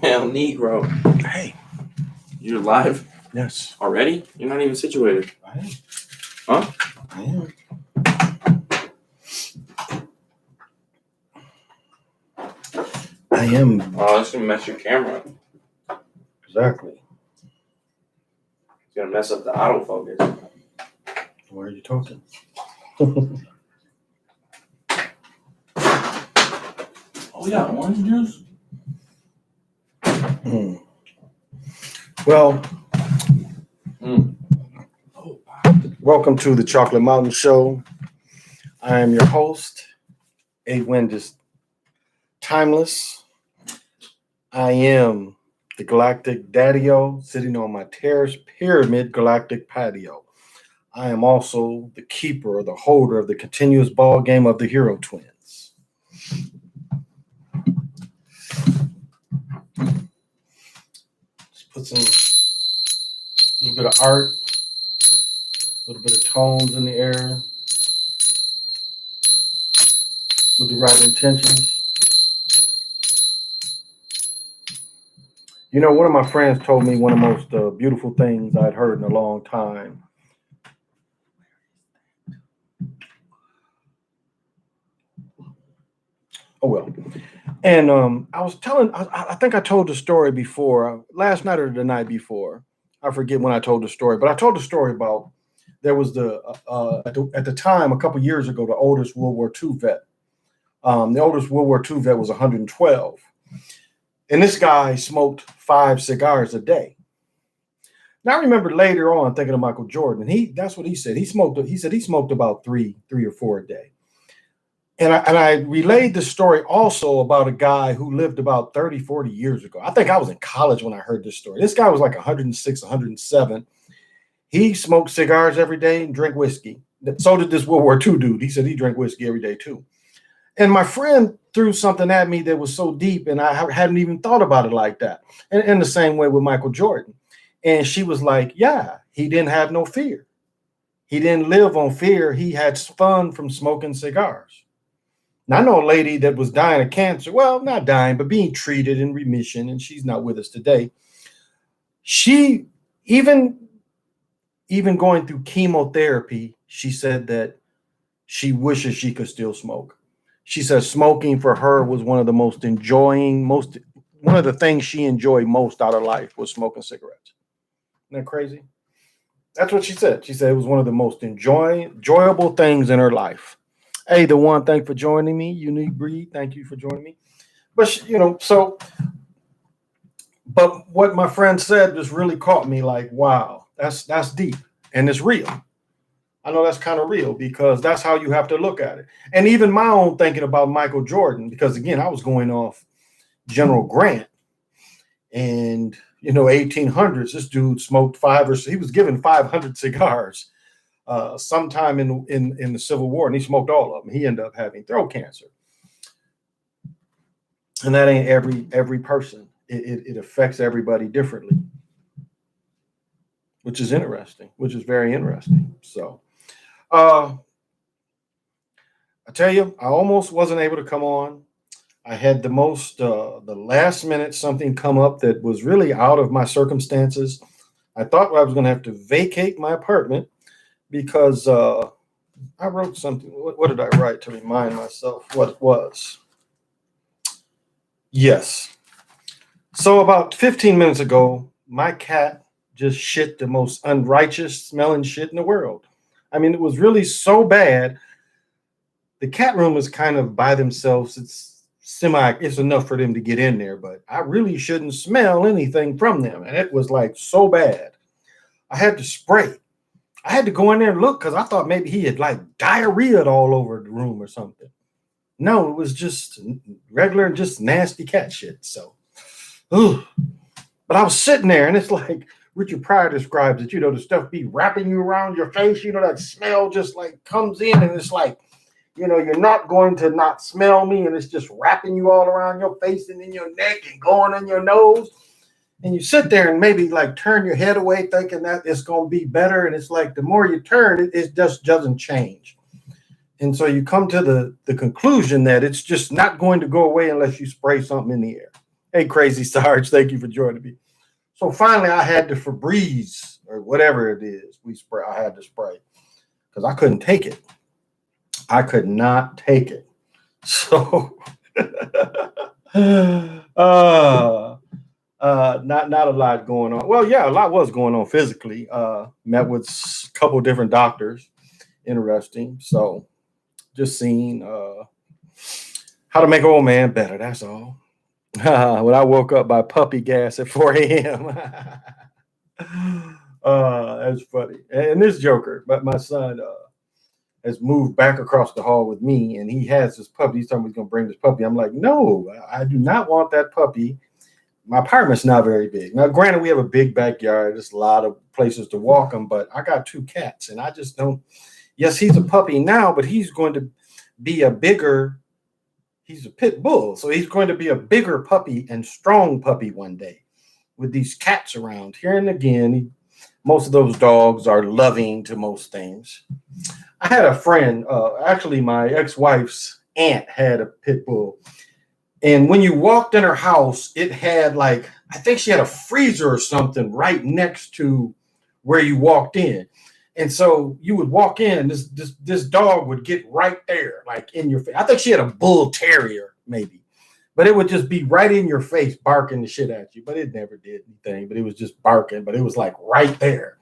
Hell, Negro. Hey, You're live yes, already? You're not even situated. I am. Huh? I am. I am. Oh, that's gonna mess your camera up. Exactly. It's gonna mess up the autofocus. Where are you talking? Oh, we got orange juice? Well, Oh, welcome to the Chocolate Mountain Show. I am your host, A. Wendis Timeless. I am the Galactic Daddy-O sitting on my terrace pyramid galactic patio. I am also the keeper or the holder of the continuous ball game of the Hero Twins. Just put some little bit of art, a little bit of tones in the air with the right intentions. You know, one of my friends told me one of the most beautiful things I'd heard in a long time. Oh, well. And I was telling, I think I told the story before, last night or the night before. I forget when I told the story, but I told the story about there was at the time, a couple years ago, the oldest World War II vet. The oldest World War II vet was 112. And this guy smoked 5 cigars a day. Now I remember later on thinking of Michael Jordan, and that's what he said. He said he smoked about three or four a day. And I relayed the story also about a guy who lived about 30, 40 years ago. I think I was in college when I heard this story. This guy was like 106, 107. He smoked cigars every day and drank whiskey. So did this World War II dude. He said he drank whiskey every day too. And my friend threw something at me that was so deep, and I hadn't even thought about it like that. And in the same way with Michael Jordan. And she was like, yeah, he didn't have no fear. He didn't live on fear. He had fun from smoking cigars. Now, I know a lady that was dying of cancer. Well, not dying, but being treated in remission, and she's not with us today. She, even going through chemotherapy, she said that she wishes she could still smoke. She says smoking for her was one of the things she enjoyed most out of life was smoking cigarettes. Isn't that crazy? That's what she said. She said it was one of the most enjoyable things in her life. Hey, the one, thanks for joining me. Unique Breed, thank you for joining me. But but what my friend said just really caught me like, wow, that's deep and it's real. I know that's kind of real because that's how you have to look at it. And even my own thinking about Michael Jordan, because again, I was going off General Grant and 1800s. This dude smoked he was given 500 cigars sometime in the Civil War, and he smoked all of them. He ended up having throat cancer, and that ain't every person. It affects everybody differently, which is interesting. Which is very interesting. So, I tell you, I almost wasn't able to come on. I had the last minute something come up that was really out of my circumstances. I thought I was going to have to vacate my apartment because I wrote something. What did I write to remind myself what it was? Yes. So about 15 minutes ago, my cat just shit the most unrighteous smelling shit in the world. I mean, it was really so bad. The cat room is kind of by themselves. It's enough for them to get in there, but I really shouldn't smell anything from them. And it was like so bad. I had to spray. I had to go in there and look because I thought maybe he had like diarrheaed all over the room or something. No, it was just regular, just nasty cat shit. So, But I was sitting there, and it's like Richard Pryor describes it, the stuff be wrapping you around your face, that smell just like comes in, and it's like, you're not going to not smell me, and it's just wrapping you all around your face and in your neck and going in your nose. And you sit there and maybe like turn your head away thinking that it's going to be better. And it's like the more you turn, it just doesn't change. And so you come to the conclusion that it's just not going to go away unless you spray something in the air. Hey, Crazy Sarge, thank you for joining me. So finally, I had the Febreze or whatever it is I had to spray because I couldn't take it. I could not take it. So, not a lot going on. Well, yeah, a lot was going on physically. Met with a couple different doctors. Interesting. So, just seeing how to make an old man better. That's all. When I woke up by puppy gas at 4 a.m. That's funny. And this joker, but my son has moved back across the hall with me, and he has this puppy. He's telling me he's going to bring this puppy. I'm like, no, I do not want that puppy. My apartment's not very big. Now, granted, we have a big backyard. There's a lot of places to walk them, but I got 2 cats, and I just don't. Yes, he's a puppy now, but he's going to be he's a pit bull. So he's going to be a bigger puppy and strong puppy one day with these cats around here. And again, most of those dogs are loving to most things. I had a friend, actually my ex-wife's aunt had a pit bull. And when you walked in her house, it had I think she had a freezer or something right next to where you walked in. And so you would walk in, this dog would get right there, like in your face. I think she had a bull terrier, maybe. But it would just be right in your face, barking the shit at you. But it never did anything. But it was just barking. But it was like right there.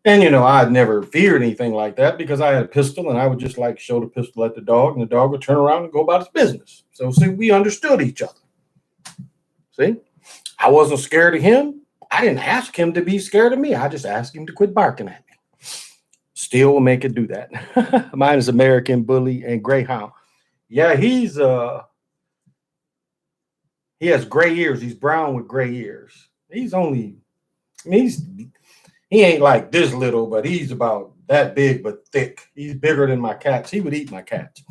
And, I'd never feared anything like that because I had a pistol and I would just show the pistol at the dog and the dog would turn around and go about its business. So, see, we understood each other. See, I wasn't scared of him. I didn't ask him to be scared of me. I just asked him to quit barking at me. Still will make it do that. Mine is American Bully and Greyhound. Yeah, he has gray ears. He's brown with gray ears. He ain't like this little, but he's about that big, but thick. He's bigger than my cats. He would eat my cats.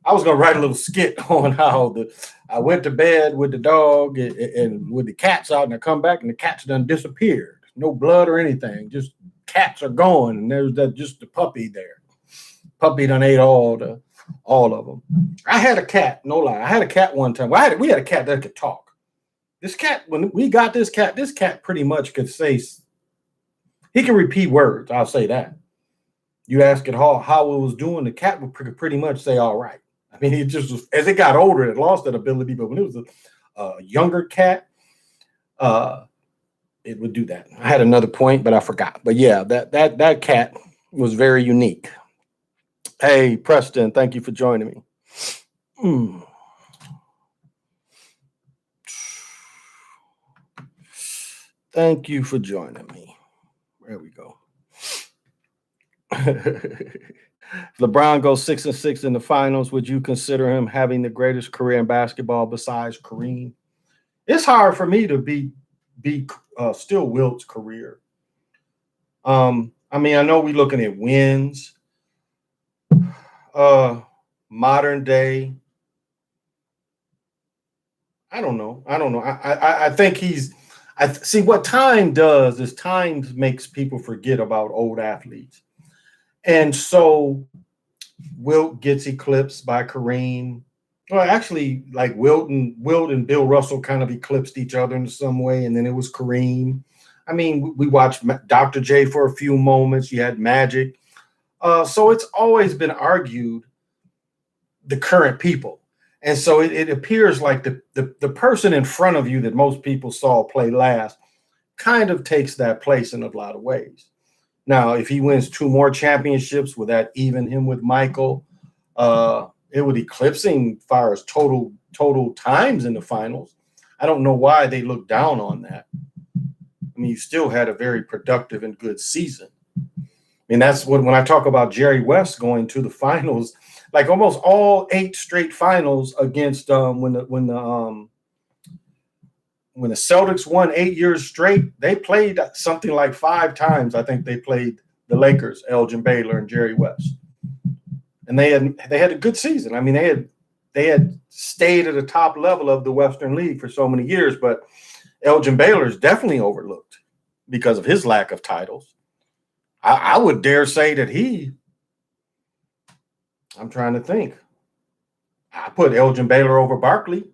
I was going to write a little skit on how I went to bed with the dog and with the cats out, and I come back and the cats done disappeared. No blood or anything. Just cats are gone, and there's just the puppy there. Puppy done ate all of them. I had a cat, no lie. I had a cat one time. We had a cat that could talk. This cat, when we got this cat pretty much could say. He can repeat words. I'll say that. You ask it how it was doing, the cat would pretty much say, all right. I mean, it just was, as it got older, it lost that ability. But when it was a younger cat, it would do that. I had another point, but I forgot. But yeah, that cat was very unique. Hey, Preston, thank you for joining me. Thank you for joining me. There we go. LeBron goes 6-6 in the finals. Would you consider him having the greatest career in basketball besides Kareem? It's hard for me to be still Wilt's career. I mean, I know we're looking at wins. Modern day. I don't know. I think see what time does is time makes people forget about old athletes. And so Wilt gets eclipsed by Kareem. Well, actually, Wilt and Bill Russell kind of eclipsed each other in some way, and then it was Kareem. I mean, we watched Dr. J for a few moments. You had Magic. So it's always been argued the current people. And so it appears like the person in front of you that most people saw play last kind of takes that place in a lot of ways. Now, if he wins 2 more championships, would that even him with Michael? It would eclipse him as far as total times in the finals. I don't know why they look down on that. I mean, he still had a very productive and good season. And that's when I talk about Jerry West going to the finals, like almost all 8 straight finals against when the when the Celtics won 8 years straight, they played something like 5 times. I think they played the Lakers, Elgin Baylor and Jerry West, and they had a good season. I mean, they had stayed at the top level of the Western League for so many years, but Elgin Baylor is definitely overlooked because of his lack of titles. I would dare say that I'm trying to think. I put Elgin Baylor over Barkley.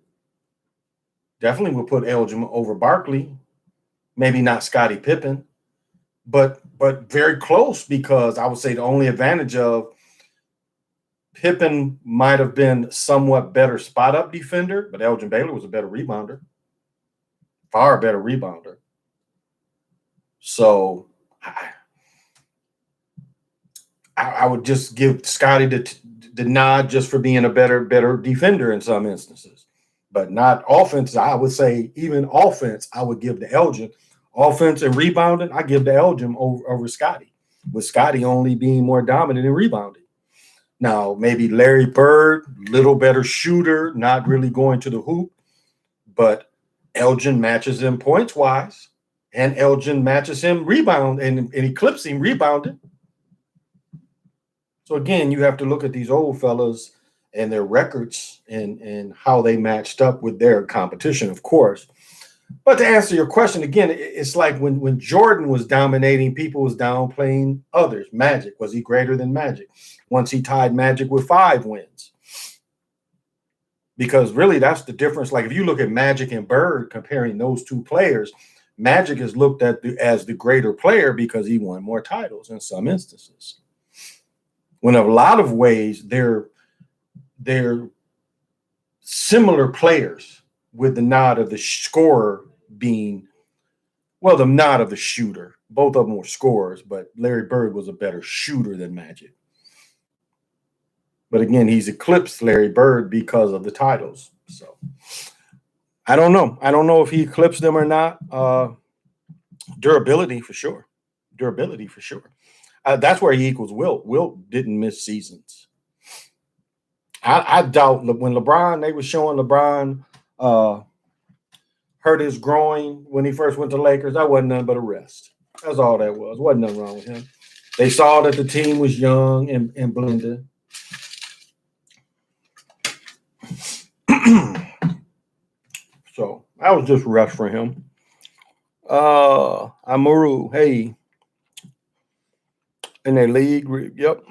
Definitely would put Elgin over Barkley. Maybe not Scottie Pippen, but very close, because I would say the only advantage of Pippen might have been somewhat better spot up defender, but Elgin Baylor was a better rebounder, far better rebounder. So I would just give Scottie the nod just for being a better defender in some instances, but not offense. I would say even offense, I would give the Elgin. Offense and rebounding, I give the Elgin over Scottie, with Scottie only being more dominant in rebounding. Now, maybe Larry Bird, little better shooter, not really going to the hoop, but Elgin matches him points-wise, and Elgin matches him rebound and eclipses him rebounding. So, again, you have to look at these old fellas and their records and how they matched up with their competition, of course. But to answer your question, again, it's like when Jordan was dominating, people was downplaying others. Magic, was he greater than Magic? Once he tied Magic with 5 wins. Because really, that's the difference. Like if you look at Magic and Bird, comparing those two players, Magic is looked at as the greater player because he won more titles in some instances. When in a lot of ways, they're similar players, with the nod of the scorer being, well, the nod of the shooter. Both of them were scorers, but Larry Bird was a better shooter than Magic. But again, he's eclipsed Larry Bird because of the titles. So I don't know. I don't know if he eclipsed them or not. Durability for sure. Durability for sure. That's where he equals Wilt. Wilt didn't miss seasons. I doubt when they were showing LeBron hurt his groin when he first went to Lakers, that wasn't nothing but a rest. That's all that was. Wasn't nothing wrong with him. They saw that the team was young and blended. So that was just rough for him. Amuru, hey. In their league, yep.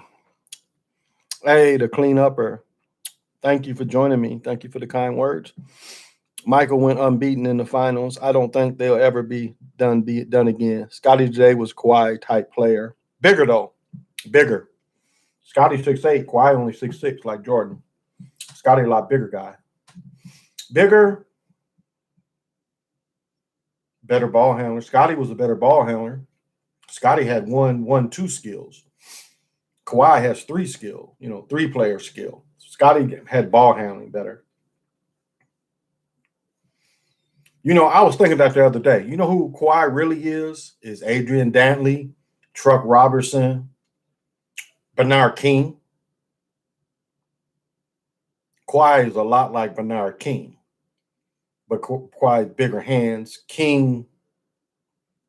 Hey, the cleanupper. Thank you for joining me. Thank you for the kind words. Michael went unbeaten in the finals. I don't think they'll ever be done again. Scottie today was Kawhi type player. Bigger though. Bigger. Scottie 6'8", Kawhi only 6'6", like Jordan. Scottie a lot bigger guy. Bigger, better ball handler. Scottie was a better ball handler. Scottie had 1-2 skills. Kawhi has 3 skill, 3-player skill. Scottie had ball handling better. I was thinking that the other day. You know who Kawhi really is? Is Adrian Dantley, Truck Robertson, Bernard King. Kawhi is a lot like Bernard King, but Kawhi's bigger hands. King,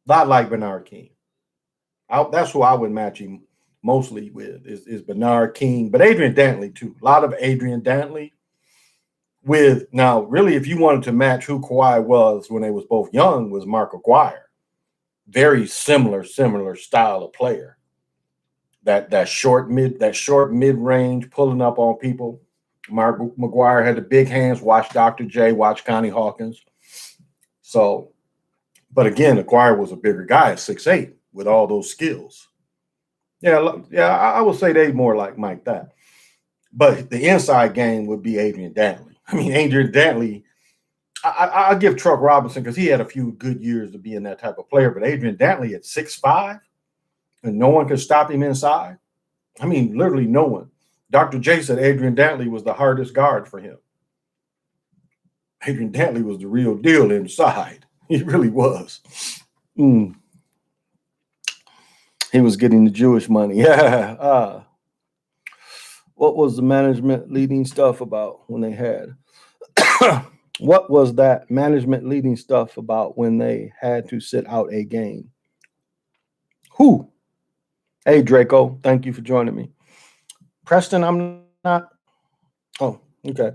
a lot like Bernard King. That's who I would match him mostly with is Bernard King, but Adrian Dantley too. A lot of Adrian Dantley. Now, really, if you wanted to match who Kawhi was when they was both young, was Mark Aguirre. Very similar style of player. That short mid-range, pulling up on people. Mark Aguirre had the big hands. Watch Dr. J, watch Connie Hawkins. So, but again, Aguirre was a bigger guy at 6'8", with all those skills. Yeah, I would say they more like Mike that. But the inside game would be Adrian Dantley. I mean, Adrian Dantley, I give Truck Robinson because he had a few good years to be in that type of player. But Adrian Dantley at 6'5", and no one could stop him inside. I mean, literally no one. Dr. J said Adrian Dantley was the hardest guard for him. Adrian Dantley was the real deal inside. He really was. He was getting the Jewish money. Yeah. What was the management leading stuff about when they had? What was that management leading stuff about when they had to sit out a game? Who? Hey, Draco, thank you for joining me. Preston, I'm not. Oh, okay.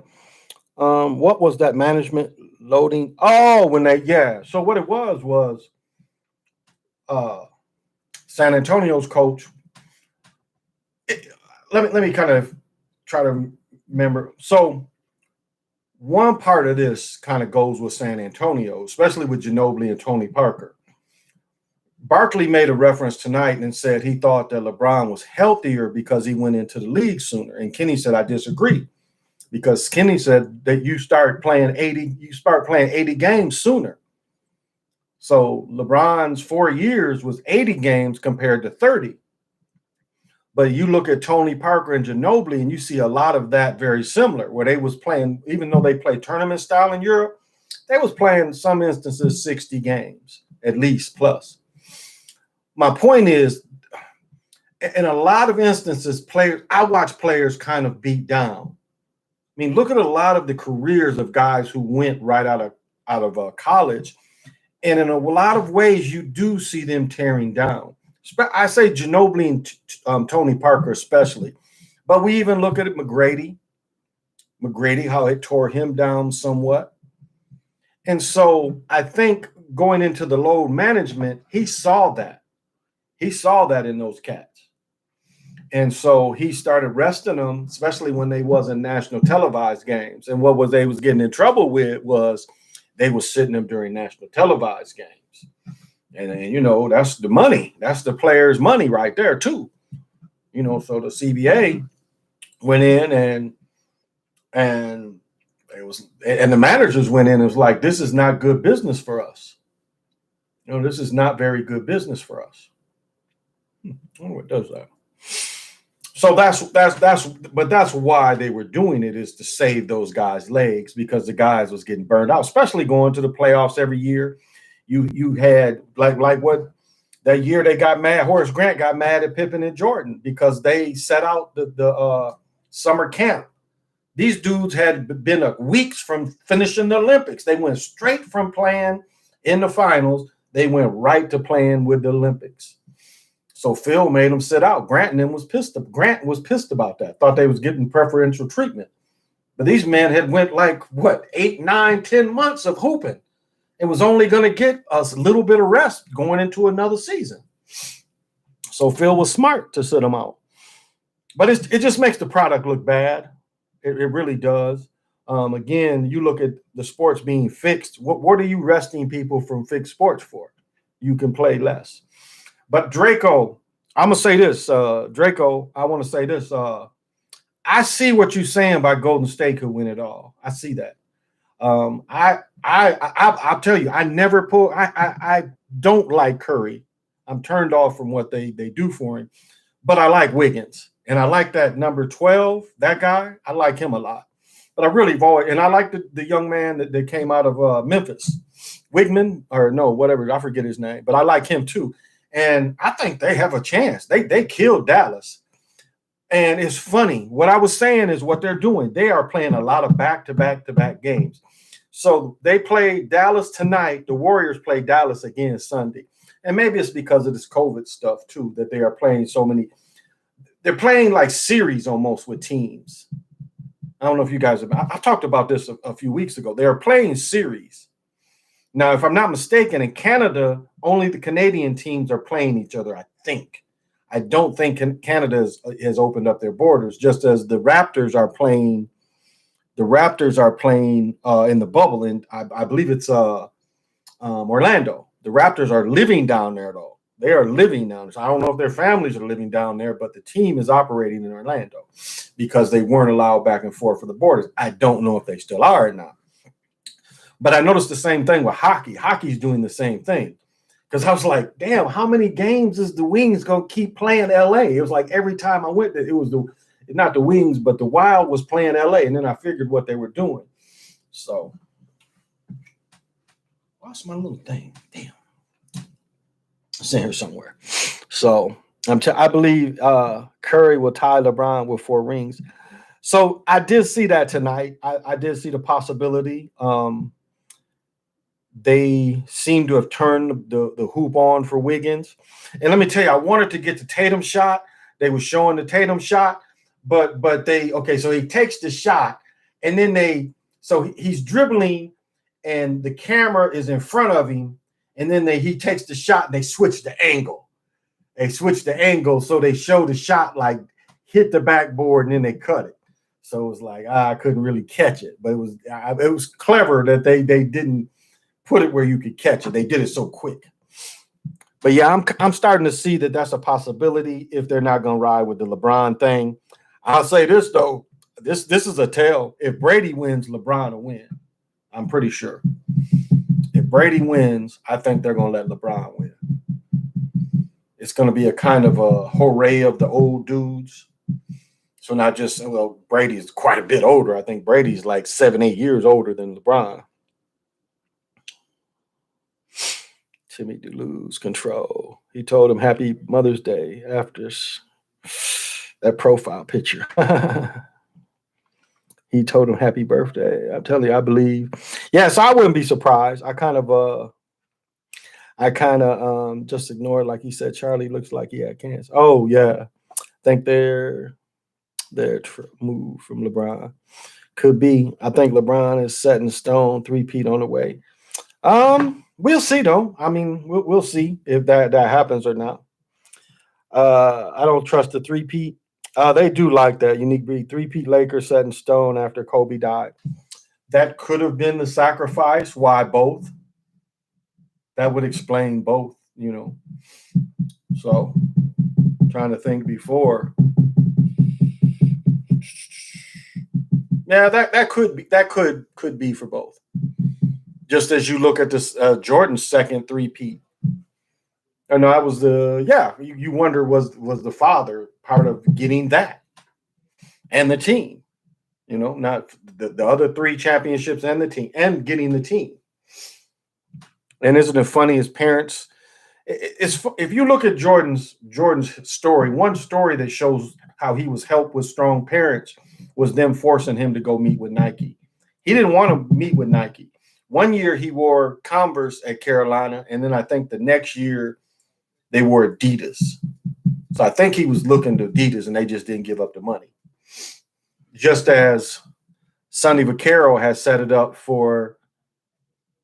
What was that management loading? Oh, when they, yeah. So what it was uh San Antonio's coach. Let me kind of try to remember. So one part of this kind of goes with San Antonio, especially with Ginobili and Tony Parker. Barkley made a reference tonight and said he thought that LeBron was healthier because he went into the league sooner. And Kenny said, I disagree, because Kenny said that you start playing 80 games sooner. So LeBron's 4 years was 80 games compared to 30. But you look at Tony Parker and Ginobili, and you see a lot of that very similar, where they was playing, even though they play tournament style in Europe, they was playing some instances 60 games at least plus. My point is, in a lot of instances, I watch players kind of beat down. I mean, look at a lot of the careers of guys who went right out of college, and in a lot of ways, you do see them tearing down. I say Ginobili and Tony Parker especially, but we even look at it McGrady, how it tore him down somewhat. And so I think going into the load management, he saw that. He saw that in those cats. And so he started resting them, especially when they wasn't national televised games. And what they was getting in trouble with was they was sitting them during national televised games. And you know, that's the money. That's the players' money right there, too. You know, so the CBA went in and the managers went in and was like, this is not good business for us. You know, this is not very good business for us. I wonder what does that. So that's why they were doing it, is to save those guys' legs, because the guys was getting burned out, especially going to the playoffs every year. You had like what that year they got mad. Horace Grant got mad at Pippen and Jordan because they set out the summer camp. These dudes had been weeks from finishing the Olympics. They went straight from playing in the finals. They went right to playing with the Olympics. So Phil made them sit out. Grant was pissed about that. Thought they was getting preferential treatment. But these men had went like, 8, 9, 10 months of hooping. It was only going to get us a little bit of rest going into another season. So Phil was smart to sit them out. But it just makes the product look bad. It really does. Again, you look at the sports being fixed. What are you resting people from fixed sports for? You can play less. But Draco, I'm going to say this. Draco, I want to say this. I see what you're saying by Golden State could win it all. I see that. I'll tell you, I don't like Curry. I'm turned off from what they do for him, but I like Wiggins, and I like that number 12, that guy. I like him a lot, but I really avoid, and I like the young man that came out of Memphis, Wigman, or no, whatever, I forget his name, but I like him too. And I think they have a chance. They killed Dallas. And it's funny. What I was saying is what they're doing. They are playing a lot of back-to-back games. So they play Dallas tonight. The Warriors play Dallas again Sunday. And maybe it's because of this COVID stuff, too, that they are playing so many. They're playing like series almost with teams. I don't know if you guys have. I talked about this a few weeks ago. They are playing series. Now, if I'm not mistaken, in Canada, only the Canadian teams are playing each other, I think. I don't think Canada has opened up their borders, just as the Raptors are playing. The Raptors are playing in the bubble, and I believe it's Orlando. The Raptors are living down there, though. They are living down there. So I don't know if their families are living down there, but the team is operating in Orlando because they weren't allowed back and forth for the borders. I don't know if they still are or not. But I noticed the same thing with hockey. Hockey's doing the same thing. Because I was like, damn, how many games is the Wings going to keep playing LA? It was like every time I went there, it was not the Wings, but the Wild was playing LA. And then I figured what they were doing. So, what's my little thing? Damn. It's in here somewhere. So, I believe Curry will tie LeBron with 4 rings. So I did see that tonight. I did see the possibility. They seem to have turned the hoop on for Wiggins. And let me tell you, I wanted to get the Tatum shot. They were showing the Tatum shot, but they okay. So he takes the shot, and then he's dribbling, and the camera is in front of him, and then he takes the shot, and they switch the angle. They switch the angle, so they show the shot like hit the backboard, and then they cut it. So it was like I couldn't really catch it, but it was clever that they didn't put it where you could catch it. They did it so quick. But yeah, I'm starting to see that that's a possibility if they're not going to ride with the LeBron thing. I'll say this though, this is a tell. If Brady wins, LeBron will win. I'm pretty sure. If Brady wins, I think they're going to let LeBron win. It's going to be a kind of a hooray of the old dudes. So not just, well, Brady's quite a bit older. I think Brady's like 7-8 years older than LeBron. Timmy to lose control. He told him Happy Mother's Day after that profile picture. He told him Happy Birthday. I'm telling you, I believe. Yeah, so I wouldn't be surprised. I kind of just ignored, like he said, Charlie looks like he had cancer. Oh yeah, I think their move from LeBron could be. I think LeBron is set in stone, 3-peat on the way. We'll see though. I mean, we'll see if that happens or not. I don't trust the 3-peat. They do like that unique breed. 3-peat Lakers set in stone after Kobe died. That could have been the sacrifice. Why both? That would explain both, you know. So trying to think before. Yeah, that could be for both. Just as you look at this Jordan's second 3-peat. I know that was you wonder was the father part of getting that and the team, you know, not the other 3 championships and the team and getting the team. And isn't it funny his parents? It's if you look at Jordan's story, one story that shows how he was helped with strong parents was them forcing him to go meet with Nike. He didn't want to meet with Nike. One year he wore Converse at Carolina, and then I think the next year they wore Adidas. So I think he was looking to Adidas, and they just didn't give up the money. Just as Sonny Vaccaro has set it up for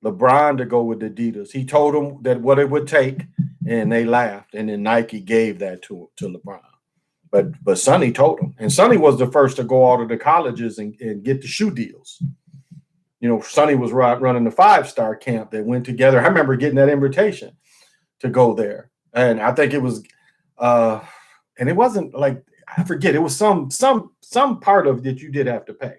LeBron to go with Adidas. He told them that what it would take, and they laughed, and then Nike gave that to LeBron. But Sonny told him, and Sonny was the first to go out to the colleges and get the shoe deals. You know, Sonny was running the 5-star camp that went together. I remember getting that invitation to go there. And I think it was, and it wasn't like, I forget, it was some part of it you did have to pay.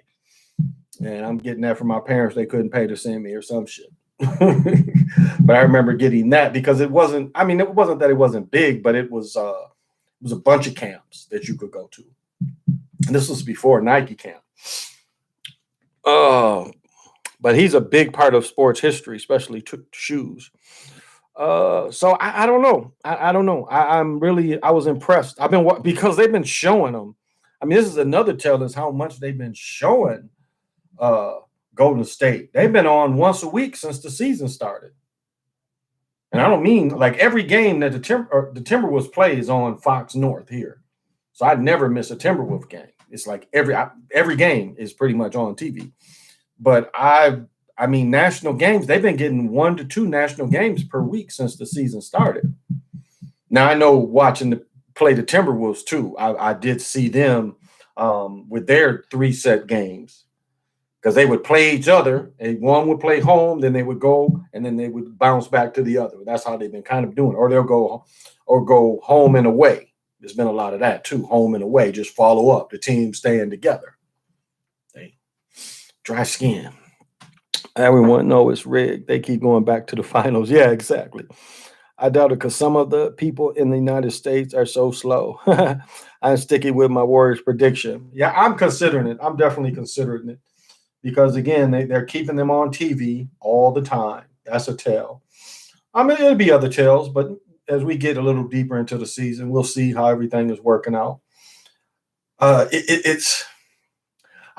And I'm getting that from my parents. They couldn't pay to send me or some shit. But I remember getting that because it wasn't that it wasn't big, but it was a bunch of camps that you could go to. And this was before Nike camp. But he's a big part of sports history, especially shoes. So I don't know. I don't know. I was impressed. Because they've been showing them. I mean, this is another tell us how much they've been showing Golden State. They've been on once a week since the season started. And I don't mean like every game that the Timberwolves play is on Fox North here. So I never miss a Timberwolves game. It's like every game is pretty much on TV. But I mean, national games, they've been getting 1 to 2 national games per week since the season started. Now, I know watching play the Timberwolves, too. I did see them with their 3-set games because they would play each other. And one would play home, then they would go, and then they would bounce back to the other. That's how they've been kind of doing it. Or they'll go home and away. There's been a lot of that, too, home and away. Just follow up, the team staying together. Dry skin. Everyone knows it's rigged. They keep going back to the finals. Yeah, exactly. I doubt it because some of the people in the United States are so slow. I'm sticking with my Warriors prediction. Yeah, I'm considering it. I'm definitely considering it because, again, they're keeping them on TV all the time. That's a tell. I mean, it'll be other tells, but as we get a little deeper into the season, we'll see how everything is working out.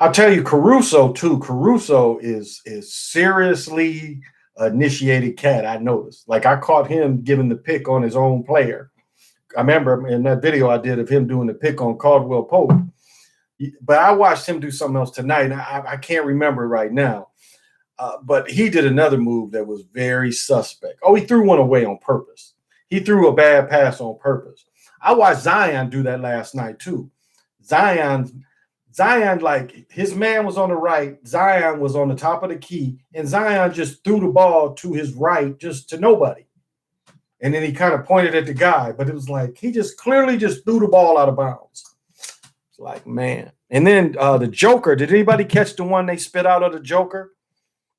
I'll tell you, Caruso too. Caruso is seriously initiated cat. I noticed. Like I caught him giving the pick on his own player. I remember in that video I did of him doing the pick on Caldwell Pope. But I watched him do something else tonight. And I can't remember right now. But he did another move that was very suspect. Oh, he threw one away on purpose. He threw a bad pass on purpose. I watched Zion do that last night too. Zion, like his man was on the right, Zion was on the top of the key, and Zion just threw the ball to his right, just to nobody. And then he kind of pointed at the guy, but it was like he just clearly just threw the ball out of bounds. It's like, man. And then the Joker, did anybody catch the one they spit out of the Joker?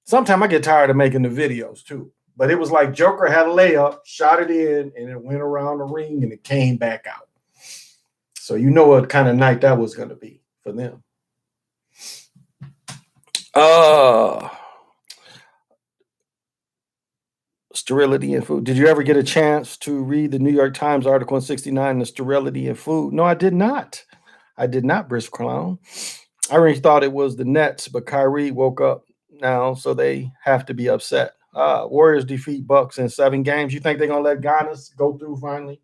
Sometimes I get tired of making the videos too. But it was like Joker had a layup, shot it in, and it went around the ring and it came back out. So you know what kind of night that was going to be for them. Sterility in food. Did you ever get a chance to read the New York Times article in 69, the sterility in food? No, I did not. I did not, Brisk Clown. I really thought it was the Nets, but Kyrie woke up now, so they have to be upset. Warriors defeat Bucks in 7 games. You think they're going to let Giannis go through finally?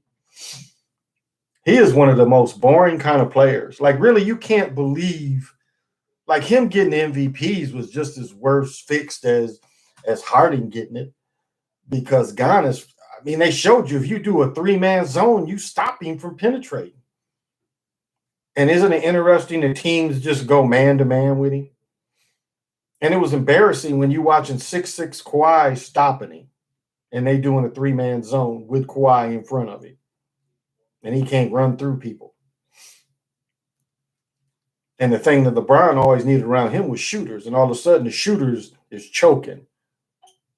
He is one of the most boring kind of players. Like, really, you can't believe, like, him getting MVPs was just as worse fixed as Harden getting it. Because Giannis, I mean, they showed you if you do a 3-man zone, you stop him from penetrating. And isn't it interesting that teams just go man-to-man with him? And it was embarrassing when you watching 6'6" Kawhi stopping him, and they doing a 3-man zone with Kawhi in front of him. And he can't run through people. And the thing that LeBron always needed around him was shooters, and all of a sudden the shooters is choking.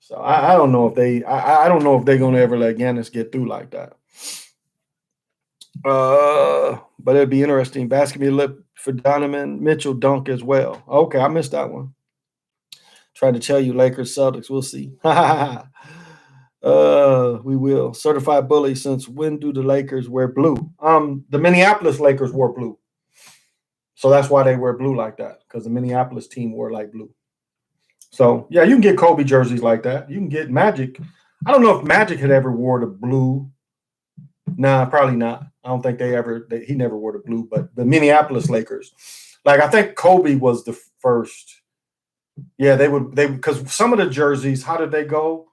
So I don't know if I don't know if they're gonna ever let Giannis get through like that. But it'd be interesting. Basketball lip for Donovan Mitchell dunk as well. Okay, I missed that one. Trying to tell you, Lakers, Celtics. We'll see. We will. Certified bully. Since when do the Lakers wear blue? The Minneapolis Lakers wore blue, so that's why they wear blue like that, because the Minneapolis team wore light blue. So yeah, you can get Kobe jerseys like that. You can get Magic. I don't know if Magic had ever wore the blue. Nah, probably not. I don't think he never wore the blue, but the Minneapolis Lakers, like I think Kobe was the first. Yeah, they because some of the jerseys, how did they go?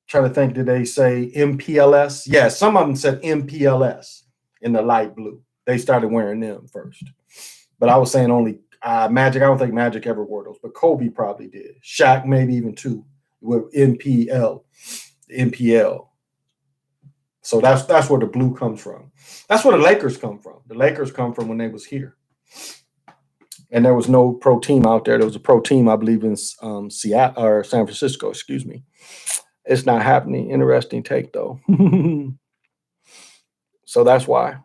Trying to think, did they say MPLS? Yeah, some of them said MPLS in the light blue. They started wearing them first. But I was saying only Magic. I don't think Magic ever wore those, but Kobe probably did. Shaq maybe even too with MPL. So that's where the blue comes from. That's where the Lakers come from. The Lakers come from when they was here. And there was no pro team out there. There was a pro team, I believe, in Seattle or San Francisco, excuse me. It's not happening. Interesting take, though. So that's why.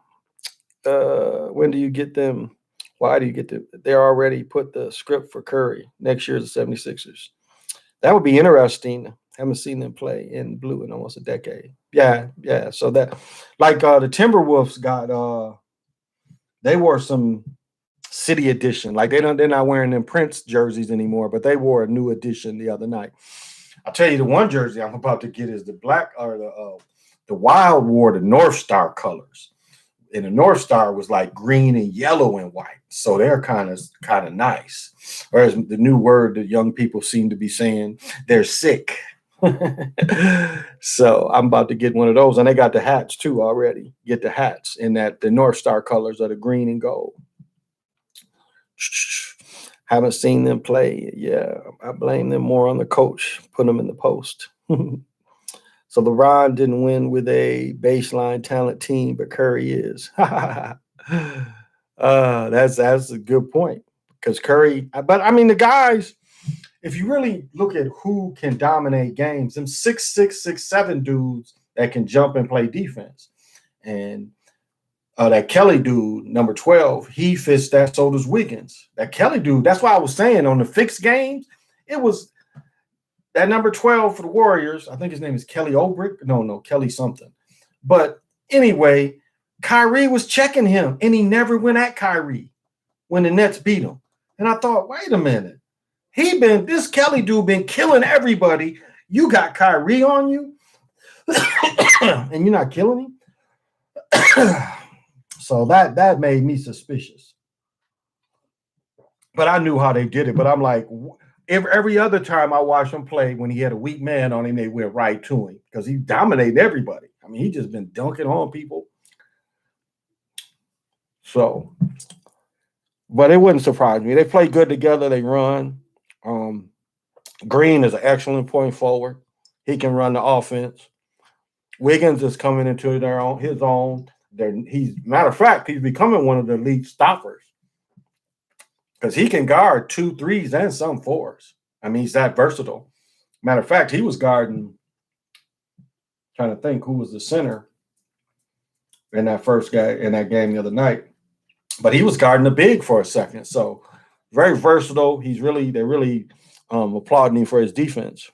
When do you get them? Why do you get them? They're already put the script for Curry. Next year's the 76ers. That would be interesting. Haven't seen them play in blue in almost a decade. Yeah. So that, like the Timberwolves got, they wore some City Edition. Like they're not wearing them Prince jerseys anymore, but they wore a new edition the other night. I'll tell you the one jersey I'm about to get is the black or the Wild wore the North Star colors. And the North Star was like green and yellow and white. So they're kind of nice. Whereas the new word that young people seem to be saying, they're sick. So I'm about to get one of those. And they got the hats too already. Get the hats in that the North Star colors are the green and gold. Haven't seen them play. Yeah, I blame them more on the coach. Put them in the post. So LeBron didn't win with a baseline talent team, but Curry is. That's a good point, because Curry. But I mean, the guys. If you really look at who can dominate games, them 6'6", 6'7" dudes that can jump and play defense, and that Kelly dude, number 12, he fits that. So does Wiggins. That Kelly dude. That's why I was saying on the fixed games, it was. That number 12 for the Warriors, I think his name is Kelly Oubre. No, Kelly something. But anyway, Kyrie was checking him, and he never went at Kyrie when the Nets beat him. And I thought, wait a minute. This Kelly dude been killing everybody. You got Kyrie on you, and you're not killing him. So that made me suspicious. But I knew how they did it. But I'm like, every other time I watched him play, when he had a weak man on him, they went right to him because he dominated everybody. I mean, he just been dunking on people. So, but it wouldn't surprise me. They play good together. They run. Green is an excellent point forward. He can run the offense. Wiggins is coming into his own. Matter of fact, he's becoming one of the lead stoppers because he can guard 2 3s and some 4s. I mean, he's that versatile. Matter of fact, he was guarding. Trying to think who was the center in that game the other night, but he was guarding the big for a second. So very versatile. They're really applauding him for his defense.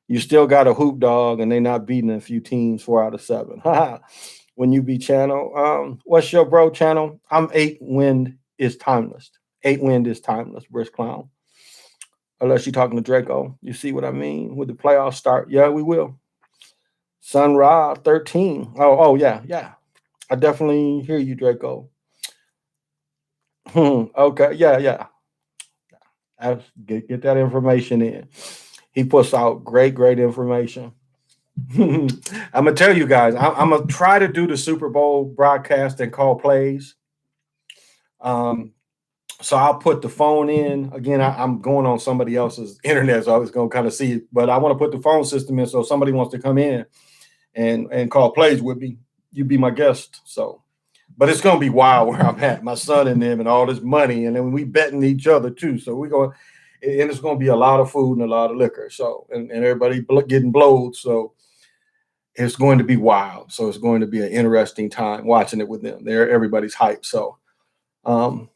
You still got a hoop dog, and they're not beating a few teams 4 out of 7. When you be channel, what's your bro channel? I'm 8 wind is timeless. 8 wind is timeless, Brisk Clown. Unless you're talking to Draco. You see what I mean? With the playoffs start? Yeah, we will. Sun Ra 13. Oh, yeah. I definitely hear you, Draco. Okay, yeah. Get that information in. He puts out great information. I'm gonna tell you guys, I'm gonna try to do the Super Bowl broadcast and call plays. So I'll put the phone in. Again, I'm going on somebody else's internet, so I was gonna kind of see it, but I want to put the phone system in so if somebody wants to come in and call plays with me, you be my guest. So, but it's gonna be wild where I'm at, my son and them, and all this money, and then we betting each other too. So we're going, and it's gonna be a lot of food and a lot of liquor. So and everybody getting blowed. So it's going to be wild. So it's going to be an interesting time watching it with them. Everybody's hyped. So I'm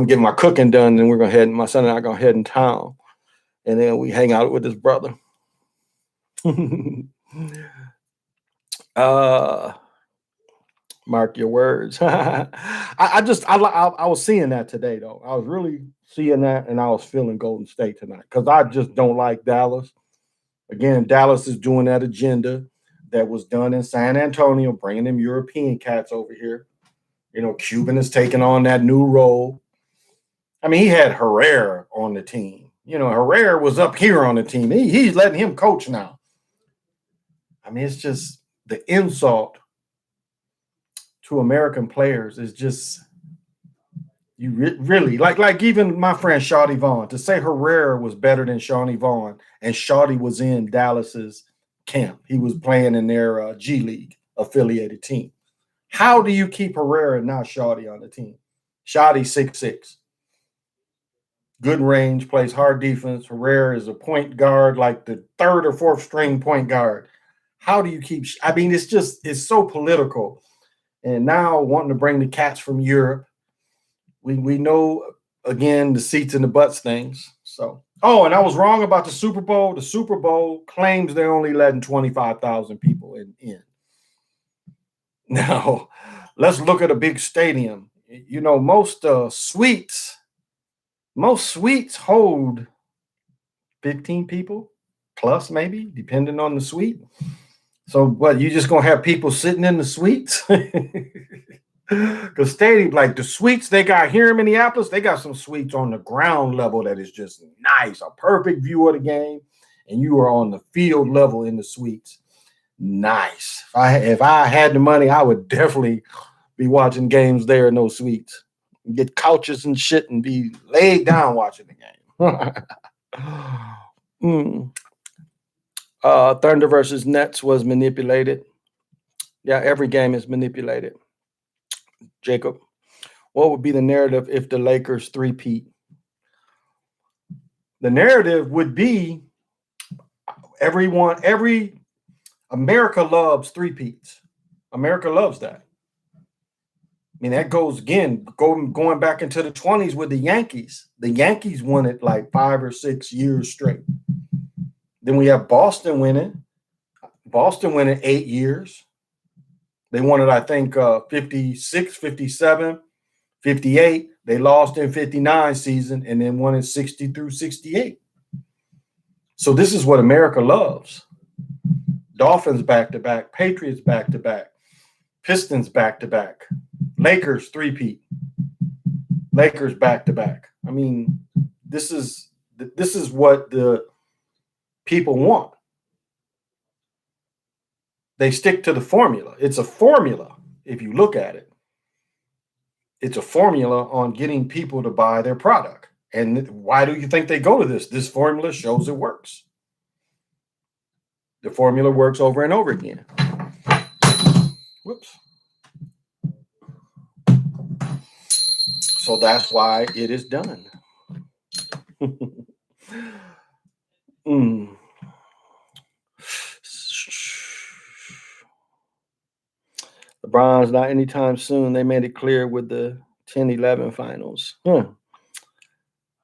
getting my cooking done, and my son and I are gonna head in town, and then we hang out with his brother. Mark your words. I was seeing that today, though. I was really seeing that, and I was feeling Golden State tonight because I just don't like Dallas. Again, Dallas is doing that agenda that was done in San Antonio, bringing them European cats over here. Cuban is taking on that new role. I mean, he had Herrera on the team. Herrera was up here on the team. He's letting him coach now. I mean, it's just the insult to American players is just really like even my friend Shawty Vaughn, to say Herrera was better than Shawty Vaughn, and Shawty was in Dallas's camp. He was playing in their G League affiliated team. How do you keep Herrera and not Shawty on the team? Shawty 6'6". Good range, plays hard defense. Herrera is a point guard, like the 3rd or 4th string point guard. How do you keep? I mean, it's so political. And now wanting to bring the cats from Europe, we know, again, the seats and the butts things. So, and I was wrong about the Super Bowl. The Super Bowl claims they're only letting 25,000 people in. Now, let's look at a big stadium. Most suites hold 15 people plus, maybe, depending on the suite. So, what, you just gonna have people sitting in the suites? Because stadium, like the suites they got here in Minneapolis, they got some suites on the ground level that is just nice, a perfect view of the game, and you are on the field level in the suites. Nice. If I had the money, I would definitely be watching games there in those suites. Get couches and shit and be laid down watching the game. Thunder versus Nets was manipulated. Yeah, every game is manipulated. Jacob, what would be the narrative if the Lakers three-peat? The narrative would be every America loves three-peats. America loves that. I mean, that goes again, going back into the 20s with the Yankees. The Yankees won it like 5 or 6 years straight. Then we have Boston winning. Boston winning 8 years. They won it, I think, 56, 57, 58, they lost in 59 season and then won in 60 through 68. So this is what America loves. Dolphins back-to-back, Patriots back-to-back, Pistons back-to-back, Lakers three-peat, Lakers back-to-back. I mean, this is what the people want. They stick to the formula. It's a formula if you look at it. It's a formula on getting people to buy their product. And why do you think they go to this? This formula shows it works. The formula works over and over again. Whoops. So that's why it is done. LeBron's not anytime soon. They made it clear with the 10-11 finals.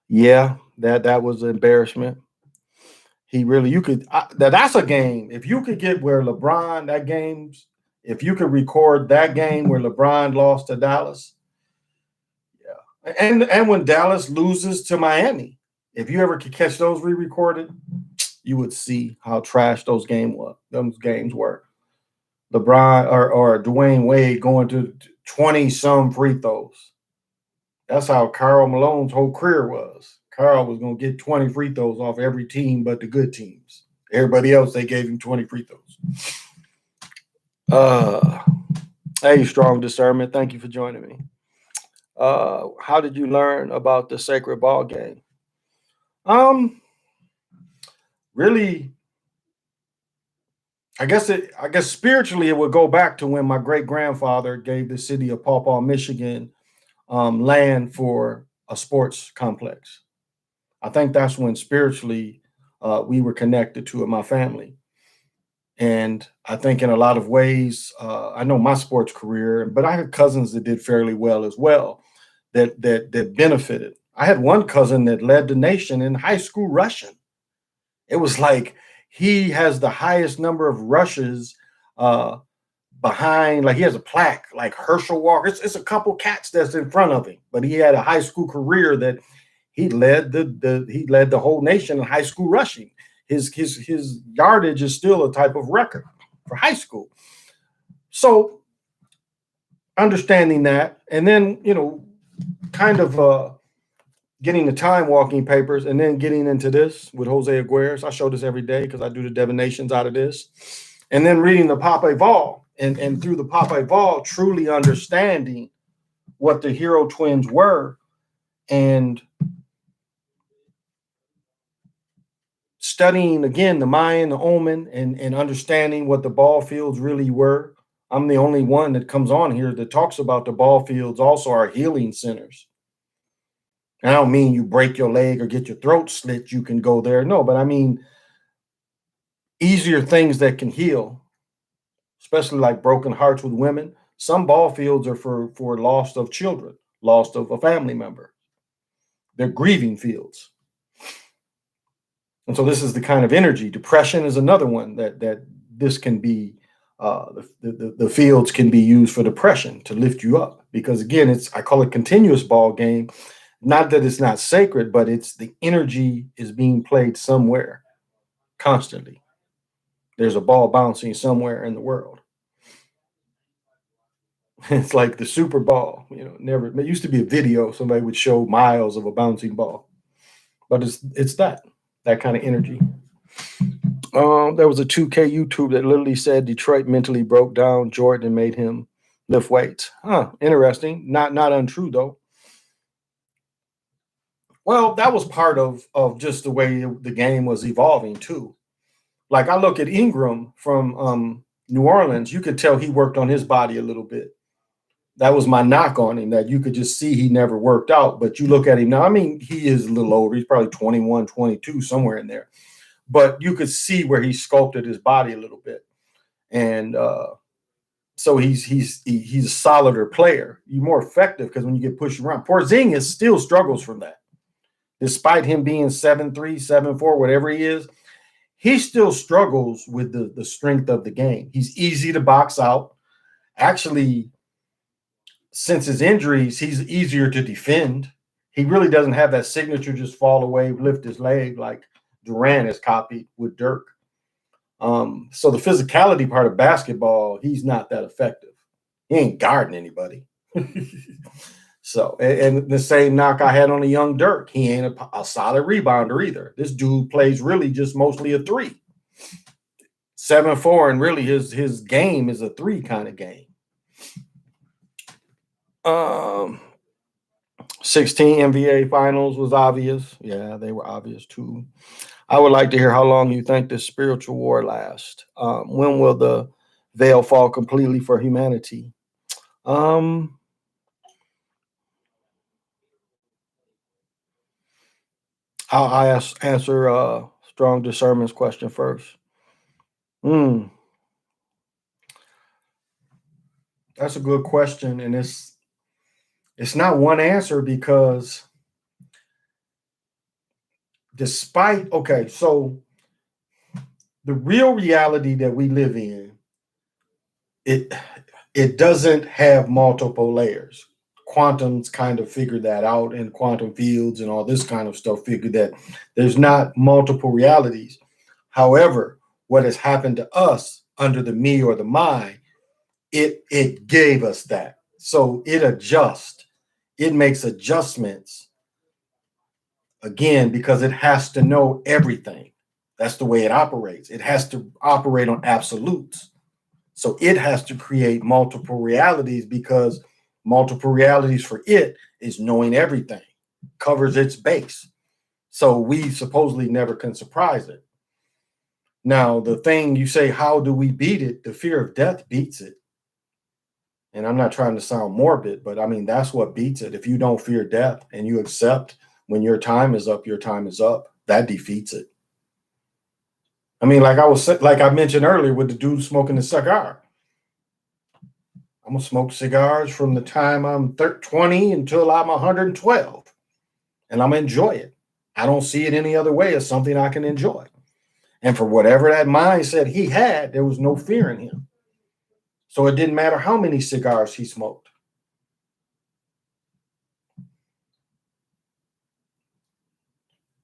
Yeah, that was an embarrassment. He really, that's a game. If you could get where LeBron, that game's, if you could record that game where LeBron lost to Dallas, yeah. And when Dallas loses to Miami, if you ever could catch those re-recorded, you would see how trash those games were. LeBron or Dwayne Wade going to 20-some free throws. That's how Karl Malone's whole career was. Karl was going to get 20 free throws off every team but the good teams. Everybody else, they gave him 20 free throws. Hey, Strong Discernment, thank you for joining me. How did you learn about the sacred ball game? Really, I guess spiritually it would go back to when my great-grandfather gave the city of Paw Paw, Michigan, land for a sports complex. I think that's when spiritually we were connected to it, my family. And I think in a lot of ways, I know my sports career, but I had cousins that did fairly well as well, that benefited. I had one cousin that led the nation in high school rushing. It was like he has the highest number of rushes behind, like he has a plaque like Herschel Walker. It's a couple cats that's in front of him, but he had a high school career that he led the whole nation in high school rushing. His yardage is still a type of record for high school. So understanding that, and then kind of getting the time walking papers, and then getting into this with Jose Aguirre. I show this every day because I do the divinations out of this, and then reading the Pape Vol, and through the Pape Vol, truly understanding what the hero twins were, and studying again the Mayan, the Omen, and understanding what the ball fields really were. I'm the only one that comes on here that talks about the ball fields also are healing centers. And I don't mean you break your leg or get your throat slit, you can go there. No, but I mean easier things that can heal, especially like broken hearts with women. Some ball fields are for loss of children, loss of a family member. They're grieving fields. And so this is the kind of energy. Depression is another one that this can be, the fields can be used for depression to lift you up. Because again, I call it continuous ball game. Not that it's not sacred, but it's the energy is being played somewhere constantly. There's a ball bouncing somewhere in the world. It's like the Super Bowl, it used to be a video. Somebody would show miles of a bouncing ball, but it's that kind of energy. There was a 2K YouTube that literally said Detroit mentally broke down Jordan and made him lift weights. Interesting. Not untrue though. Well, that was part of just the way the game was evolving too. Like I look at Ingram from New Orleans, you could tell he worked on his body a little bit. That was my knock on him, that you could just see he never worked out. But you look at him now, I mean, he is a little older. He's probably 21, 22, somewhere in there. But you could see where he sculpted his body a little bit. And so he's a solider player. You're more effective because when you get pushed around. Porzingis still struggles from that. Despite him being 7'3", 7'4", whatever he is, he still struggles with the strength of the game. He's easy to box out. Actually, since his injuries, he's easier to defend. He really doesn't have that signature just fall away, lift his leg like Durant has copied with Dirk. So the physicality part of basketball, he's not that effective. He ain't guarding anybody. So, and the same knock I had on a young Dirk, he ain't a solid rebounder either. This dude plays really just mostly a three, 7-4, and really his game is a three kind of game. 16 NBA finals was obvious. Yeah, they were obvious too. I would like to hear how long you think this spiritual war lasts. When will the veil fall completely for humanity? I'll answer strong discernment's question first. That's a good question, and it's not one answer because so the real reality that we live in, it doesn't have multiple layers. Quantum's kind of figured that out, and quantum fields and all this kind of stuff figured that there's not multiple realities. However, what has happened to us under the me or the my, it gave us that. So it adjusts. It makes adjustments, again, because it has to know everything. That's the way it operates. It has to operate on absolutes. So it has to create multiple realities because multiple realities for it is knowing everything, covers its base. So we supposedly never can surprise it. Now, the thing you say, how do we beat it? The fear of death beats it. And I'm not trying to sound morbid, but I mean, that's what beats it. If you don't fear death and you accept when your time is up, that defeats it. I mean, like I mentioned earlier with the dude smoking the cigar. I'm gonna smoke cigars from the time I'm 20 until I'm 112, and I'm gonna enjoy it. I don't see it any other way as something I can enjoy. And for whatever that mindset he had, there was no fear in him. So it didn't matter how many cigars he smoked.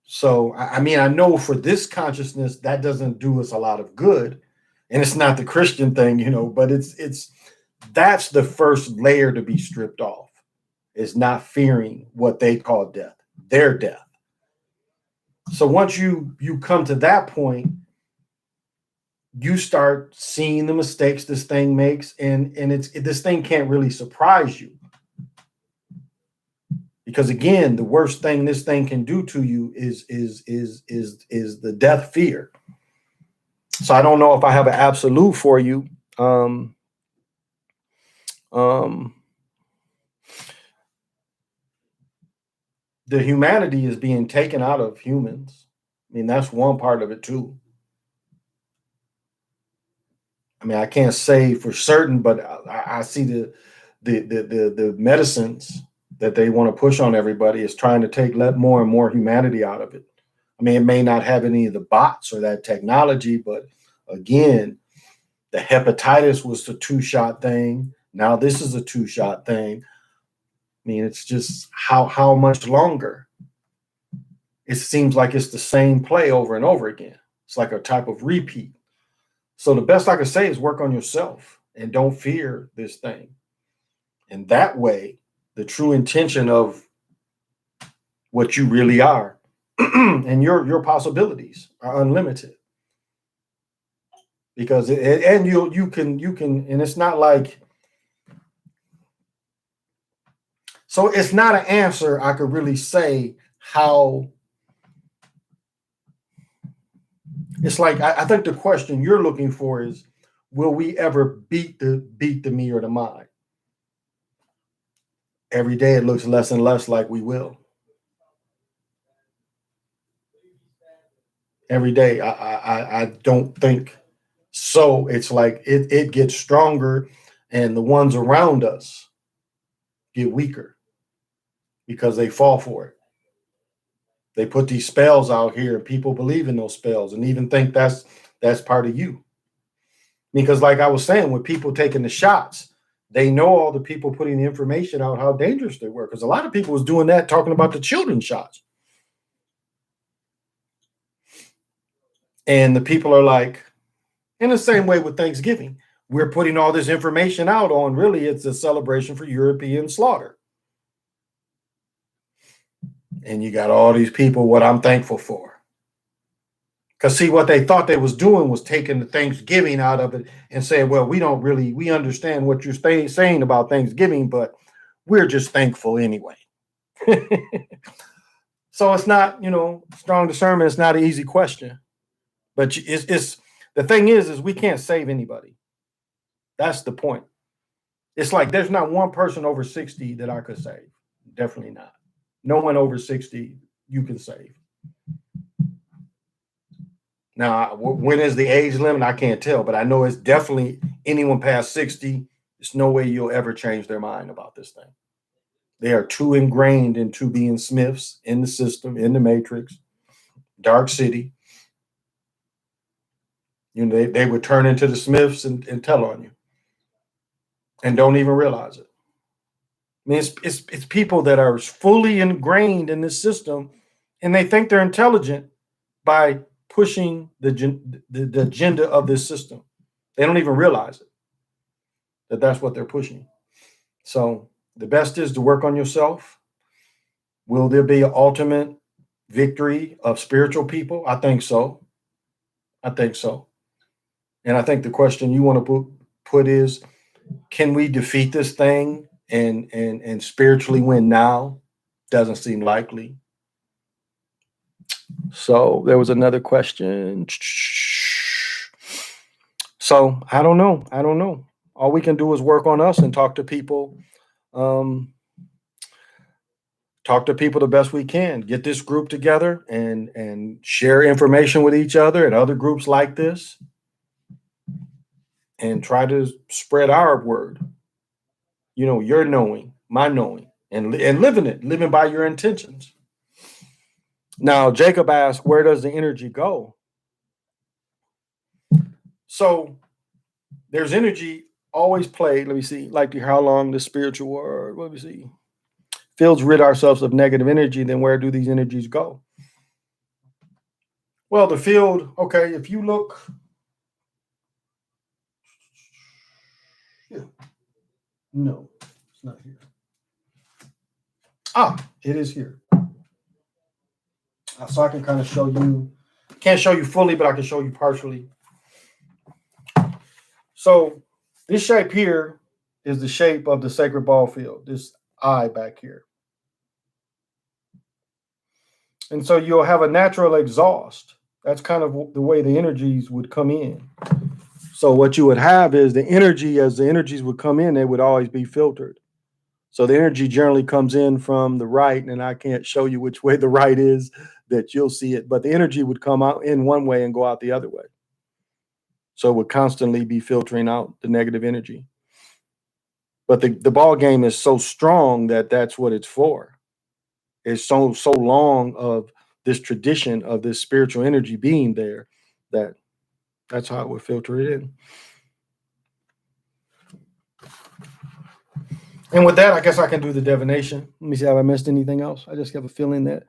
So, I mean, I know for this consciousness, that doesn't do us a lot of good. And it's not the Christian thing, but that's the first layer to be stripped off, is not fearing what they call death, their death. So once you come to that point, you start seeing the mistakes this thing makes, and this thing can't really surprise you. Because again, the worst thing this thing can do to you is the death fear. So I don't know if I have an absolute for you. The humanity is being taken out of humans. I mean, that's one part of it too. I mean, I can't say for certain, but I see the medicines that they want to push on everybody is trying to let more and more humanity out of it. I mean, it may not have any of the bots or that technology, but again, the hepatitis was the 2-shot thing. Now this is a 2-shot thing. I mean, it's just how much longer? It seems like it's the same play over and over again. It's like a type of repeat. So the best I can say is work on yourself and don't fear this thing. And that way, the true intention of what you really are and your possibilities are unlimited. Because you can, and it's not like, so it's not an answer I could really say how. It's like I think the question you're looking for is, will we ever beat the me or the mind? Every day it looks less and less like we will. Every day I don't think so. It's like it gets stronger, and the ones around us get weaker because they fall for it. They put these spells out here, and people believe in those spells and even think that's part of you. Because like I was saying, with people taking the shots, They know all the people putting the information out how dangerous they were, because a lot of people was doing that, talking about the children's shots. And the people are like, in the same way with Thanksgiving, we're putting all this information out on really it's a celebration for European slaughter. And you got all these people, what I'm thankful for. Because see, what they thought they was doing was taking the Thanksgiving out of it and saying, well, we understand what you're saying about Thanksgiving, but we're just thankful anyway. So it's not, strong discernment. It's not an easy question, but it's the thing is we can't save anybody. That's the point. It's like there's not one person over 60 that I could save. Definitely not. No one over 60 you can save. Now, when is the age limit? I can't tell, but I know it's definitely anyone past 60. There's no way you'll ever change their mind about this thing. They are too ingrained into being Smiths in the system, in the matrix, dark city. They would turn into the Smiths and tell on you and don't even realize it. I mean, it's people that are fully ingrained in this system and they think they're intelligent by pushing the agenda of this system. They don't even realize it, that's what they're pushing. So the best is to work on yourself. Will there be an ultimate victory of spiritual people? I think so. And I think the question you want to put is, can we defeat this thing and spiritually win now? Doesn't seem likely. So there was another question. So I don't know. All we can do is work on us and talk to people. Talk to people the best we can. Get this group together and share information with each other and other groups like this. And try to spread our word. Your knowing, my knowing, and living by your intentions. Now, Jacob asked, where does the energy go? So there's energy always played. Let me see, like how long the spiritual word, let me see. Fields rid ourselves of negative energy, then where do these energies go? Well, the field, okay, if you look, no, it's not here. It is here. So I can kind of show you, can't show you fully, but I can show you partially. So this shape here is the shape of the sacred ball field, this eye back here. And so you'll have a natural exhaust. That's kind of the way the energies would come in. So what you would have is the energy, as the energies would come in, they would always be filtered. So the energy generally comes in from the right, and I can't show you which way the right is that you'll see it, but the energy would come out in one way and go out the other way. So it would constantly be filtering out the negative energy. But the ball game is so strong that that's what it's for. It's so long of this tradition of this spiritual energy being there that's how it would filter it in. And with that, I guess I can do the divination. Let me see, have I missed anything else? I just have a feeling that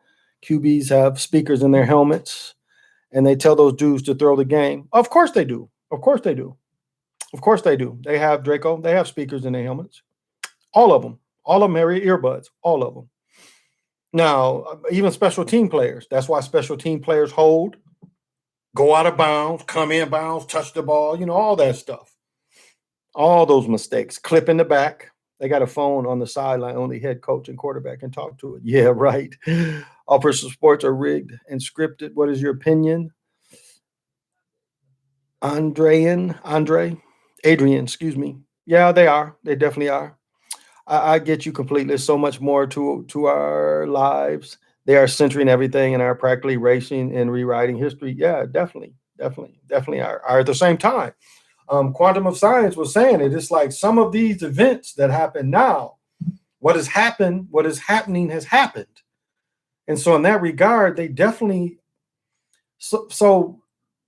QBs have speakers in their helmets and they tell those dudes to throw the game. Of course they do. Of course they do. Of course they do. They have, Draco, they have speakers in their helmets. All of them. All of them have earbuds. All of them. Now, even special team players. That's why special team players hold, go out of bounds, come in bounds, touch the ball, all that stuff. All those mistakes. Clip in the back. They got a phone on the sideline, only head coach and quarterback can talk to it. Yeah, right. All professional sports are rigged and scripted. What is your opinion? Adrian, excuse me. Yeah, they are. They definitely are. I get you completely. There's so much more to our lives. They are centering everything and are practically erasing and rewriting history. Yeah, definitely are at the same time. Quantum of Science was saying it. It's like some of these events that happen now, what is happening has happened. And so in that regard, they definitely, so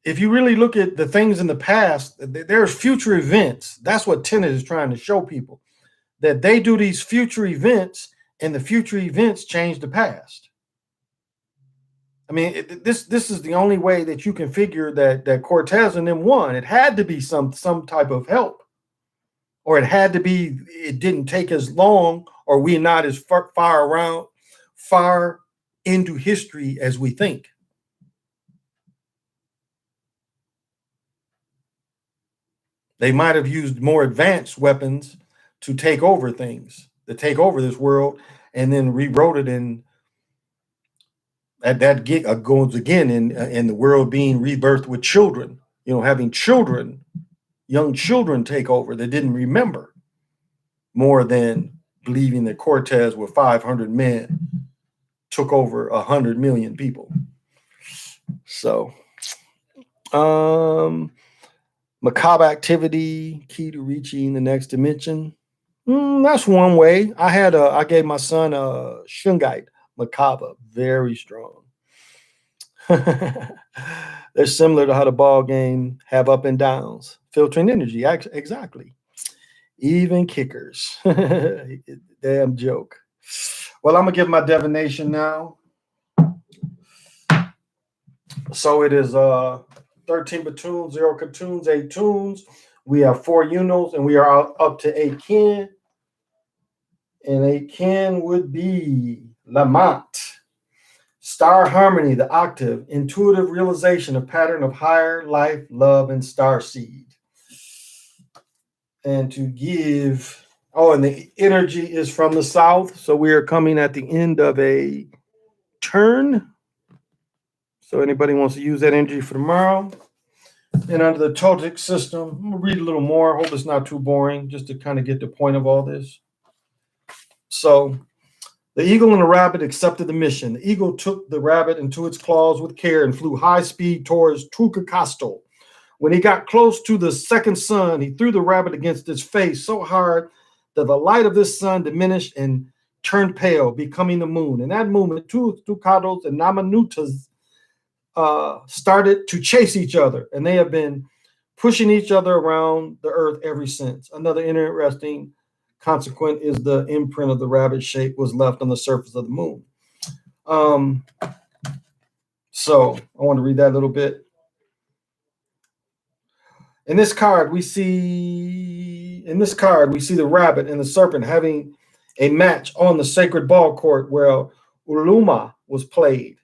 if you really look at the things in the past, there's future events. That's what Tenet is trying to show people, that they do these future events, and the future events change the past. I mean, this is the only way that you can figure that Cortez and them won. It had to be some type of help, or it had to be. It didn't take as long, or we're not as far into history as we think. They might have used more advanced weapons to take over things, to take over this world, and then rewrote it in that goes again in the world being rebirthed with children. You know, having children, young children take over that didn't remember, more than believing that Cortez with 500 men took over 100 million people. So, macabre activity, key to reaching the next dimension. That's one way. I gave my son a Shungite macabre, very strong. They're similar to how the ball game have up and downs, filtering energy. Exactly. Even kickers. Damn joke. Well, I'm gonna give my divination now. So it is 13 batoons, 0 cartoons, 8 tunes. We have 4 unos, and we are up to 8 kin. And 8 kin would be Lamont. Star harmony, the octave, intuitive realization, a pattern of higher life, love, and star seed. And to give, and the energy is from the south. So we are coming at the end of a turn. So anybody wants to use that energy for tomorrow. And under the Toltec system, I'm going to read a little more. Hope it's not too boring, just to kind of get the point of all this. So the eagle and the rabbit accepted the mission. The eagle took the rabbit into its claws with care and flew high speed towards Tukakasto. When he got close to the second sun, he threw the rabbit against its face so hard that the light of this sun diminished and turned pale, becoming the moon. In that moment, two Tucados and Namanutas started to chase each other, and they have been pushing each other around the earth ever since. Another interesting consequence is the imprint of the rabbit shape was left on the surface of the moon. So I want to read that a little bit. In this card, we see the rabbit and the serpent having a match on the sacred ball court where Uluma was played.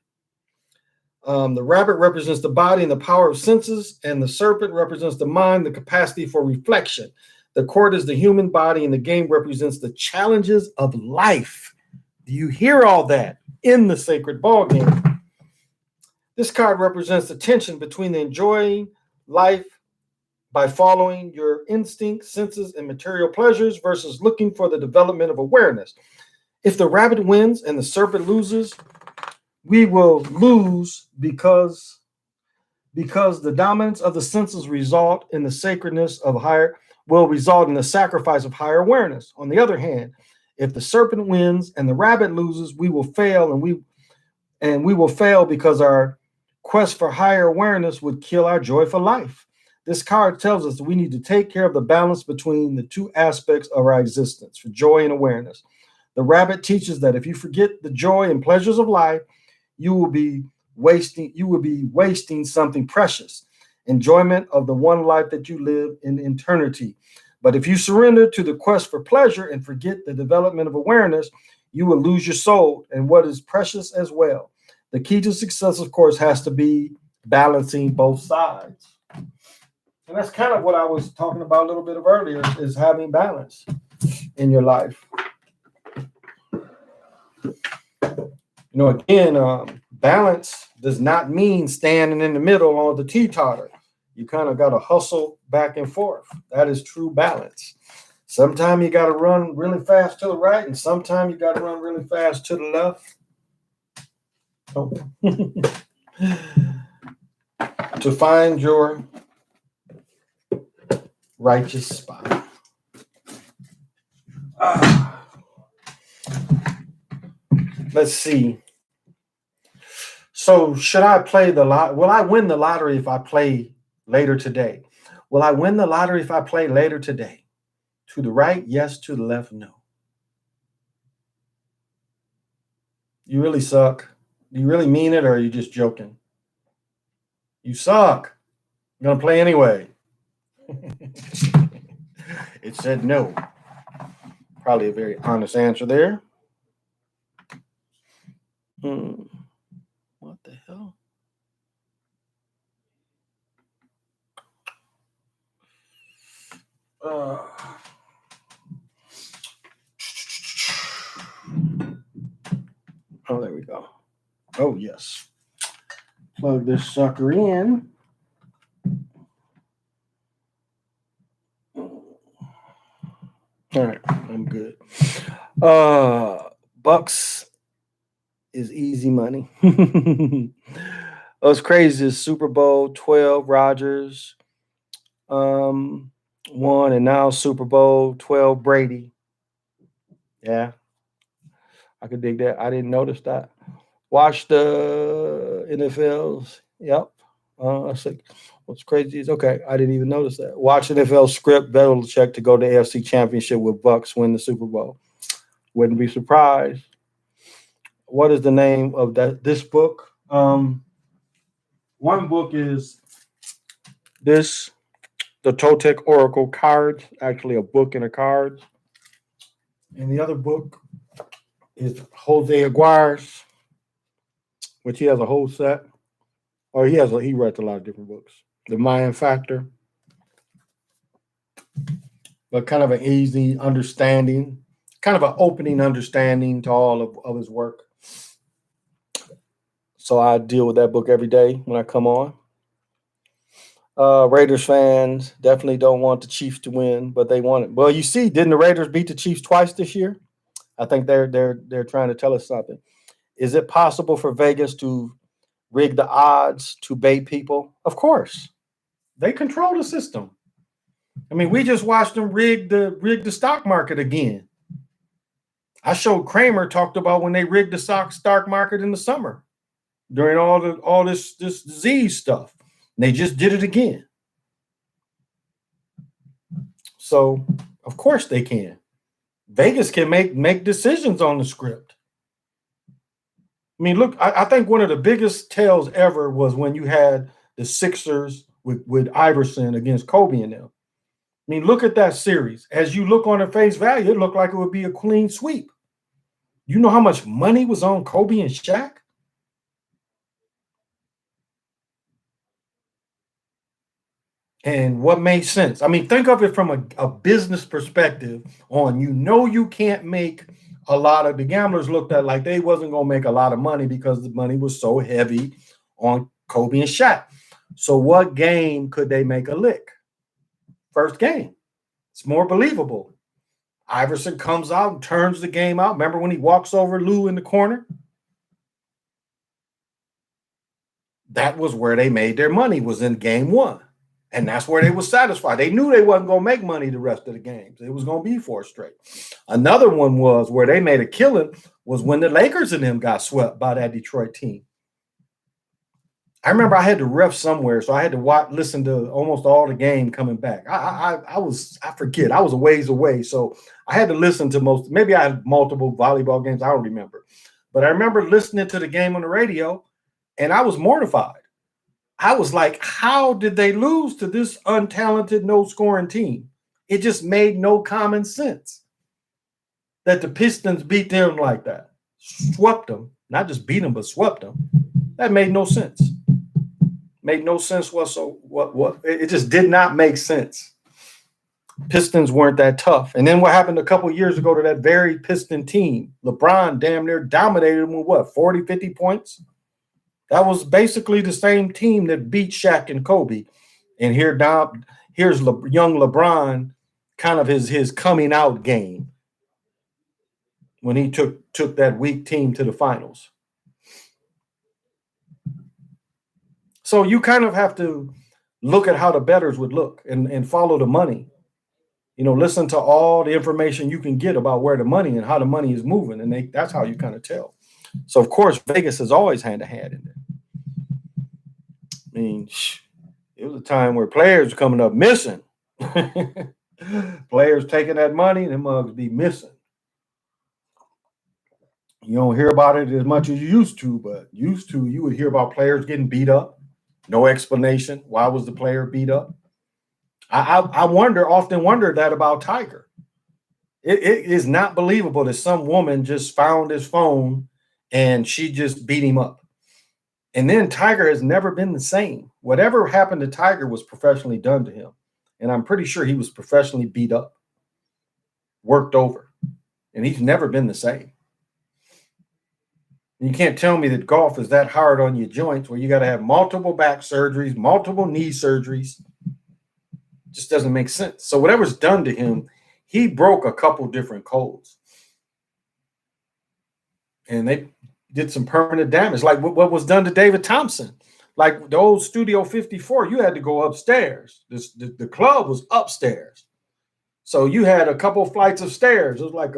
The rabbit represents the body and the power of senses, and the serpent represents the mind, the capacity for reflection. The court is the human body, and the game represents the challenges of life. Do you hear all that in the sacred ball game? This card represents the tension between the enjoying life by following your instincts, senses, and material pleasures versus looking for the development of awareness. If the rabbit wins and the serpent loses, we will lose because the dominance of the senses result in the sacredness of will result in the sacrifice of higher awareness. On the other hand, if the serpent wins and the rabbit loses, we will fail, and we will fail because our quest for higher awareness would kill our joy for life. This card tells us that we need to take care of the balance between the two aspects of our existence, for joy and awareness. The rabbit teaches that if you forget the joy and pleasures of life, you will be wasting something precious, enjoyment of the one life that you live in eternity. But if you surrender to the quest for pleasure and forget the development of awareness, you will lose your soul and what is precious as well. The key to success, of course, has to be balancing both sides. And that's kind of what I was talking about a little bit earlier, is having balance in your life. Again, balance does not mean standing in the middle on the teeter. You kind of got to hustle back and forth. That is true balance. Sometimes you got to run really fast to the right, and sometimes you got to run really fast to the left. To find your righteous spot. Let's see. So should I play the lot? Will I win the lottery if I play later today? Will I win the lottery if I play later today? To the right, yes. To the left, no. You really suck. Do you really mean it or are you just joking? You suck. I'm going to play anyway. It said no. Probably a very honest answer there. What the hell? Oh, there we go. Oh, yes. Plug this sucker in. All right, I'm good. Bucks is easy money. What's crazy is Super Bowl 12, Rodgers won, and now Super Bowl 12, Brady. Yeah, I could dig that. I didn't notice that. Watch the NFLs. Yep. What's crazy is okay. I didn't even notice that. Watch NFL script. Belichick to go to AFC Championship with Bucks win the Super Bowl. Wouldn't be surprised. What is the name of this book? One book is this, the Toltec Oracle cards. Actually, a book and a cards. And the other book is Jose Aguirre's, which he has a whole set. Or he writes a lot of different books. The Mayan Factor, but kind of an easy understanding, kind of an opening understanding to all of his work. So I deal with that book every day when I come on. Raiders fans definitely don't want the Chiefs to win, but they want it. Well, you see, didn't the Raiders beat the Chiefs twice this year? I think they're trying to tell us something. Is it possible for Vegas to rig the odds to bait people? Of course. They control the system. I mean, we just watched them rig the stock market again. I showed Kramer talked about when they rigged the stock market in the summer during all this disease stuff. And they just did it again. So of course they can. Vegas can make decisions on the script. I mean, look, I think one of the biggest tells ever was when you had the Sixers with Iverson against Kobe and them. I mean, look at that series. As you look on the face value, it looked like it would be a clean sweep. You know how much money was on Kobe and Shaq? And what made sense? I mean, think of it from a business perspective on, you can't make a lot of, the gamblers looked at like they wasn't going to make a lot of money because the money was so heavy on Kobe and Shaq. So what game could they make a lick? First game. It's more believable. Iverson comes out and turns the game out. Remember when he walks over Lou in the corner? That was where they made their money, was in game one. And that's where they were satisfied. They knew they wasn't going to make money the rest of the games. It was going to be 4 straight. Another one was where they made a killing was when the Lakers and them got swept by that Detroit team. I remember I had to ref somewhere, so I had to listen to almost all the game coming back. I forget. I was a ways away, so I had to listen to maybe I had multiple volleyball games. I don't remember. But I remember listening to the game on the radio, and I was mortified. I was like, how did they lose to this untalented, no-scoring team? It just made no common sense that the Pistons beat them like that. Swept them. Not just beat them, but swept them. That made no sense. Made no sense whatsoever. It just did not make sense. Pistons weren't that tough. And then what happened a couple of years ago to that very Piston team? LeBron damn near dominated them with 40, 50 points? That was basically the same team that beat Shaq and Kobe. And here's young LeBron, kind of his coming out game when he took that weak team to the finals. So you kind of have to look at how the bettors would look and follow the money. Listen to all the information you can get about where the money and how the money is moving. And that's how you kind of tell. So, of course, Vegas has always had a hand in it. I mean, it was a time where players were coming up missing. Players taking that money, them mugs be missing. You don't hear about it as much as you used to, but you would hear about players getting beat up. No explanation. Why was the player beat up? I often wonder that about Tiger. It is not believable that some woman just found his phone and she just beat him up. And then Tiger has never been the same. Whatever happened to Tiger was professionally done to him. And I'm pretty sure he was professionally beat up, worked over, and he's never been the same. And you can't tell me that golf is that hard on your joints where you got to have multiple back surgeries, multiple knee surgeries. Just doesn't make sense. So whatever's done to him, he broke a couple different codes. And they did some permanent damage, like what was done to David Thompson. Like the old Studio 54, you had to go upstairs. The club was upstairs. So you had a couple flights of stairs. It was like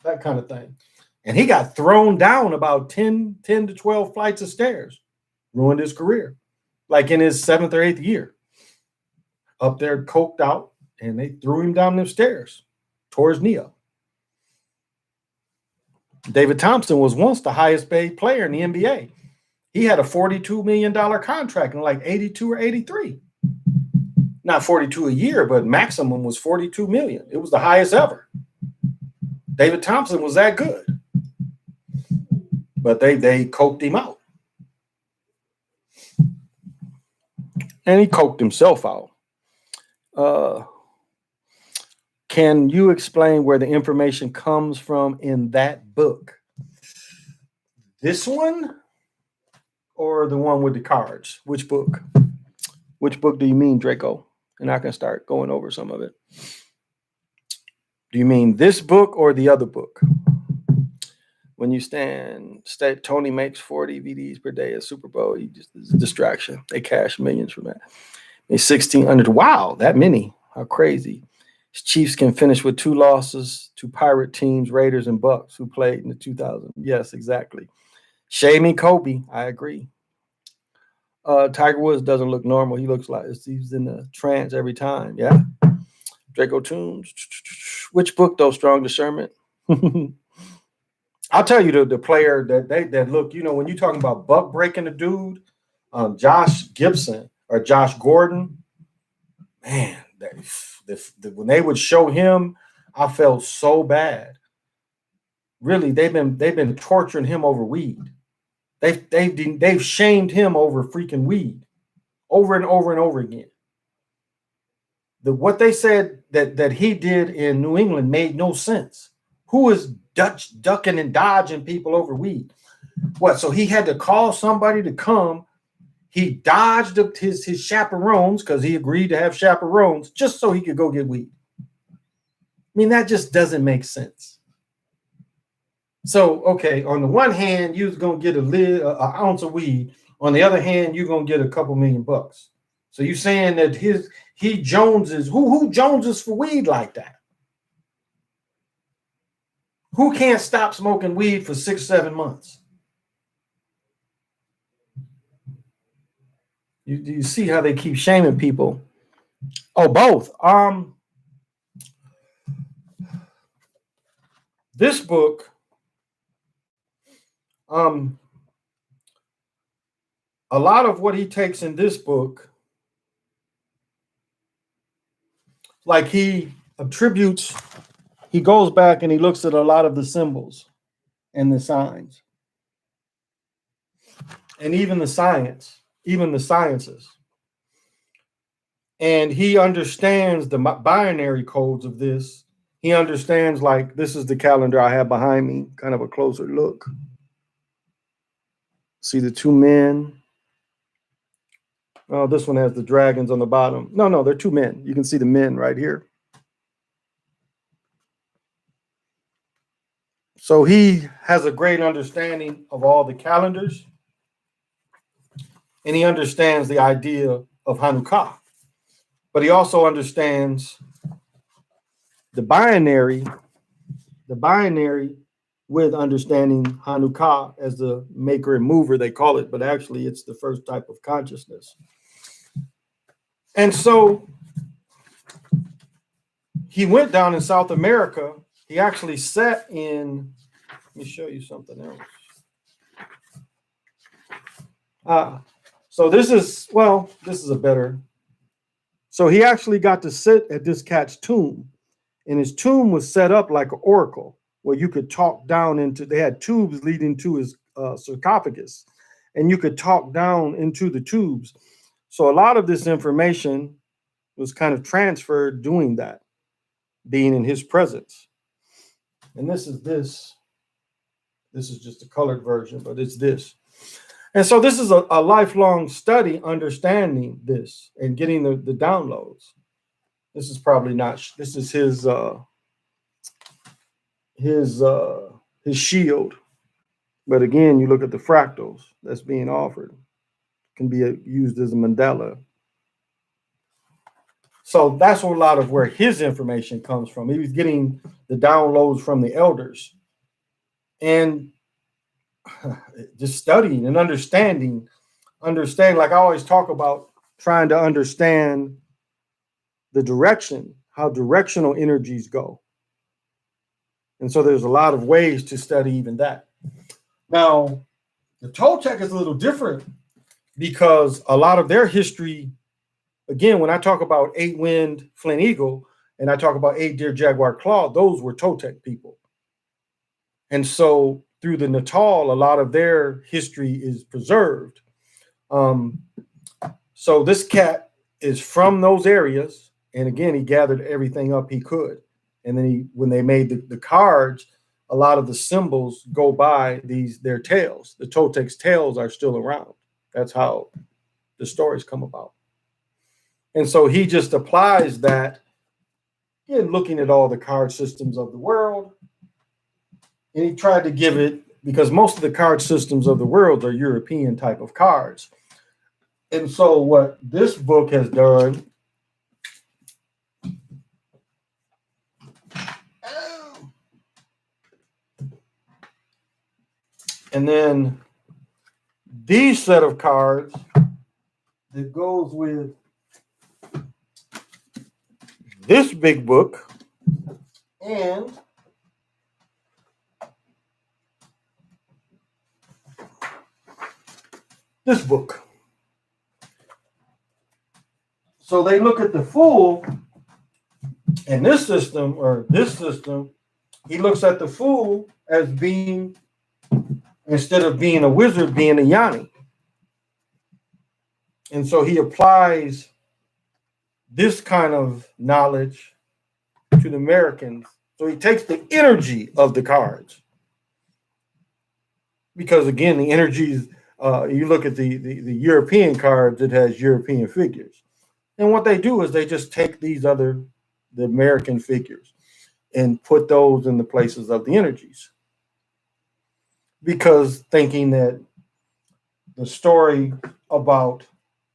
that kind of thing. And he got thrown down about 10 to 12 flights of stairs. Ruined his career. Like in his 7th or 8th year. Up there, coked out, and they threw him down them stairs. Tore his knee up. David Thompson was once the highest paid player in the NBA. He had a $42 million contract in like 82 or 83. Not 42 a year, but maximum was 42 million. It was the highest ever. David Thompson was that good. But they coked him out. And he coked himself out. Can you explain where the information comes from in that book? This one or the one with the cards? Which book? Which book do you mean, Draco? And I can start going over some of it. Do you mean this book or the other book? When you state Tony makes 40 VDs per day at Super Bowl, it's a distraction. They cash millions from that. It's 1,600. Wow, that many. How crazy. Chiefs can finish with 2 losses to Pirate teams, Raiders and Bucks, who played in the 2000s. Yes, exactly. Shaming Kobe. I agree. Tiger Woods doesn't look normal. He looks like he's in a trance every time. Yeah. Draco Tunes. Which book, though? Strong Discernment. I'll tell you the player that look, when you're talking about buck breaking a dude, Josh Gibson or Josh Gordon, man, when they would show him, I felt so bad. Really, they've been torturing him over weed. They've shamed him over freaking weed, over and over and over again. What they said that he did in New England made no sense. Who is ducking and dodging people over weed? What? So he had to call somebody to come. He dodged his chaperones because he agreed to have chaperones just so he could go get weed. I mean, that just doesn't make sense. So, okay, on the one hand, you're going to get an ounce of weed. On the other hand, you're going to get a couple $1 million. So you're saying that he Joneses, who Joneses for weed like that? Who can't stop smoking weed for 6-7 months? You see how they keep shaming people? Oh, both. This book, a lot of what he takes in this book, like he goes back and he looks at a lot of the symbols and the signs, and even the sciences. And he understands the binary codes of this. He understands, like, this is the calendar I have behind me, kind of a closer look. See the 2 men. Oh, this one has the dragons on the bottom. No, they're 2 men. You can see the men right here. So he has a great understanding of all the calendars. And he understands the idea of Hanukkah. But he also understands the binary with understanding Hanukkah as the maker and mover, they call it, but actually it's the first type of consciousness. And so he went down in South America. He actually sat in, let me show you something else. So this is a better. So he actually got to sit at this cat's tomb, and his tomb was set up like an oracle where you could talk down into, they had tubes leading to his sarcophagus, and you could talk down into the tubes. So a lot of this information was kind of transferred doing that, being in his presence. And this is just a colored version, but it's this. And so this is a lifelong study, understanding this and getting the downloads. This is probably not, this is his shield. But again, you look at the fractals that's being offered. It can be used as a mandala. So that's a lot of where his information comes from. He was getting the downloads from the elders. And just studying and understanding, like I always talk about, trying to understand the direction, how directional energies go. And so there's a lot of ways to study even that. Now, the Toltec is a little different because a lot of their history, again, when I talk about 8-Wind Flint Eagle and I talk about 8-Deer Jaguar Claw, those were Toltec people. And so through the Natal, a lot of their history is preserved. So this cat is from those areas. And again, he gathered everything up he could. And then when they made the cards, a lot of the symbols go by their tails. The Toltec's tails are still around. That's how the stories come about. And so he just applies that in looking at all the card systems of the world. And he tried to give it, because most of the card systems of the world are European type of cards. And so what this book has done, and then these set of cards that goes with this big book and this book. So they look at the fool in this system, or this system, he looks at the fool as being, instead of being a wizard, being a Yanni. And so he applies this kind of knowledge to the Americans. So he takes the energy of the cards. Because again, the energies, you look at the European cards, it has European figures. And what they do is they just take the American figures and put those in the places of the energies. Because thinking that the story about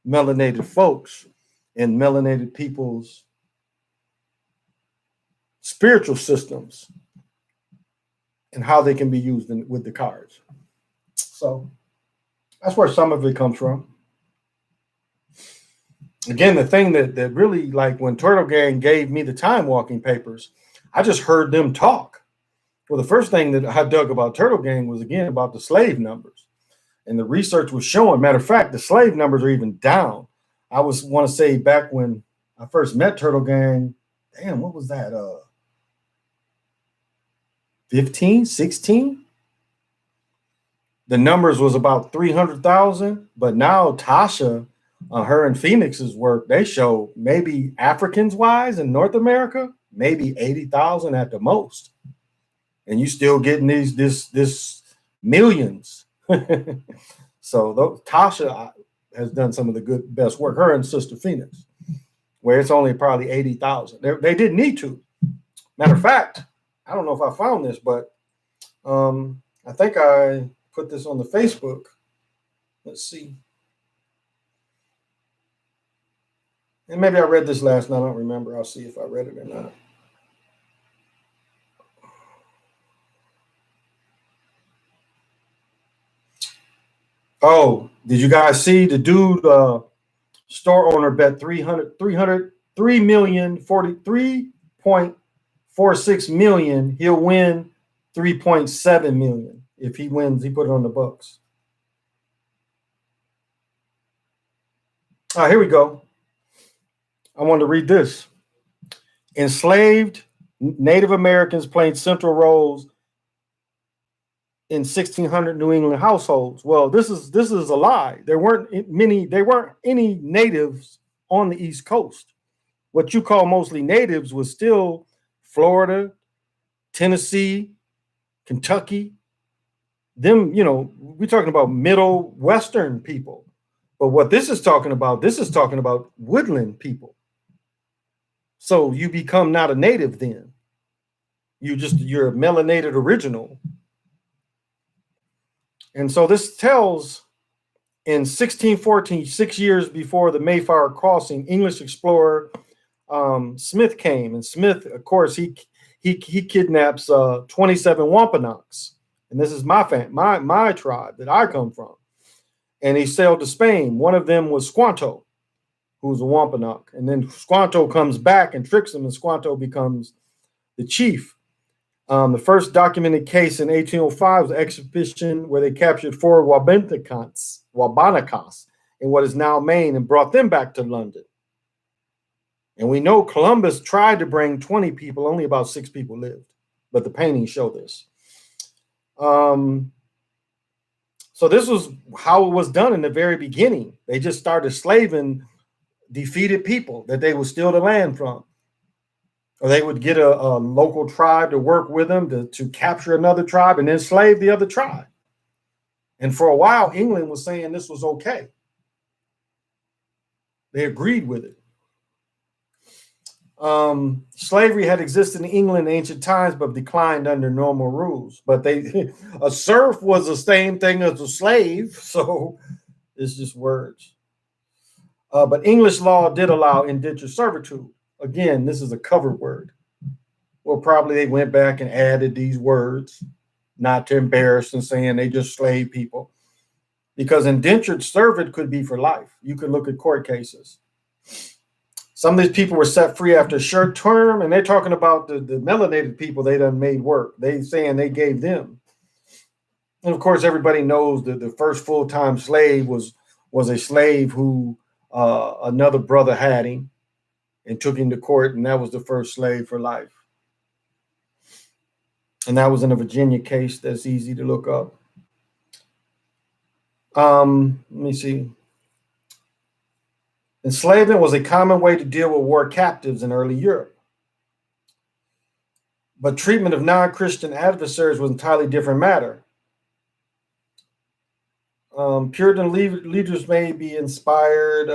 melanated folks and melanated people's spiritual systems and how they can be used with the cards. So that's where some of it comes from. Again, the thing that really, like when Turtle Gang gave me the time walking papers, I just heard them talk. Well, the first thing that I dug about Turtle Gang was, again, about the slave numbers. And the research was showing, matter of fact, the slave numbers are even down. I want to say back when I first met Turtle Gang, damn, what was that? 15, 16? The numbers was about 300,000, but now Tasha, her and Phoenix's work, they show maybe Africans wise in North America, maybe 80,000 at the most. And you still getting this millions. So Tasha has done some of the best work, her and Sister Phoenix, where it's only probably 80,000. They didn't need to. Matter of fact, I don't know if I found this, but I think I put this on the Facebook. Let's see. And maybe I read this last night. I don't remember. I'll see if I read it or not. Oh, did you guys see the dude, store owner bet 3,43,43.46 million. He'll win 3.7 million. If he wins, he put it on the books. Here we go. I want to read this. Enslaved Native Americans played central roles in 1600 New England households. Well, this is a lie. There weren't any natives on the East Coast. What you call mostly natives was still Florida, Tennessee, Kentucky. Them, we're talking about middle Western people. But what this is talking about woodland people. So you become not a native then. You're a melanated original. And so this tells in 1614, 6 years before the Mayflower crossing, English explorer Smith came. And Smith, of course, he kidnaps 27 Wampanoags. And this is my tribe that I come from. And he sailed to Spain. One of them was Squanto, who's a Wampanoag. And then Squanto comes back and tricks him, and Squanto becomes the chief. The first documented case in 1805 was an expedition where they captured 4 Wabanakans in what is now Maine and brought them back to London. And we know Columbus tried to bring 20 people, only about 6 people lived. But the paintings show this. So this was how it was done in the very beginning. They just started slaving defeated people that they would steal the land from. Or they would get a local tribe to work with them to capture another tribe and then slave the other tribe. And for a while, England was saying this was okay. They agreed with it. Slavery had existed in England in ancient times, but declined under normal rules. But a serf was the same thing as a slave, so it's just words. But English law did allow indentured servitude. Again, this is a cover word. Well, probably they went back and added these words, not to embarrass and saying they just slave people. Because indentured servant could be for life. You could look at court cases. Some of these people were set free after a short term, and they're talking about the melanated people they done made work. They saying they gave them. And of course, everybody knows that the first full-time slave was a slave who another brother had him and took him to court, and that was the first slave for life. And that was in a Virginia case that's easy to look up. Let me see. Enslavement was a common way to deal with war captives in early Europe. But treatment of non-Christian adversaries was an entirely different matter. Puritan leaders may be inspired.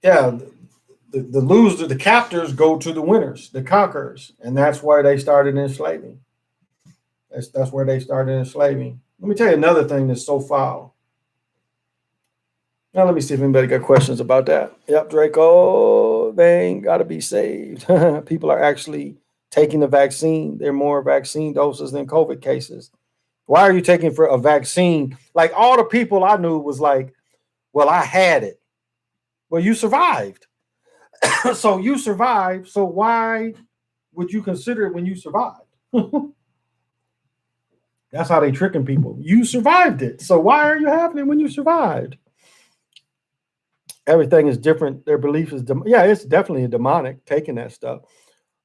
The captors go to the winners, the conquerors, and that's why they started enslaving. That's where they started enslaving. Let me tell you another thing that's so foul. Now let me see if anybody got questions about that. Yep, Draco, they ain't got to be saved. People are actually taking the vaccine. There are more vaccine doses than COVID cases. Why are you taking for a vaccine? Like all the people I knew was like, well, I had it. Well, you survived. So you survived. So why would you consider it when you survived? That's how they tricking people. You survived it. So why are you having it when you survived? Everything is different. Their belief is, it's definitely a demonic taking that stuff.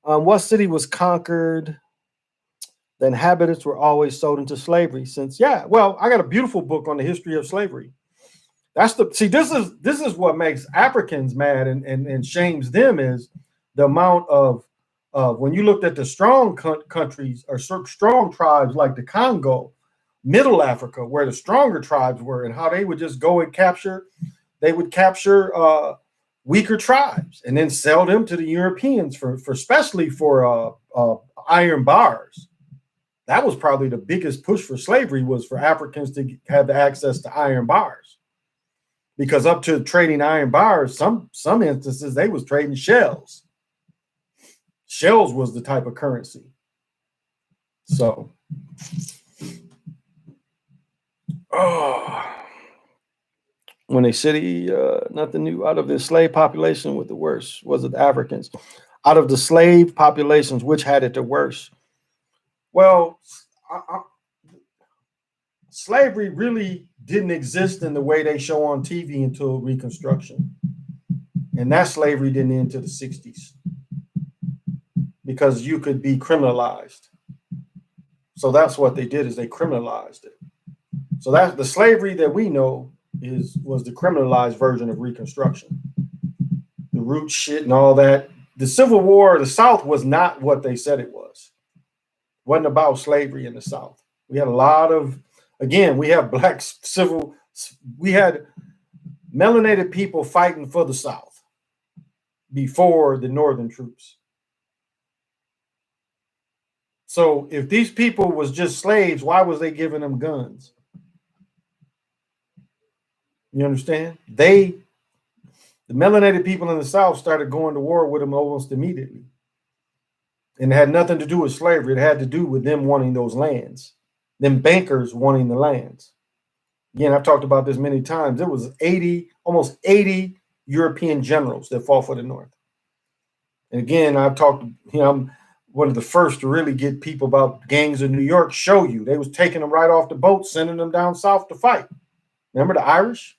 What city was conquered? The inhabitants were always sold into slavery since, I got a beautiful book on the history of slavery. This is what makes Africans mad and shames them is the amount of when you looked at the strong countries or strong tribes like the Congo, Middle Africa, where the stronger tribes were, and how they would just go and capture weaker tribes and then sell them to the Europeans especially for iron bars. That was probably the biggest push for slavery was for Africans to have the access to iron bars. Because up to trading iron bars, some instances they was trading shells. Shells was the type of currency. So Oh, when a city, nothing new out of the slave population with the worst was it the Africans. Out of the slave populations, which had it the worst? Well, slavery really didn't exist in the way they show on TV until Reconstruction. And that slavery didn't end until the 60s because you could be criminalized. So that's what they did is they criminalized it. So that's the slavery that we know was the criminalized version of Reconstruction. The root shit and all that. The Civil War, the South was not what they said it was. It wasn't about slavery in the South. We had a lot of, again, we have we had melanated people fighting for the South before the Northern troops. So if these people was just slaves, why was they giving them guns? You understand? The melanated people in the South started going to war with them almost immediately. And it had nothing to do with slavery. It had to do with them wanting those lands, them bankers wanting the lands. Again, I've talked about this many times. It was almost 80 European generals that fought for the North. And again, I've talked, I'm one of the first to really get people about gangs in New York show you. They was taking them right off the boat, sending them down south to fight. Remember the Irish?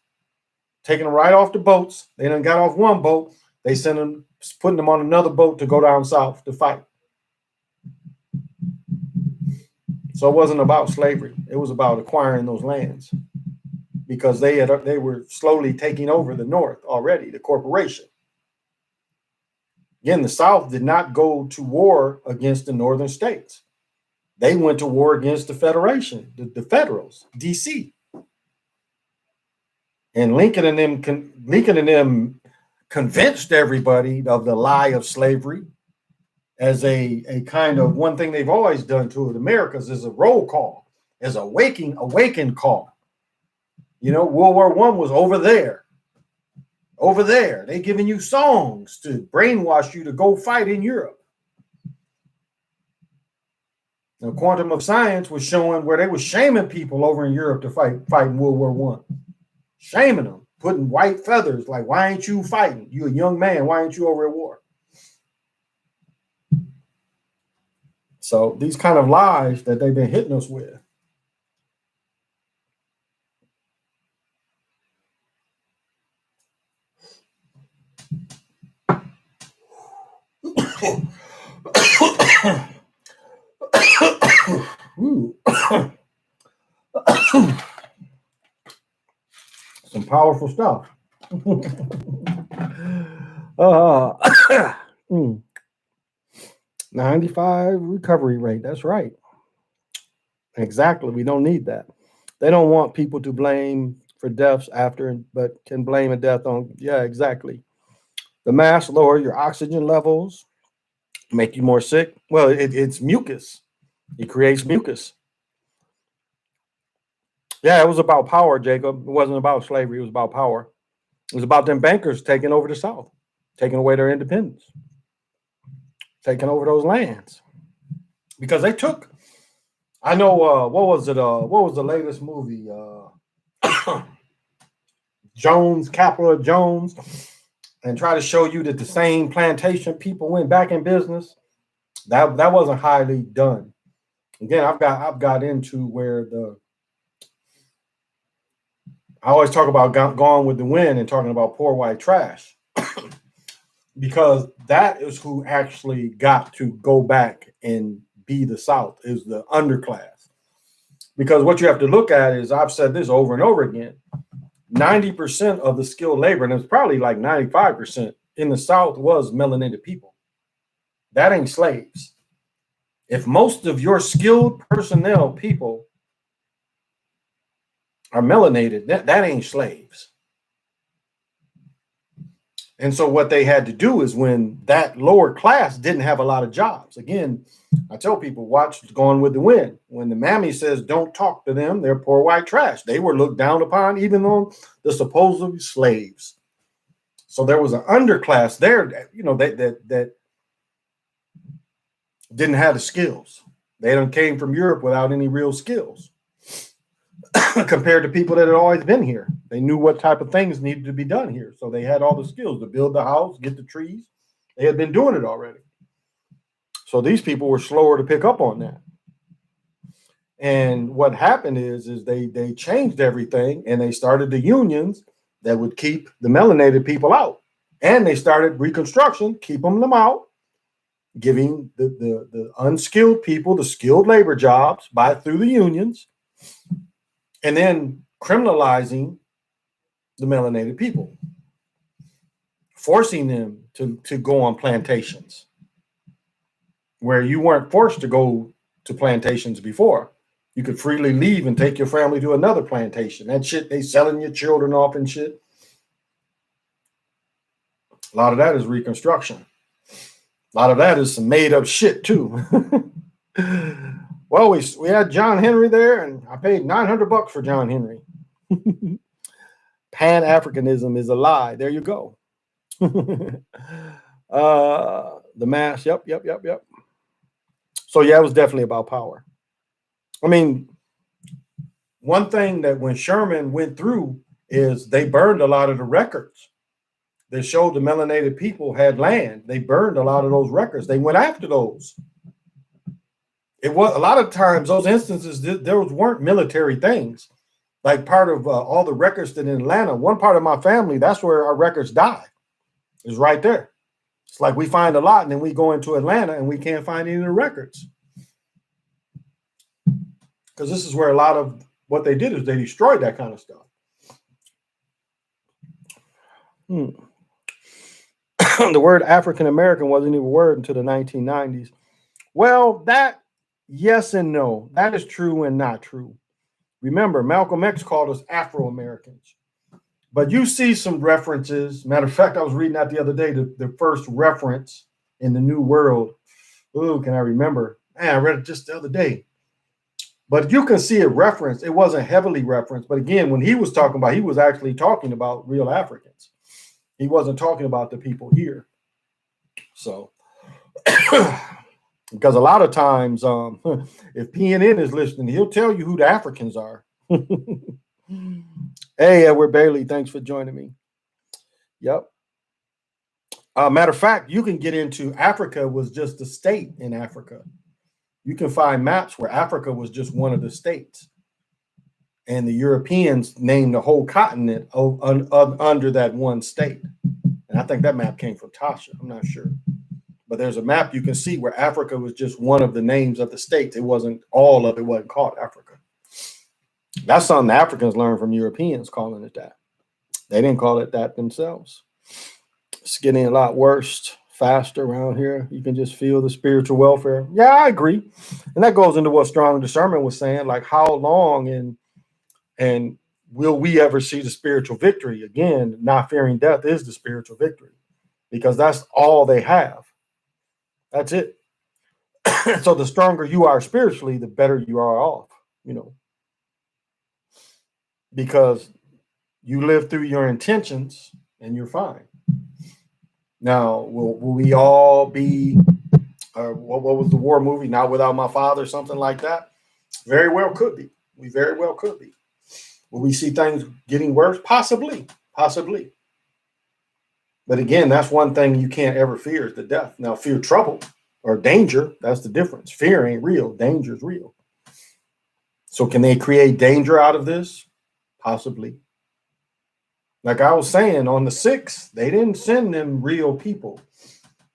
Taking them right off the boats. They done got off one boat. They sent them, putting them on another boat to go down south to fight. So it wasn't about slavery. It was about acquiring those lands because they were slowly taking over the North already, the corporation. Again, the South did not go to war against the Northern states. They went to war against the Federation, the Federals, DC. And Lincoln and them convinced everybody of the lie of slavery as a kind of one thing they've always done to Americans is a roll call, as a awaken call. World War I was over there. Over there. They giving you songs to brainwash you to go fight in Europe. Now, Quantum of Science was showing where they were shaming people over in Europe to fight in World War I. Shaming them, putting white feathers, like, why ain't you fighting? You a young man, why ain't you over at war? So these kind of lies that they've been hitting us with. Some powerful stuff. 95 recovery rate. That's right. Exactly. We don't need that. They don't want people to blame for deaths after, but can blame a death on. Yeah, exactly. The mask lower your oxygen levels, make you more sick. Well, it's mucus. It creates mucus. Yeah, it was about power, Jacob. It wasn't about slavery. It was about power. It was about them bankers taking over the South, taking away their independence, taking over those lands. Because they took, I know, what was the latest movie? Jones, Capital of Jones, and try to show you that the same plantation people went back in business. That wasn't highly done. Again, I've got into where I always talk about Gone with the Wind and talking about poor white trash because that is who actually got to go back and be the South, is the underclass. Because what you have to look at is, I've said this over and over again, 90% of the skilled labor, and it's probably like 95% in the South, was melanated people. That ain't slaves. If most of your skilled personnel people are melanated, that ain't slaves. And so what they had to do is, when that lower class didn't have a lot of jobs, again, I tell people, watch Gone with the Wind. When the mammy says don't talk to them, they're poor white trash. They were looked down upon, even on the supposed slaves. So there was an underclass there, that didn't have the skills. They came from Europe without any real skills. compared to people that had always been here. They knew what type of things needed to be done here. So they had all the skills to build the house, get the trees. They had been doing it already. So these people were slower to pick up on that. And what happened is they changed everything, and they started the unions that would keep the melanated people out. And they started Reconstruction, keeping them out, giving the unskilled people the skilled labor jobs through the unions, and then criminalizing the melanated people, forcing them to go on plantations where you weren't forced to go to plantations before. You could freely leave and take your family to another plantation. That shit, they selling your children off and shit. A lot of that is Reconstruction. A lot of that is some made up shit too. Well, we had John Henry there, and I paid $900 for John Henry. Pan-Africanism is a lie. There you go. The mass. Yep. So yeah, it was definitely about power. I mean, one thing that when Sherman went through is they burned a lot of the records that showed the melanated people had land. They burned a lot of those records. They went after those. It was a lot of times those instances, those weren't military things. Like part of all the records that in Atlanta, one part of my family, that's where our records die. It's right there. It's like we find a lot and then we go into Atlanta and we can't find any of the records. Because this is where a lot of what they did is they destroyed that kind of stuff. The word African American wasn't even a word until the 1990s. Well, that, yes and no. That is true and not true. Remember, Malcolm X called us Afro Americans. But you see some references. Matter of fact, I was reading that the other day, the first reference in the New World. Oh, can I remember? Man, I read it just the other day. But you can see it referenced. It wasn't heavily referenced. But again, when he was talking about, he was actually talking about real Africans. He wasn't talking about the people here. So, because a lot of times, if PNN is listening, he'll tell you who the Africans are. Hey, Edward Bailey, thanks for joining me. Yep. Matter of fact, you can get into Africa was just a state in Africa. You can find maps where Africa was just one of the states. And the Europeans named the whole continent under that one state. And I think that map came from Tasha. I'm not sure. But there's a map you can see where Africa was just one of the names of the states. It wasn't all of it wasn't called Africa. That's something the Africans learned from Europeans calling it that. They didn't call it that themselves. It's getting a lot worse, faster around here. You can just feel the spiritual welfare. Yeah, I agree. And that goes into what Strong Discernment was saying, like how long and will we ever see the spiritual victory? Again, not fearing death is the spiritual victory because that's all they have. That's it. So the stronger you are spiritually, the better you are off, because you live through your intentions and you're fine. Now, will we all be, what was the war movie, Not Without My Father, something like that? Very well could be. We very well could be. Will we see things getting worse? Possibly. But again, that's one thing you can't ever fear is the death. Now, fear trouble or danger, that's the difference. Fear ain't real. Danger is real. So can they create danger out of this? Possibly. Like I was saying, on the 6th, they didn't send them real people.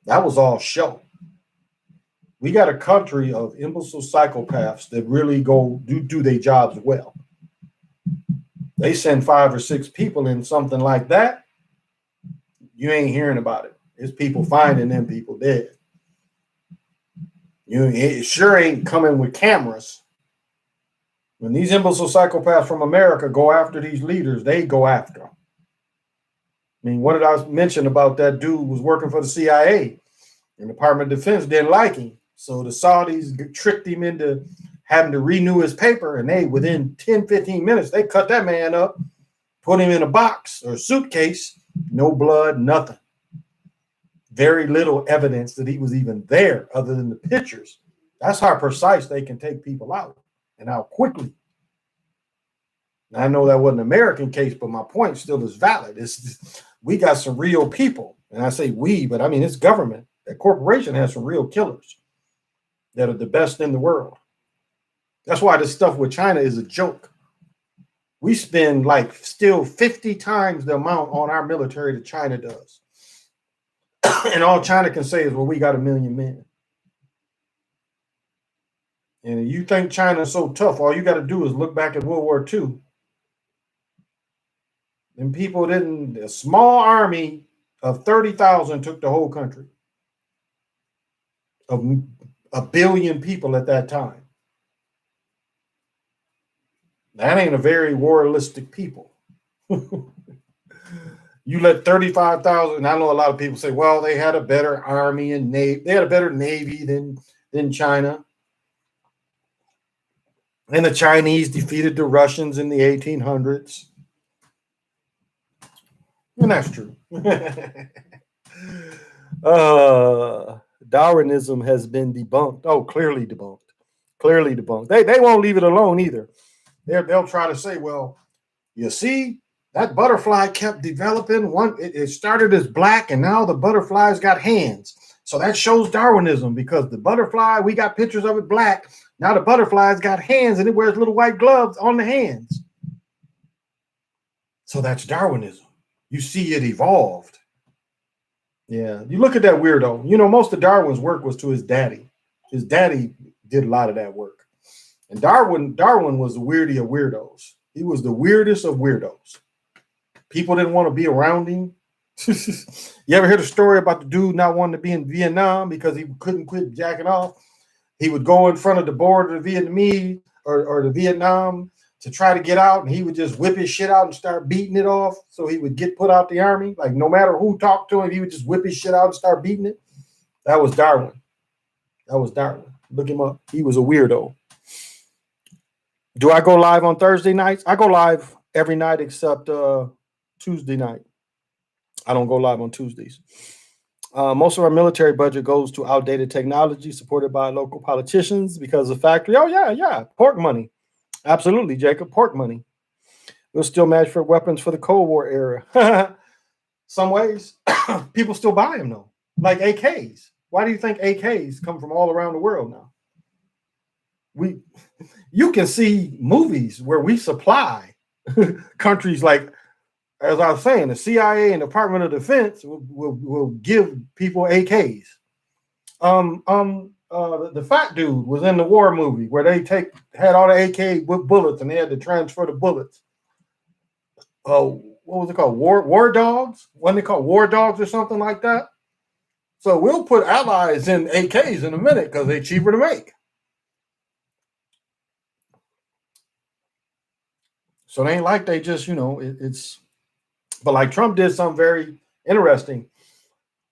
That was all show. We got a country of imbecile psychopaths that really go do their jobs well. They send 5 or 6 people in something like that, you ain't hearing about it. It's people finding them people dead. It sure ain't coming with cameras. When these imbecile psychopaths from America go after these leaders, they go after them. I mean, what did I mention about that dude who was working for the CIA and the Department of Defense didn't like him. So the Saudis tricked him into having to renew his paper. And they, within 10, 15 minutes, they cut that man up, put him in a box or a suitcase, no blood, nothing. Very little evidence that he was even there other than the pictures. That's how precise they can take people out and how quickly. I know that wasn't an American case, but my point still is valid. We got some real people, and I say we, but I mean it's government. That corporation has some real killers that are the best in the world. That's why this stuff with China is a joke. We spend like still 50 times the amount on our military that China does. And all China can say is, well, we got 1 million men. And you think China's so tough, all you got to do is look back at World War II. And people didn't, a small army of 30,000 took the whole country of 1 billion people at that time. That ain't a very warlistic people. You let 35,000, I know a lot of people say, well, they had a better army and navy. They had a better navy than China. And the Chinese defeated the Russians in the 1800s. And that's true. Darwinism has been debunked. Oh, clearly debunked. Clearly debunked. They won't leave it alone either. They'll try to say, well, you see, that butterfly kept developing. It started as black, and now the butterfly's got hands. So that shows Darwinism, because the butterfly, we got pictures of it black. Now the butterfly's got hands, and it wears little white gloves on the hands. So that's Darwinism. You see, it evolved. Yeah, you look at that weirdo. You know, most of Darwin's work was to his daddy. His daddy did a lot of that work. And Darwin was the weirdy of weirdos. He was the weirdest of weirdos. People didn't want to be around him. You ever hear the story about the dude not wanting to be in Vietnam because he couldn't quit jacking off? He would go in front of the border of the Vietnamese or the Vietnam to try to get out, and he would just whip his shit out and start beating it off so he would get put out the army. Like, no matter who talked to him, he would just whip his shit out and start beating it. That was Darwin. That was Darwin. Look him up. He was a weirdo. Do I go live on Thursday nights? I go live every night except Tuesday night. I don't go live on Tuesdays. Most of our military budget goes to outdated technology supported by local politicians because of factory. Oh, yeah. Pork money. Absolutely, Jacob. Pork money. We'll still manufacture weapons for the Cold War era. Some ways, people still buy them, though. Like AKs. Why do you think AKs come from all around the world now? You can see movies where we supply countries like, as I was saying, the CIA and Department of Defense will give people AKs. The fat dude was in the war movie where they had all the AK with bullets and they had to transfer the bullets. What was it called? War dogs? Wasn't it called war dogs or something like that? So we'll put allies in AKs in a minute because they're cheaper to make. So it ain't like they just, it's, but like Trump did something very interesting.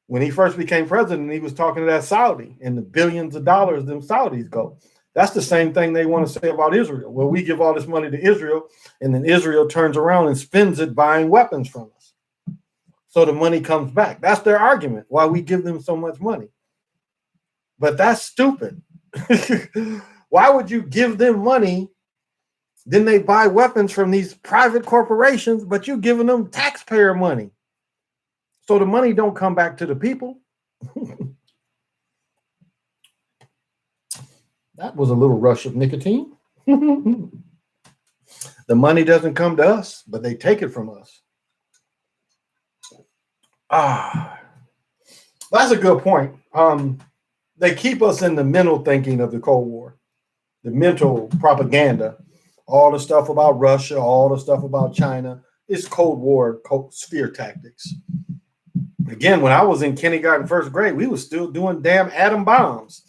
When he first became president, he was talking to that Saudi and the billions of dollars them Saudis go. That's the same thing they want to say about Israel. Well, we give all this money to Israel, and then Israel turns around and spends it buying weapons from us. So the money comes back. That's their argument, why we give them so much money. But that's stupid. Why would you give them money? Then they buy weapons from these private corporations, but you're giving them taxpayer money. So the money don't come back to the people. That was a little rush of nicotine. The money doesn't come to us, but they take it from us. That's a good point. They keep us in the mental thinking of the Cold War, the mental propaganda. All the stuff about Russia, all the stuff about China, it's Cold War sphere tactics. Again, when I was in kindergarten, first grade, we were still doing damn atom bombs.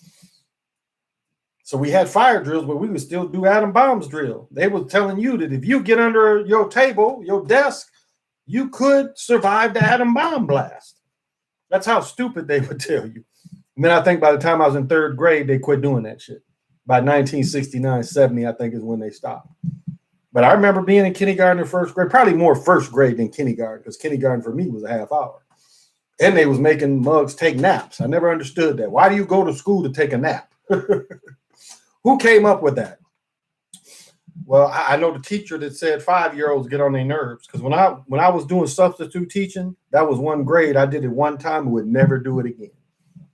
So we had fire drills, but we would still do atom bombs drill. They were telling you that if you get under your table, your desk, you could survive the atom bomb blast. That's how stupid they would tell you. And then I think by the time I was in third grade, they quit doing that shit. By 1969, 70, I think is when they stopped. But I remember being in kindergarten or first grade, probably more first grade than kindergarten, because kindergarten for me was a half hour. And they was making mugs take naps. I never understood that. Why do you go to school to take a nap? Who came up with that? Well, I know the teacher that said 5-year-olds get on their nerves because when I was doing substitute teaching, that was one grade. I did it one time and would never do it again.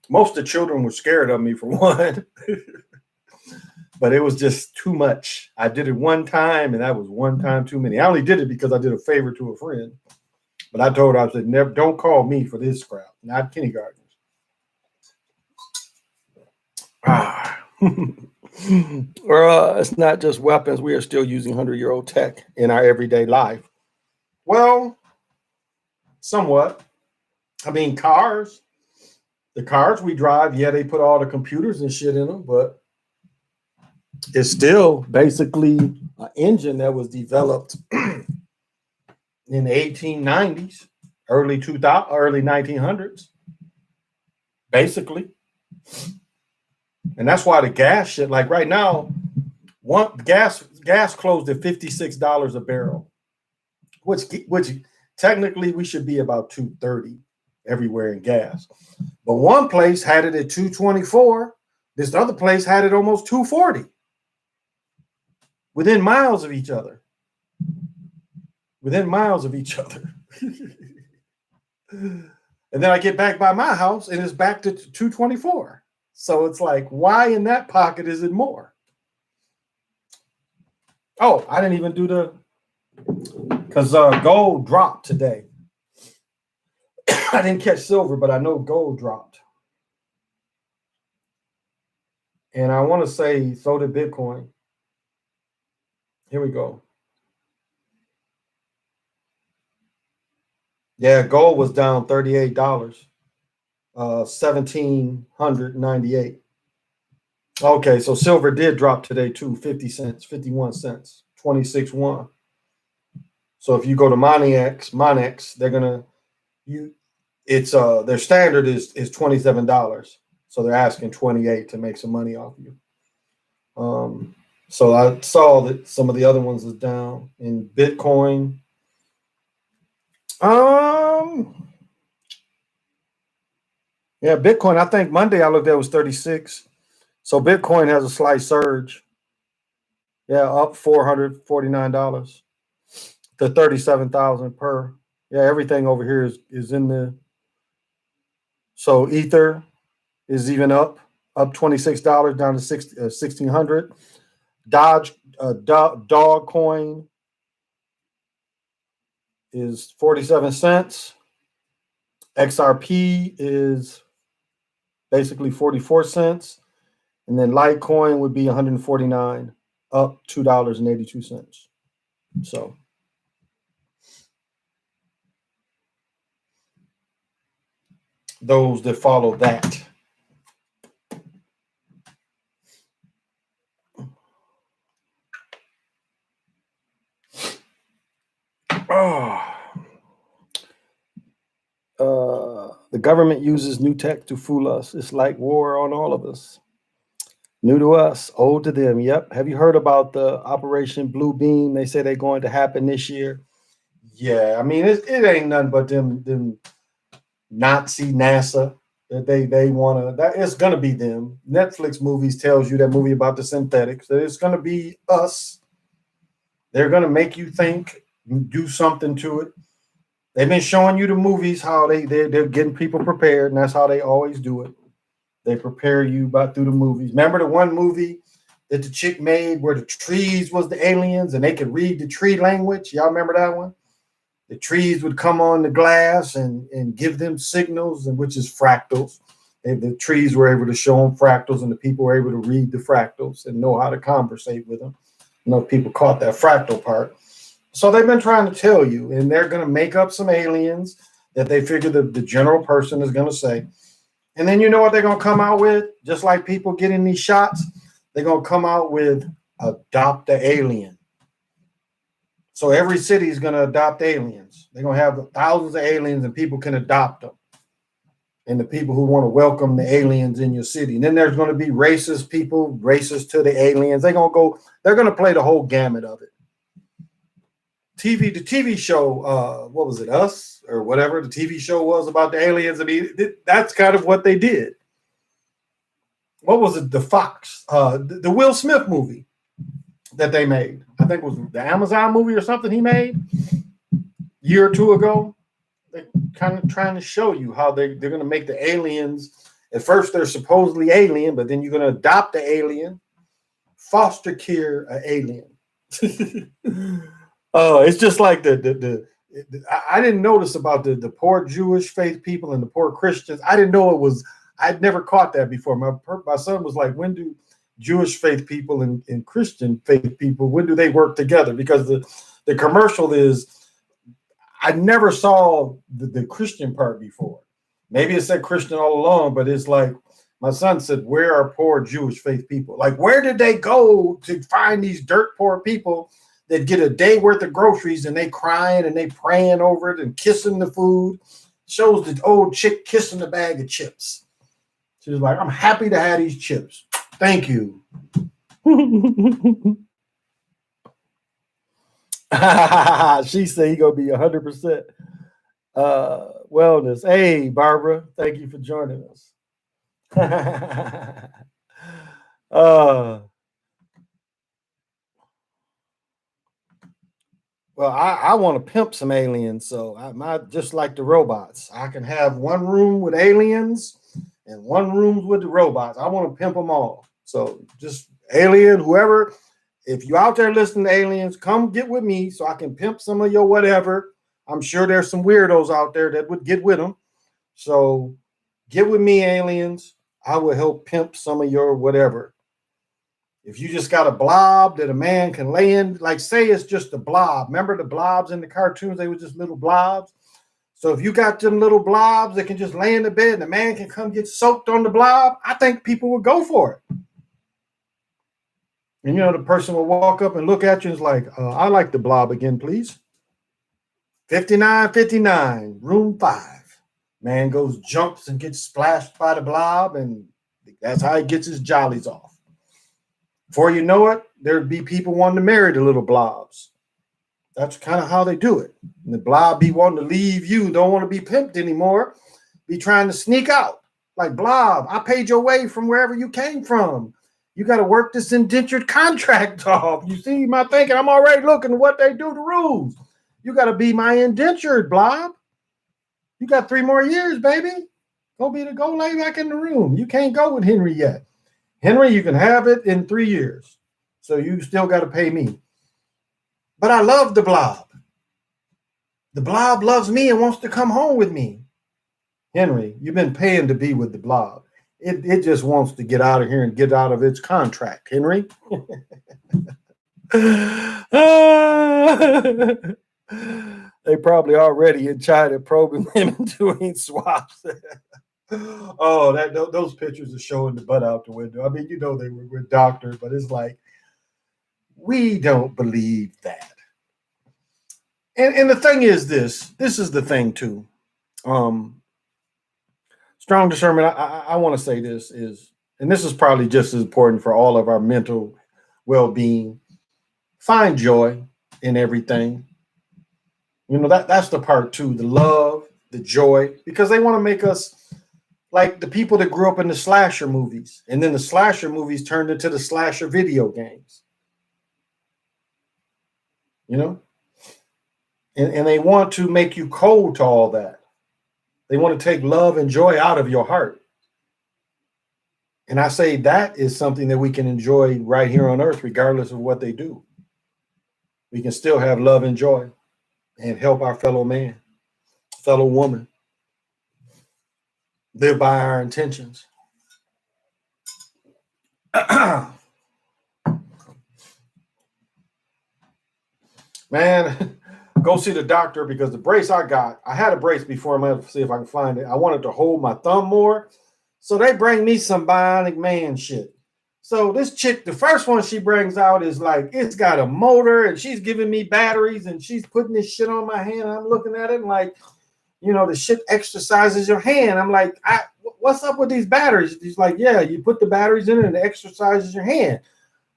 Most of the children were scared of me for one, but it was just too much. I did it one time, and that was one time too many. I only did it because I did a favor to a friend. But I told her, I said, never, don't call me for this crap, not kindergartners. It's not just weapons. We are still using 100-year-old tech in our everyday life. Well, somewhat. I mean, cars. The cars we drive, yeah, they put all the computers and shit in them, but it's still basically an engine that was developed in the 1890s, early 1900s, basically. And that's why the gas shit, like right now, gas closed at $56 a barrel, which technically we should be about $2.30 everywhere in gas. But one place had it at $2.24. This other place had it almost $2.40. Within miles of each other. And then I get back by my house and it's back to $2.24. So it's like, why in that pocket is it more? Oh, I didn't even do because gold dropped today. I didn't catch silver, but I know gold dropped. And I want to say, so did Bitcoin. Here we go. Yeah, gold was down $38, 1,798. Okay, so silver did drop today too, 50 cents, 51 cents, 26.1. So if you go to Monex, they're gonna their standard is $27. So they're asking 28 to make some money off you. So I saw that some of the other ones is down in Bitcoin. Yeah, Bitcoin, I think Monday I looked at was 36. So Bitcoin has a slight surge. Yeah, up $449 to 37,000 per. Yeah, everything over here is in the. So Ether is even up $26 down to 1,600. Dog coin is 47 cents. XRP is basically 44 cents. And then Litecoin would be 149, up $2.82. So those that follow that. The government uses new tech to fool us. It's like war on all of us. New to us, old to them. Yep. Have you heard about the Operation Blue Beam? They say they're going to happen this year. Yeah, I mean it ain't nothing but them Nazi NASA that they want to. That it's gonna be them. Netflix movies tells you that movie about the synthetics that it's gonna be us. They're gonna make you think, do something to it. They've been showing you the movies how they're getting people prepared, and that's how they always do it. They prepare you through the movies. Remember the one movie that the chick made where the trees was the aliens and they could read the tree language? Y'all remember that one? The trees would come on the glass and give them signals, and which is fractals. And the trees were able to show them fractals, and the people were able to read the fractals and know how to conversate with them. People caught that fractal part. So they've been trying to tell you, and they're going to make up some aliens that they figure the general person is going to say. And then you know what they're going to come out with? Just like people getting these shots, they're going to come out with adopt the alien. So every city is going to adopt aliens. They're going to have thousands of aliens and people can adopt them. And the people who want to welcome the aliens in your city. And then there's going to be racist people, racist to the aliens. They're going to play the whole gamut of it. The TV show, what was it, Us or whatever the TV show was about the aliens. I mean, that's kind of what they did. What was it? The Fox, the Will Smith movie. that they made. I think it was the Amazon movie or something he made a year or two ago. They're kind of trying to show you how they're going to make the aliens. At first, they're supposedly alien, but then you're going to adopt the alien, foster care an alien. It's just like I didn't notice about the poor Jewish faith people and the poor Christians. I didn't know it was. I'd never caught that before. My son was like, when do Jewish faith people and Christian faith people, when do they work together? Because the commercial is, I never saw the Christian part before. Maybe it said Christian all along, but it's like, my son said, where are poor Jewish faith people? Like, where did they go to find these dirt poor people that get a day worth of groceries and they crying and they praying over it and kissing the food? Shows the old chick kissing the bag of chips. She was like, I'm happy to have these chips. Thank you. She said he gonna be 100% wellness. Hey, Barbara, thank you for joining us. Well, I want to pimp some aliens, so I just like the robots. I can have one room with aliens and one room with the robots. I want to pimp them all. So just alien, whoever, if you out there listening to aliens, come get with me so I can pimp some of your whatever. I'm sure there's some weirdos out there that would get with them. So get with me, aliens. I will help pimp some of your whatever. If you just got a blob that a man can lay in, like say it's just a blob. Remember the blobs in the cartoons? They were just little blobs. So if you got them little blobs that can just lay in the bed and the man can come get soaked on the blob, I think people would go for it. And you know, the person will walk up and look at you and is like, I like the blob again, please. 5959, room 5. Man goes, jumps and gets splashed by the blob, and that's how he gets his jollies off. Before you know it, there'd be people wanting to marry the little blobs. That's kind of how they do it. And the blob be wanting to leave you, don't want to be pimped anymore, be trying to sneak out. Like, blob, I paid your way from wherever you came from. You got to work this indentured contract off. You see my thinking? I'm already looking at what they do to rules. You got to be my indentured, blob. You got 3 more years, baby. Go lay back in the room. You can't go with Henry yet. Henry, you can have it in 3 years. So you still got to pay me. But I love the blob. The blob loves me and wants to come home with me. Henry, you've been paying to be with the blob. It just wants to get out of here and get out of its contract, Henry. They probably already in China probing women doing swaps. Oh, those pictures are showing the butt out the window. I mean, you know they were doctored, but it's like, we don't believe that. And the thing is this is the thing too. Strong discernment, I want to say this is, and this is probably just as important for all of our mental well-being. Find joy in everything. You know, that's the part too, the love, the joy, because they want to make us like the people that grew up in the slasher movies, and then the slasher movies turned into the slasher video games. You know? And they want to make you cold to all that. They want to take love and joy out of your heart. And I say that is something that we can enjoy right here on earth, regardless of what they do. We can still have love and joy and help our fellow man, fellow woman, live by our intentions. Man, go see the doctor, because the brace I had a brace before. I'm going to see if I can find it. I wanted to hold my thumb more. So they bring me some bionic man shit. So this chick, the first one she brings out is like, it's got a motor and she's giving me batteries and she's putting this shit on my hand. I'm looking at it and like, you know, the shit exercises your hand. I'm like, what's up with these batteries? She's like, yeah, you put the batteries in it and it exercises your hand.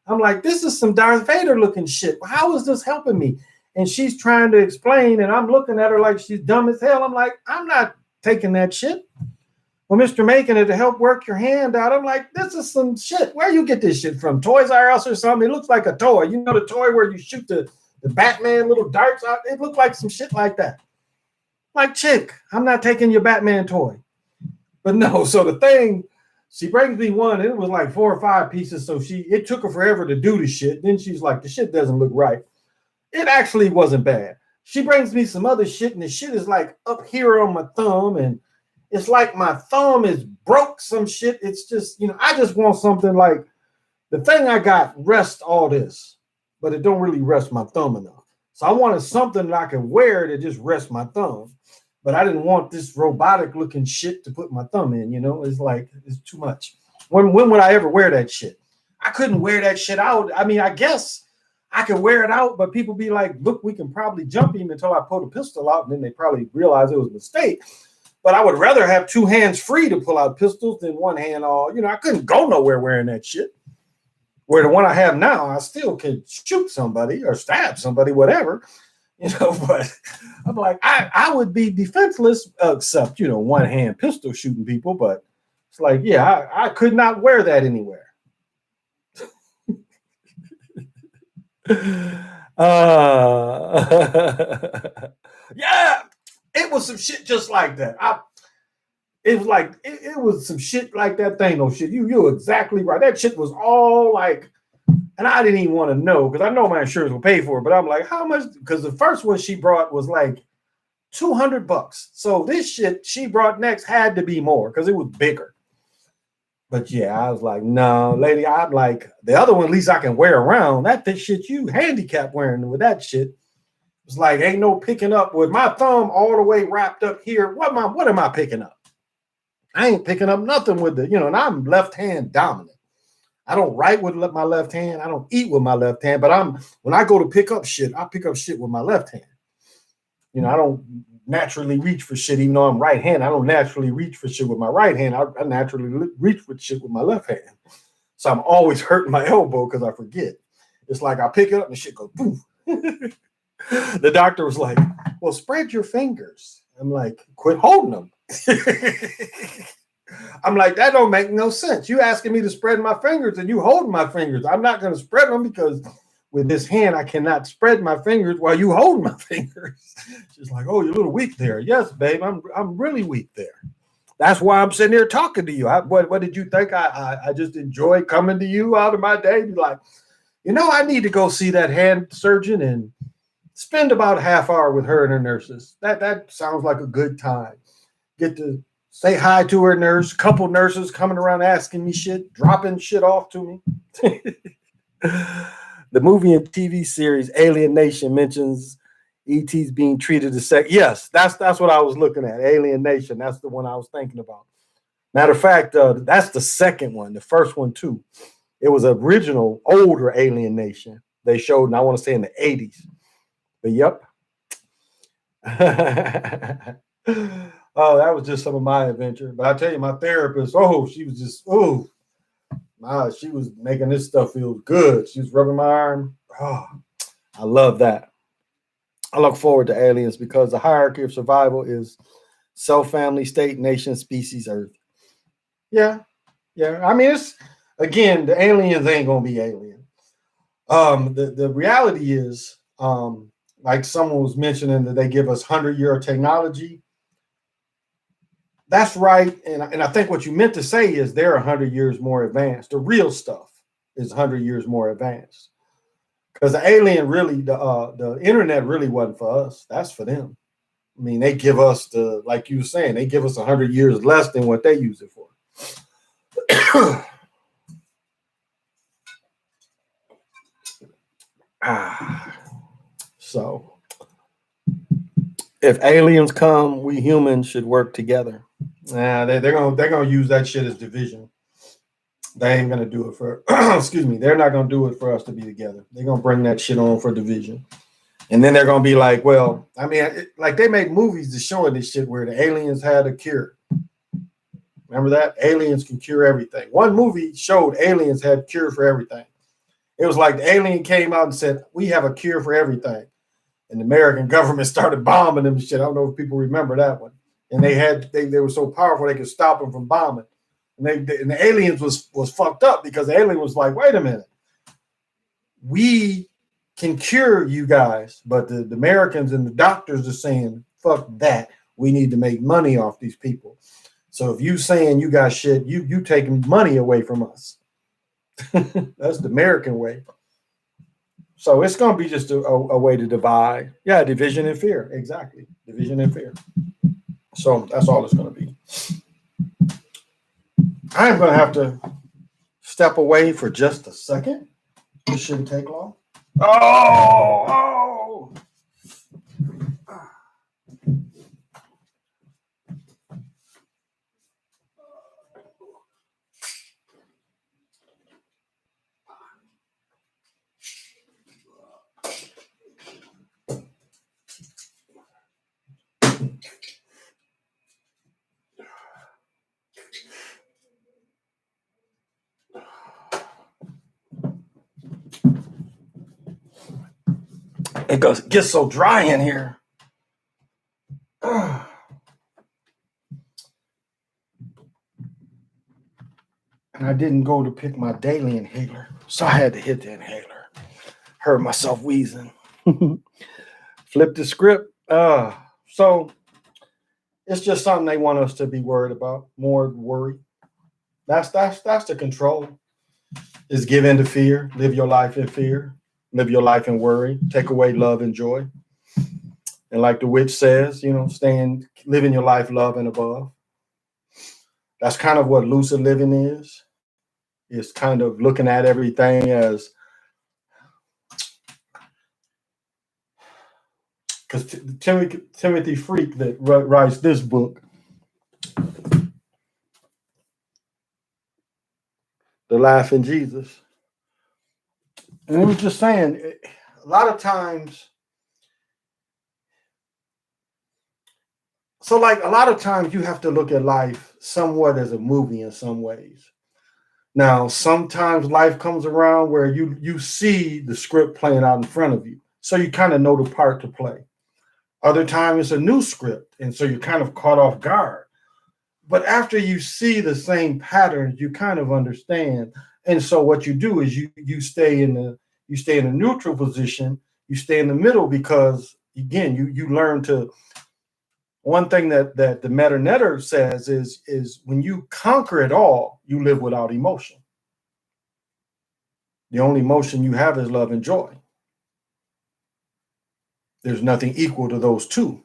I'm like, this is some Darth Vader looking shit. How is this helping me? And she's trying to explain, and I'm looking at her like she's dumb as hell. I'm like, I'm not taking that shit. well, Mr. Macon, to help work your hand out. I'm like, this is some shit. Where you get this shit from? Toys R Us or something? It looks like a toy. You know the toy where you shoot the Batman little darts out? It looked like some shit like that. Like, chick, I'm not taking your Batman toy. But no, so the thing, she brings me one, and it was like 4 or 5 pieces. So it took her forever to do the shit. Then she's like, the shit doesn't look right. It actually wasn't bad. She brings me some other shit, and the shit is like up here on my thumb, and it's like my thumb is broke some shit. It's just, I just want something like the thing I got rests all this, but it don't really rest my thumb enough. So I wanted something that I could wear to just rest my thumb, but I didn't want this robotic looking shit to put my thumb in, It's like, it's too much. When would I ever wear that shit? I couldn't wear that shit out. I mean, I guess I could wear it out, but people be like, look, we can probably jump him until I pull the pistol out, and then they probably realize it was a mistake. But I would rather have 2 hands free to pull out pistols than one hand all, I couldn't go nowhere wearing that shit. Where the one I have now, I still can shoot somebody or stab somebody, whatever, but I'm like, I would be defenseless except, one hand pistol shooting people. But it's like, yeah, I could not wear that anywhere. Yeah, it was some shit just like that. It was like it was some shit like that thing. No shit. You're exactly right. That shit was all like, and I didn't even want to know because I know my insurance will pay for it. But I'm like, how much? Because the first one she brought was like $200. So this shit she brought next had to be more because it was bigger. But yeah, I was like, no, lady, I'm like, the other one at least I can wear around. That shit you handicap wearing with that shit. It's like, ain't no picking up with my thumb all the way wrapped up here. What am I picking up? I ain't picking up nothing with the, and I'm left hand dominant. I don't write with my left hand. I don't eat with my left hand, but when I go to pick up shit, I pick up shit with my left hand. I don't naturally reach for shit, even though I'm right hand. I don't naturally reach for shit with my right hand. I naturally reach for shit with my left hand. So I'm always hurting my elbow because I forget. It's like I pick it up and shit goes poof. The doctor was like, well, spread your fingers. I'm like, quit holding them. I'm like, that don't make no sense. You asking me to spread my fingers and you holding my fingers. I'm not going to spread them because with this hand, I cannot spread my fingers while you hold my fingers. She's like, oh, you're a little weak there. Yes, babe, I'm really weak there. That's why I'm sitting here talking to you. What did you think? I just enjoy coming to you out of my day. Be like, I need to go see that hand surgeon and spend about a half hour with her and her nurses. That sounds like a good time. Get to say hi to her nurse. Couple nurses coming around asking me shit, dropping shit off to me. The movie and TV series Alien Nation mentions ET's being treated as sex. Yes, that's what I was looking at. Alien Nation. That's the one I was thinking about. Matter of fact, that's the second one. The first one too. It was original older Alien Nation. They showed, and I want to say in the 80s. But yep. Oh, that was just some of my adventure. But I tell you, my therapist, she was just, she was making this stuff feel good. She was rubbing my arm. Oh, I love that. I look forward to aliens because the hierarchy of survival is self, family, state, nation, species, earth. Yeah. I mean, it's, again, the aliens ain't going to be alien. The reality is, like someone was mentioning that they give us 100-year technology. That's right. And I think what you meant to say is they're 100 years more advanced. The real stuff is 100 years more advanced. Because the alien really, the internet really wasn't for us. That's for them. I mean, they give us like you were saying, they give us 100 years less than what they use it for. So if aliens come, we humans should work together. They're gonna use that shit as division. They ain't gonna do it for excuse me, they're not gonna do it for us to be together. They're gonna bring that shit on for division. And then they're gonna be like, well, I mean, like they make movies that's showing this shit where the aliens had a cure. Remember that? Aliens can cure everything. One movie showed aliens had a cure for everything. It was like the alien came out and said, we have a cure for everything. And the American government started bombing them and shit. I don't know if people remember that one. and they were so powerful they could stop them from bombing. And the aliens was fucked up because the alien was like, wait a minute, we can cure you guys, but the Americans and the doctors are saying, fuck that. We need to make money off these people. So if you saying you got shit, you taking money away from us. That's the American way. So it's going to be just a way to divide. Yeah, division and fear. Exactly. Division and fear. So that's all it's going to be. I'm going to have to step away for just a second. This shouldn't take long. Oh. It gets so dry in here. And I didn't go to pick my daily inhaler, so I had to hit the inhaler. Heard myself wheezing. Flip the script. So it's just something they want us to be worried about. More worry. That's the control. Is give in to fear. Live your life in fear. Live your life in worry. Take away love and joy. And like the witch says, living your life love and above. That's kind of what lucid living is. It's kind of looking at everything as, because Timothy Frigged that writes this book, The Laughing Jesus. And he was just saying, a lot of times, you have to look at life somewhat as a movie in some ways. Now, sometimes life comes around where you see the script playing out in front of you. So you kind of know the part to play. Other times it's a new script. And so you're kind of caught off guard. But after you see the same patterns, you kind of understand. And so what you do is you stay in a neutral position. You stay in the middle because, again, you learn to. One thing that the Meta Netter says is when you conquer it all, you live without emotion. The only emotion you have is love and joy. There's nothing equal to those two.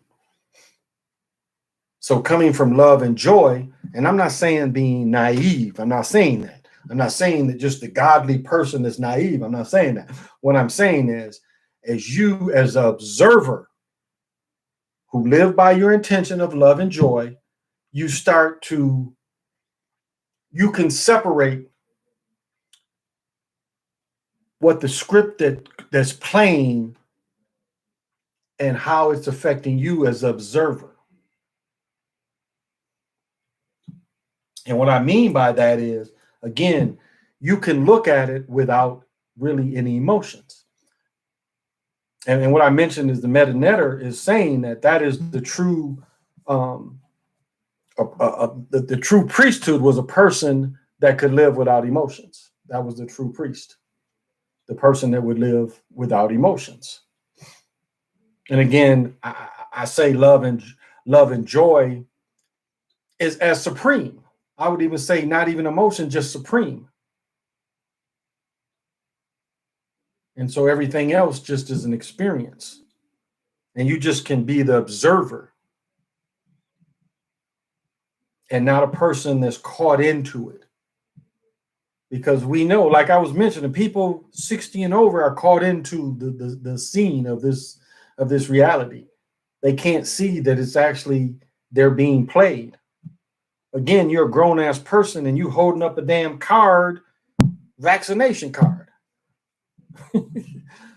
So coming from love and joy, and I'm not saying being naive. I'm not saying that. I'm not saying that just the godly person is naive. I'm not saying that. What I'm saying is, as you as an observer who live by your intention of love and joy, you can separate what the script that's playing and how it's affecting you as an observer. And what I mean by that is, again, you can look at it without really any emotions. And what I mentioned is the Meta Netter is saying that is the true, the true priesthood was a person that could live without emotions. That was the true priest, the person that would live without emotions. And again, I say love and joy is as supreme. I would even say not even emotion, just supreme. And so everything else just is an experience. And you just can be the observer and not a person that's caught into it. Because we know, like I was mentioning, people 60 and over are caught into the scene of this reality. They can't see that it's actually they're being played. Again, you're a grown-ass person and you holding up a damn card, vaccination card. Do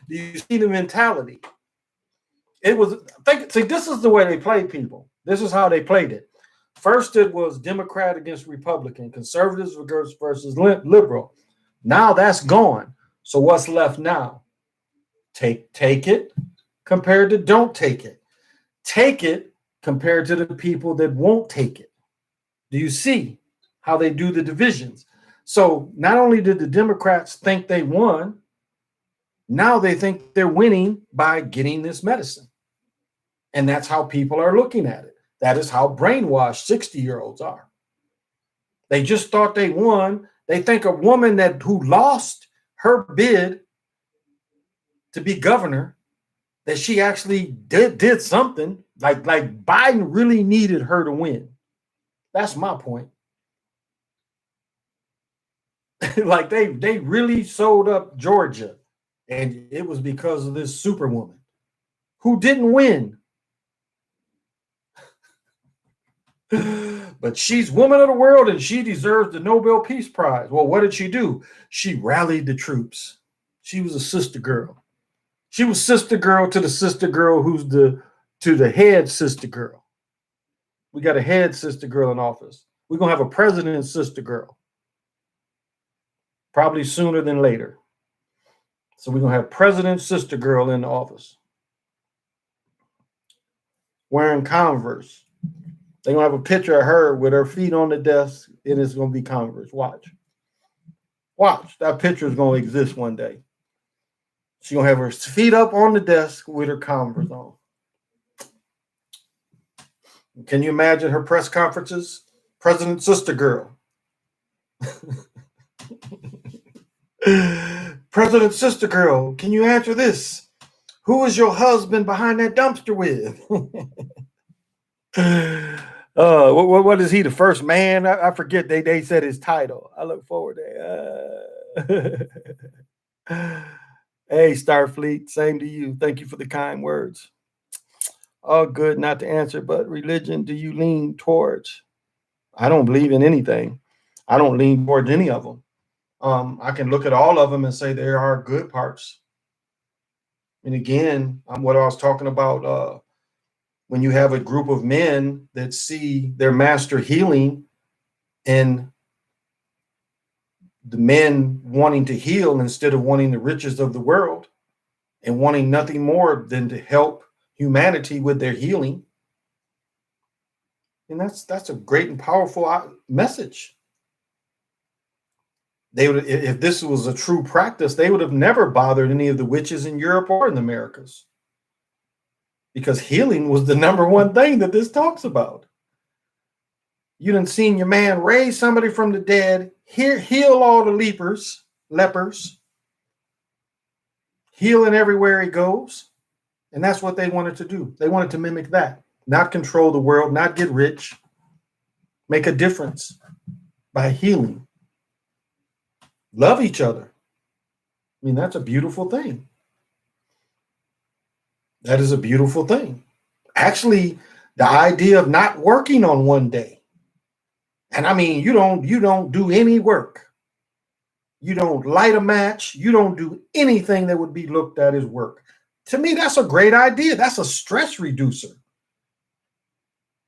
you see the mentality? This is the way they played people. This is how they played it. First, it was Democrat against Republican, conservatives versus liberal. Now that's gone. So what's left now? Take it compared to don't take it. Take it compared to the people that won't take it. Do you see how they do the divisions? So not only did the Democrats think they won, now they think they're winning by getting this medicine. And that's how people are looking at it. That is how brainwashed 60-year-olds are. They just thought they won. They think a woman who lost her bid to be governor, that she actually did something, like Biden really needed her to win. That's my point. Like they really sold up Georgia, and it was because of this superwoman who didn't win. But she's woman of the world and she deserves the Nobel Peace Prize. Well, what did she do? She rallied the troops. She was a sister girl. She was sister girl to the sister girl who's to the head sister girl. We got a head sister girl in office. We're going to have a president sister girl. Probably sooner than later. So we're going to have president sister girl in the office. Wearing Converse. They're going to have a picture of her with her feet on the desk, and it's going to be Converse. Watch. That picture is going to exist one day. She's going to have her feet up on the desk with her Converse on. Can you imagine her press conferences? President Sister Girl. President Sister Girl, can you answer this? Who is your husband behind that dumpster with? What is he, the first man? I forget. They said his title. I look forward to Hey, Starfleet, same to you. Thank you for the kind words. All good, not to answer, but religion do you lean towards? I don't believe in anything. I don't lean towards any of them. I can look at all of them and say there are good parts. And again, what I was talking about, when you have a group of men that see their master healing and the men wanting to heal instead of wanting the riches of the world and wanting nothing more than to help humanity with their healing. And that's a great and powerful message. They would, if this was a true practice, they would have never bothered any of the witches in Europe or in the Americas, because healing was the number one thing that this talks about. You done seen your man raise somebody from the dead, heal all the lepers, healing everywhere he goes. And that's what they wanted to do. They wanted to mimic that, not control the world, not get rich, make a difference by healing. Love each other. I mean, that's a beautiful thing. That is a beautiful thing. Actually, the idea of not working on one day. And I mean, you don't do any work. You don't light a match. You don't do anything that would be looked at as work. To me, that's a great idea. That's a stress reducer.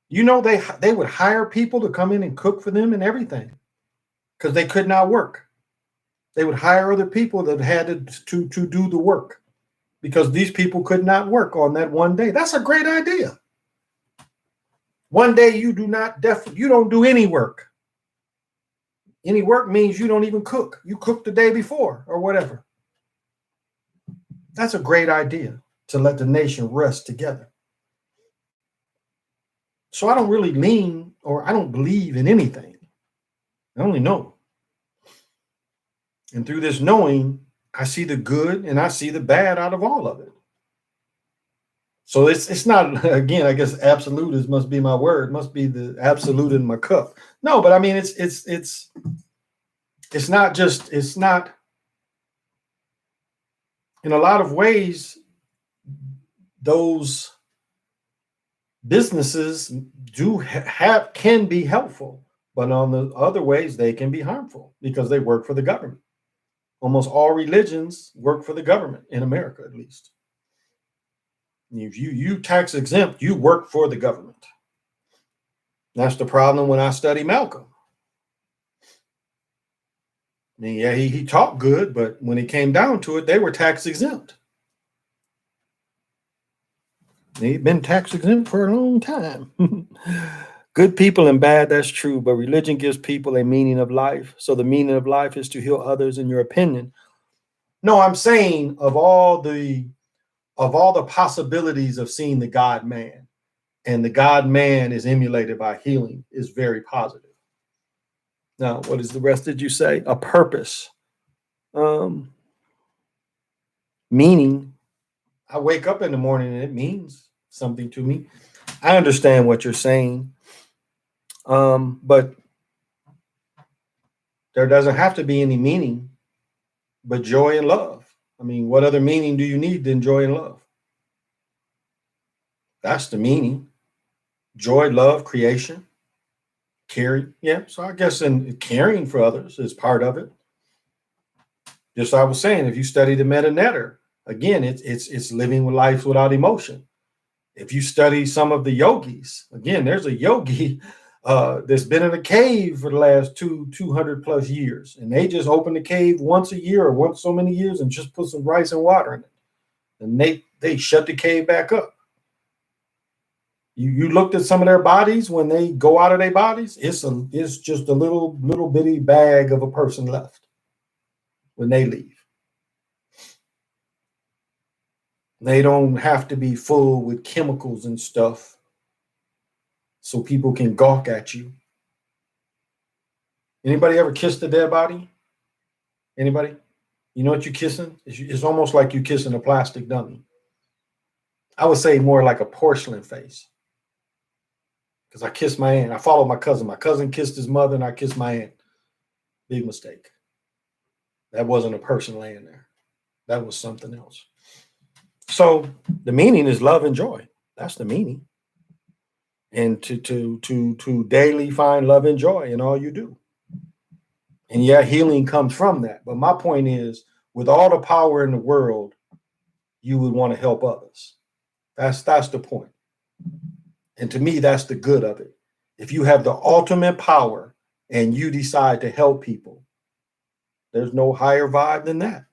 You know, they would hire people to come in and cook for them and everything because they could not work. They would hire other people that had to do the work because these people could not work on that one day. That's a great idea. One day you don't do any work. Any work means you don't even cook. You cook the day before or whatever. That's a great idea to let the nation rest together. So I don't really lean, or I don't believe in anything. I only know. And through this knowing, I see the good and I see the bad out of all of it. So it's not, again, I guess absolute must be my word, must be the absolute in my cup. No, but I mean, it's not in a lot of ways, those businesses can be helpful, but on the other ways, they can be harmful because they work for the government. Almost all religions work for the government in America, at least. If you tax exempt, you work for the government. That's the problem when I study Malcolm. I mean, yeah, he talked good, but when it came down to it, they were tax exempt. They've been tax exempt for a long time. Good people and bad, that's true, but religion gives people a meaning of life. So the meaning of life is to heal others, in your opinion. No, I'm saying of all the possibilities of seeing the God man, and the God man is emulated by healing, is very positive. Now, what is the rest? Did you say a purpose? Um, Meaning. I wake up in the morning and it means something to me. I understand what you're saying, but there doesn't have to be any meaning but joy and love. I mean, what other meaning do you need than joy and love? That's the meaning. Joy, love, creation, caring. Yeah. So I guess in caring for others is part of it. Just like I was saying, if you study the meta netter, again, it's living with life without emotion. If you study some of the yogis, again, there's a yogi that's been in a cave for the last 200 plus years, and they just open the cave once a year or once so many years and just put some rice and water in it, and they shut the cave back up. You looked at some of their bodies when they go out of their bodies. It's just a little bitty bag of a person left when they leave. They don't have to be full with chemicals and stuff so people can gawk at you. Anybody ever kissed a dead body? Anybody? You know what you're kissing? It's almost like you're kissing a plastic dummy. I would say more like a porcelain face. Because I kissed my aunt. I followed my cousin. My cousin kissed his mother, and I kissed my aunt. Big mistake. That wasn't a person laying there. That was something else. So the meaning is love and joy. That's the meaning. And to daily find love and joy in all you do. And yeah, healing comes from that. But my point is, with all the power in the world, you would want to help others. That's the point. And to me, that's the good of it. If you have the ultimate power and you decide to help people, there's no higher vibe than that.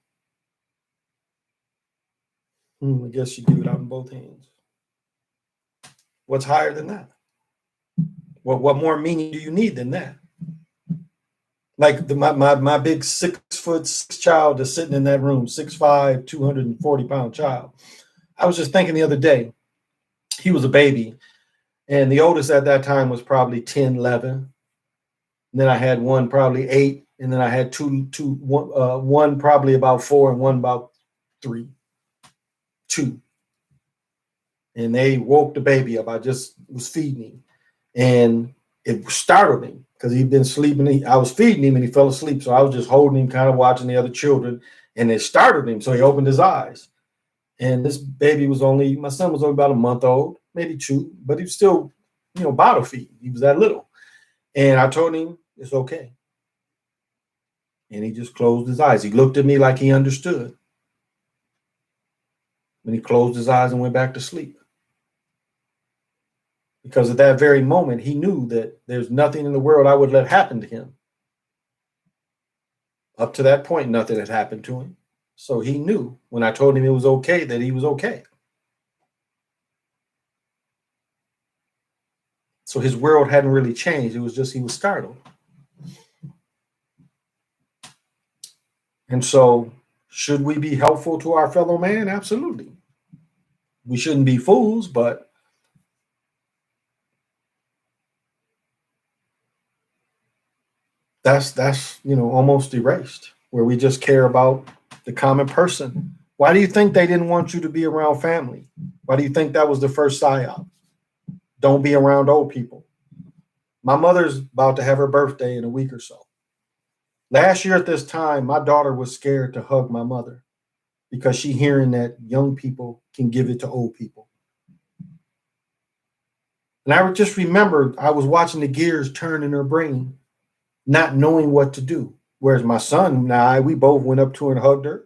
I guess you give it out in both hands. What's higher than that? What more meaning do you need than that? Like my big 6'6" child that's sitting in that room, 6'5", 240-pound child. I was just thinking the other day, he was a baby, and the oldest at that time was probably 10, 11. And then I had one probably 8, and then I had one probably about 4 and one about 3, 2. And they woke the baby up. I just was feeding him, and it startled him because he'd been sleeping. I was feeding him and he fell asleep. So I was just holding him, kind of watching the other children, and it startled him. So he opened his eyes. And this baby my son was only about a month old, maybe 2, but he was still, bottle feeding. He was that little. And I told him, it's okay. And he just closed his eyes. He looked at me like he understood. And he closed his eyes and went back to sleep. Because at that very moment, he knew that there's nothing in the world I would let happen to him. Up to that point, nothing had happened to him. So he knew when I told him it was okay that he was okay. So his world hadn't really changed. It was just he was startled. And so, should we be helpful to our fellow man? Absolutely. We shouldn't be fools, but that's almost erased, where we just care about the common person. Why do you think they didn't want you to be around family? Why do you think that was the first psyop? Don't be around old people. My mother's about to have her birthday in a week or so. Last year at this time, my daughter was scared to hug my mother because she hearing that young people can give it to old people. And I just remembered I was watching the gears turn in her brain, not knowing what to do. Whereas my son and I, we both went up to her and hugged her.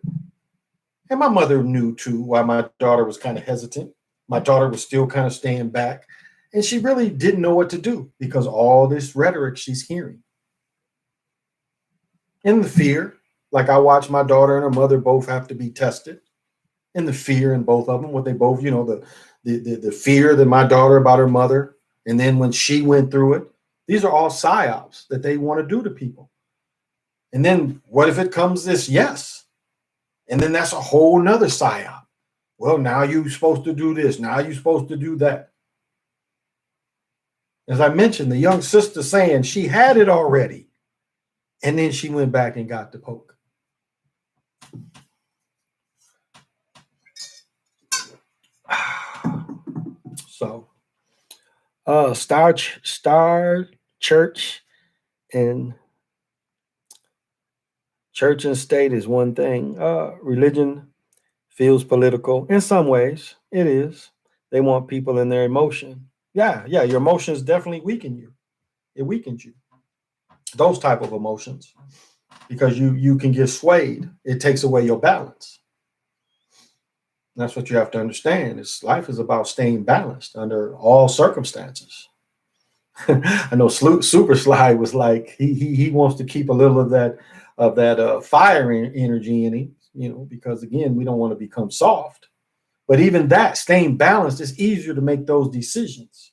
And my mother knew too why my daughter was kind of hesitant. My daughter was still kind of staying back. And she really didn't know what to do because all this rhetoric she's hearing. In the fear, like I watched my daughter and her mother both have to be tested. In the fear in both of them, what they both, the fear that my daughter about her mother, and then when she went through it, these are all psyops that they want to do to people. And then what if it comes this yes? And then that's a whole nother psyop. Well, now you're supposed to do this. Now you're supposed to do that. As I mentioned, the young sister saying she had it already. And then she went back and got the poke. So, Star Church and church and state is one thing. Religion feels political in some ways. It is. They want people in their emotion. Yeah, your emotions definitely weaken you. It weakens you. Those type of emotions, because you can get swayed. It takes away your balance. That's what you have to understand. Life is about staying balanced under all circumstances. I know Super Sly was like he wants to keep a little of that fire energy in him, because again, we don't want to become soft. But even that, staying balanced, is easier to make those decisions.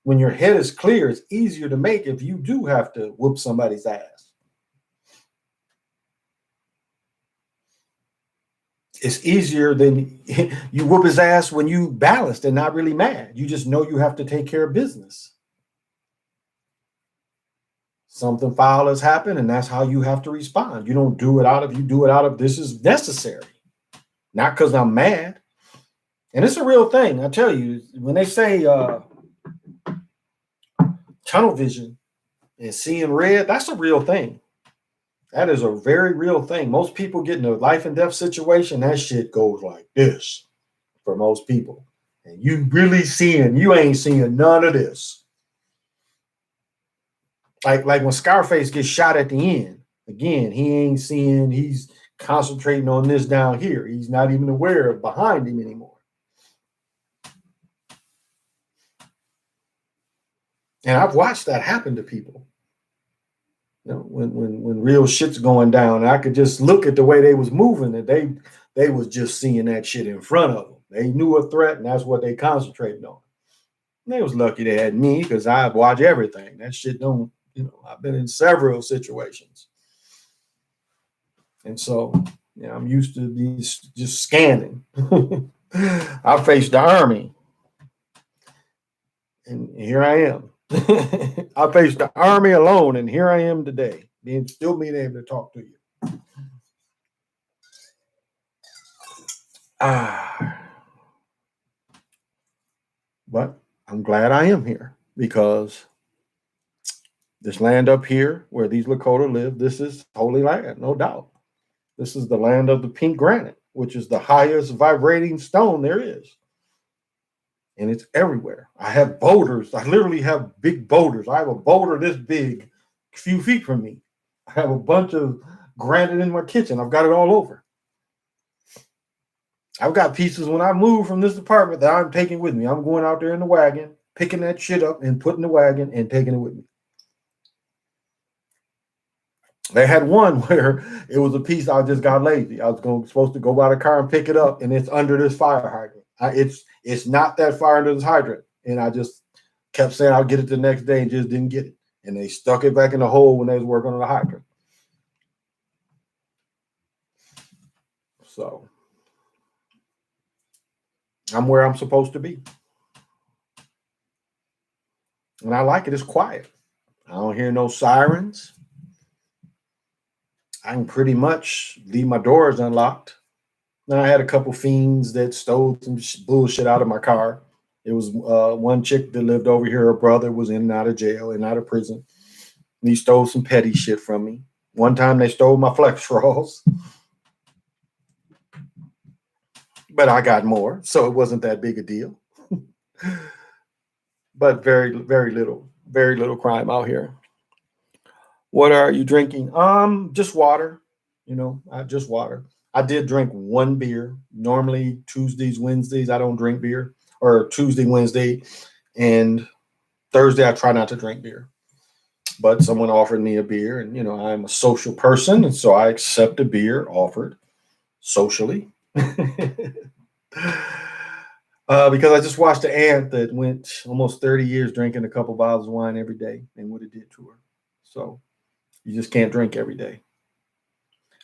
When your head is clear, it's easier to make if you do have to whoop somebody's ass. It's easier than you whoop his ass when you balanced and not really mad. You just know you have to take care of business. Something foul has happened, and that's how you have to respond. You don't do it you do it out of this is necessary, not because I'm mad. And it's a real thing. I tell you, when they say tunnel vision and seeing red, that's a real thing. That is a very real thing. Most people get in a life and death situation, that shit goes like this for most people. And you ain't seeing none of this. Like when Scarface gets shot at the end, again, he's concentrating on this down here. He's not even aware of behind him anymore. And I've watched that happen to people. When real shit's going down, I could just look at the way they was moving, and they was just seeing that shit in front of them. They knew a threat, and that's what they concentrated on. And they was lucky they had me, because I watch everything. That shit don't, I've been in several situations. And so, I'm used to these just scanning. I faced the Army, and here I am. I faced the Army alone, and here I am today, still being able to talk to you. But I'm glad I am here, because this land up here where these Lakota live, this is holy land, no doubt. This is the land of the pink granite, which is the highest vibrating stone there is. And it's everywhere. I have boulders. I literally have big boulders. I have a boulder this big, a few feet from me. I have a bunch of granite in my kitchen. I've got it all over. I've got pieces when I move from this apartment that I'm taking with me. I'm going out there in the wagon, picking that shit up and putting the wagon and taking it with me. They had one where it was a piece I just got lazy. I was supposed to go by the car and pick it up, and it's under this fire hydrant. It's not that far under this hydrant. And I just kept saying I'll get it the next day and just didn't get it. And they stuck it back in the hole when they was working on the hydrant. So I'm where I'm supposed to be. And I like it. It's quiet. I don't hear no sirens. I can pretty much leave my doors unlocked. Now, I had a couple fiends that stole some bullshit out of my car. It was one chick that lived over here. Her brother was in and out of jail and out of prison. And he stole some petty shit from me. One time they stole my flex rolls. But I got more, so it wasn't that big a deal. But very, very little crime out here. What are you drinking? Just water. Just water. I did drink one beer. Normally Tuesdays, Wednesdays, I don't drink beer. Or Tuesday, Wednesday, and Thursday, I try not to drink beer. But someone offered me a beer, and I'm a social person, and so I accept a beer offered socially. Because I just watched an aunt that went almost 30 years drinking a couple bottles of wine every day and what it did to her. So you just can't drink every day.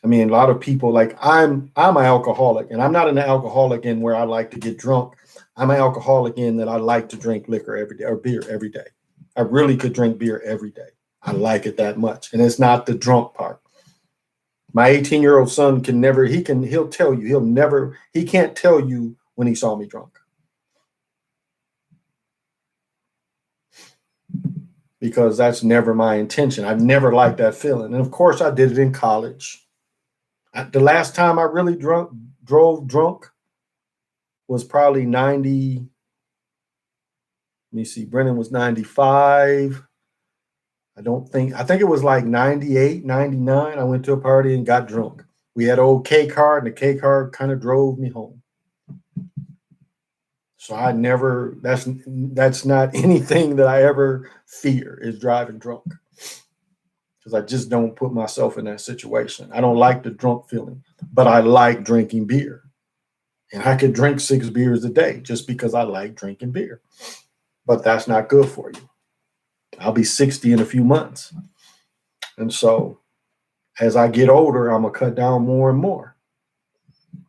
I mean, a lot of people like I'm an alcoholic, and I'm not an alcoholic in where I like to get drunk. I'm an alcoholic in that I like to drink liquor every day or beer every day. I really could drink beer every day. I like it that much, and it's not the drunk part. My 18-year-old son can never. He'll tell you. He'll never. He can't tell you when he saw me drunk because that's never my intention. I've never liked that feeling, and of course, I did it in college. The last time I really drove drunk was probably 90. Let me see. Brennan was 95. I think it was like 98, 99. I went to a party and got drunk. We had an old K card, and the K card kind of drove me home. So that's not anything that I ever fear is driving drunk. Because I just don't put myself in that situation. I don't like the drunk feeling, but I like drinking beer. And I could drink 6 beers a day just because I like drinking beer. But that's not good for you. I'll be 60 in a few months. And so as I get older, I'm going to cut down more and more.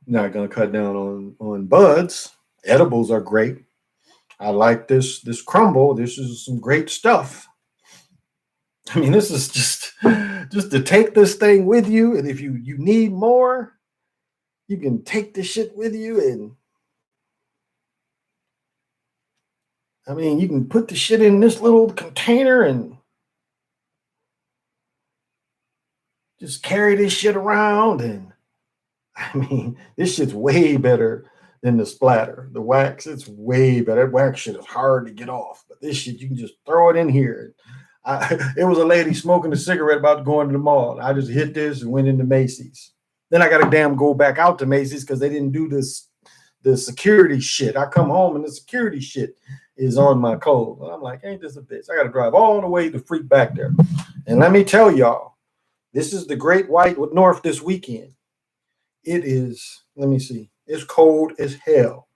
Not going to cut down on buds. Edibles are great. I like this crumble. This is some great stuff. I mean, this is just to take this thing with you. And if you need more, you can take this shit with you. And I mean, you can put the shit in this little container and just carry this shit around. And I mean, this shit's way better than the splatter. The wax, it's way better. That wax shit is hard to get off. But this shit, you can just throw it in here. It was a lady smoking a cigarette about going to the mall. I just hit this and went into Macy's. Then I got to damn go back out to Macy's because they didn't do the security shit. I come home and the security shit is on my code. And I'm like, ain't this a bitch? I got to drive all the way to freak back there. And let me tell y'all, this is the Great White North this weekend. It is, let me see, it's cold as hell.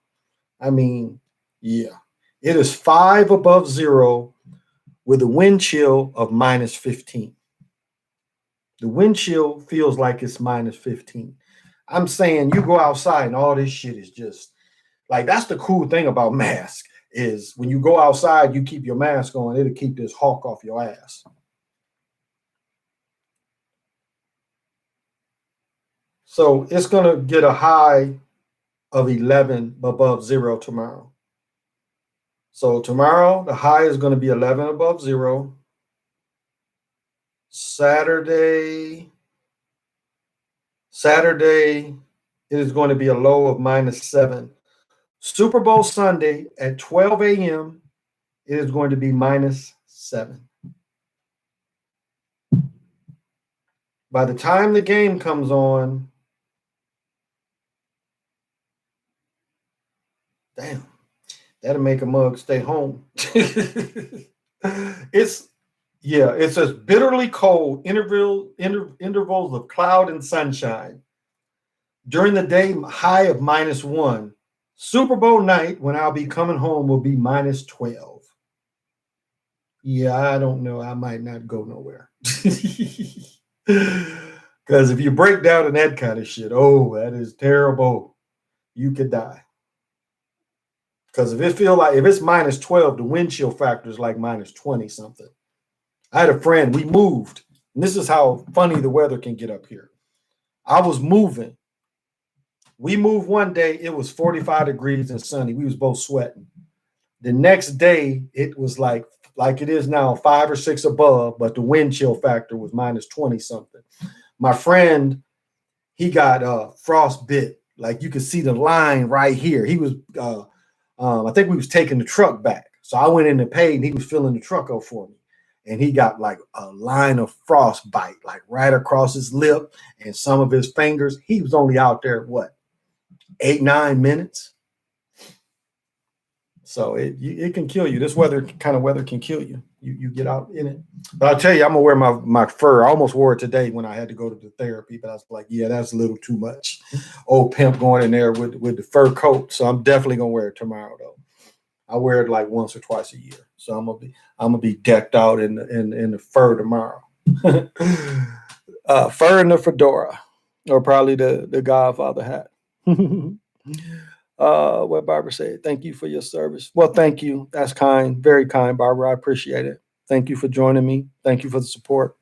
I mean, yeah. It is 5 above zero with a wind chill of minus 15. The wind chill feels like it's minus 15. I'm saying you go outside and all this shit is just like, that's the cool thing about masks is when you go outside, you keep your mask on, it'll keep this hawk off your ass. So it's going to get a high of 11 above zero tomorrow. So tomorrow, the high is going to be 11 above zero. Saturday, it is going to be a low of minus 7. Super Bowl Sunday at 12 a.m., it is going to be minus 7. By the time the game comes on, damn, that'll make a mug stay home. It says bitterly cold intervals of cloud and sunshine. During the day, high of minus 1. Super Bowl night, when I'll be coming home, will be minus 12. Yeah, I don't know. I might not go nowhere. Because if you break down in that kind of shit, oh, that is terrible. You could die. Because if it's minus 12, the wind chill factor is like minus 20 something. I had a friend, we moved. And this is how funny the weather can get up here. I was moving. We moved one day, it was 45 degrees and sunny. We was both sweating. The next day, it was like it is now 5 or 6 above, but the wind chill factor was minus 20 something. My friend, he got frostbit. Like you could see the line right here. He was, I think we was taking the truck back. So I went in to pay and he was filling the truck up for me. And he got like a line of frostbite, like right across his lip and some of his fingers. He was only out there, 8-9 minutes. So it can kill you. This kind of weather can kill you. You get out in it. But I'll tell you, I'm gonna wear my fur. I almost wore it today when I had to go to the therapy, but I was like, yeah, that's a little too much. Old pimp going in there with the fur coat. So I'm definitely gonna wear it tomorrow though. I wear it like once or twice a year. So I'm gonna be decked out in the fur tomorrow. Fur and the fedora, or probably the Godfather hat. What Barbara said, thank you for your service. Well, thank you. That's kind, very kind, Barbara. I appreciate it. Thank you for joining me. Thank you for the support.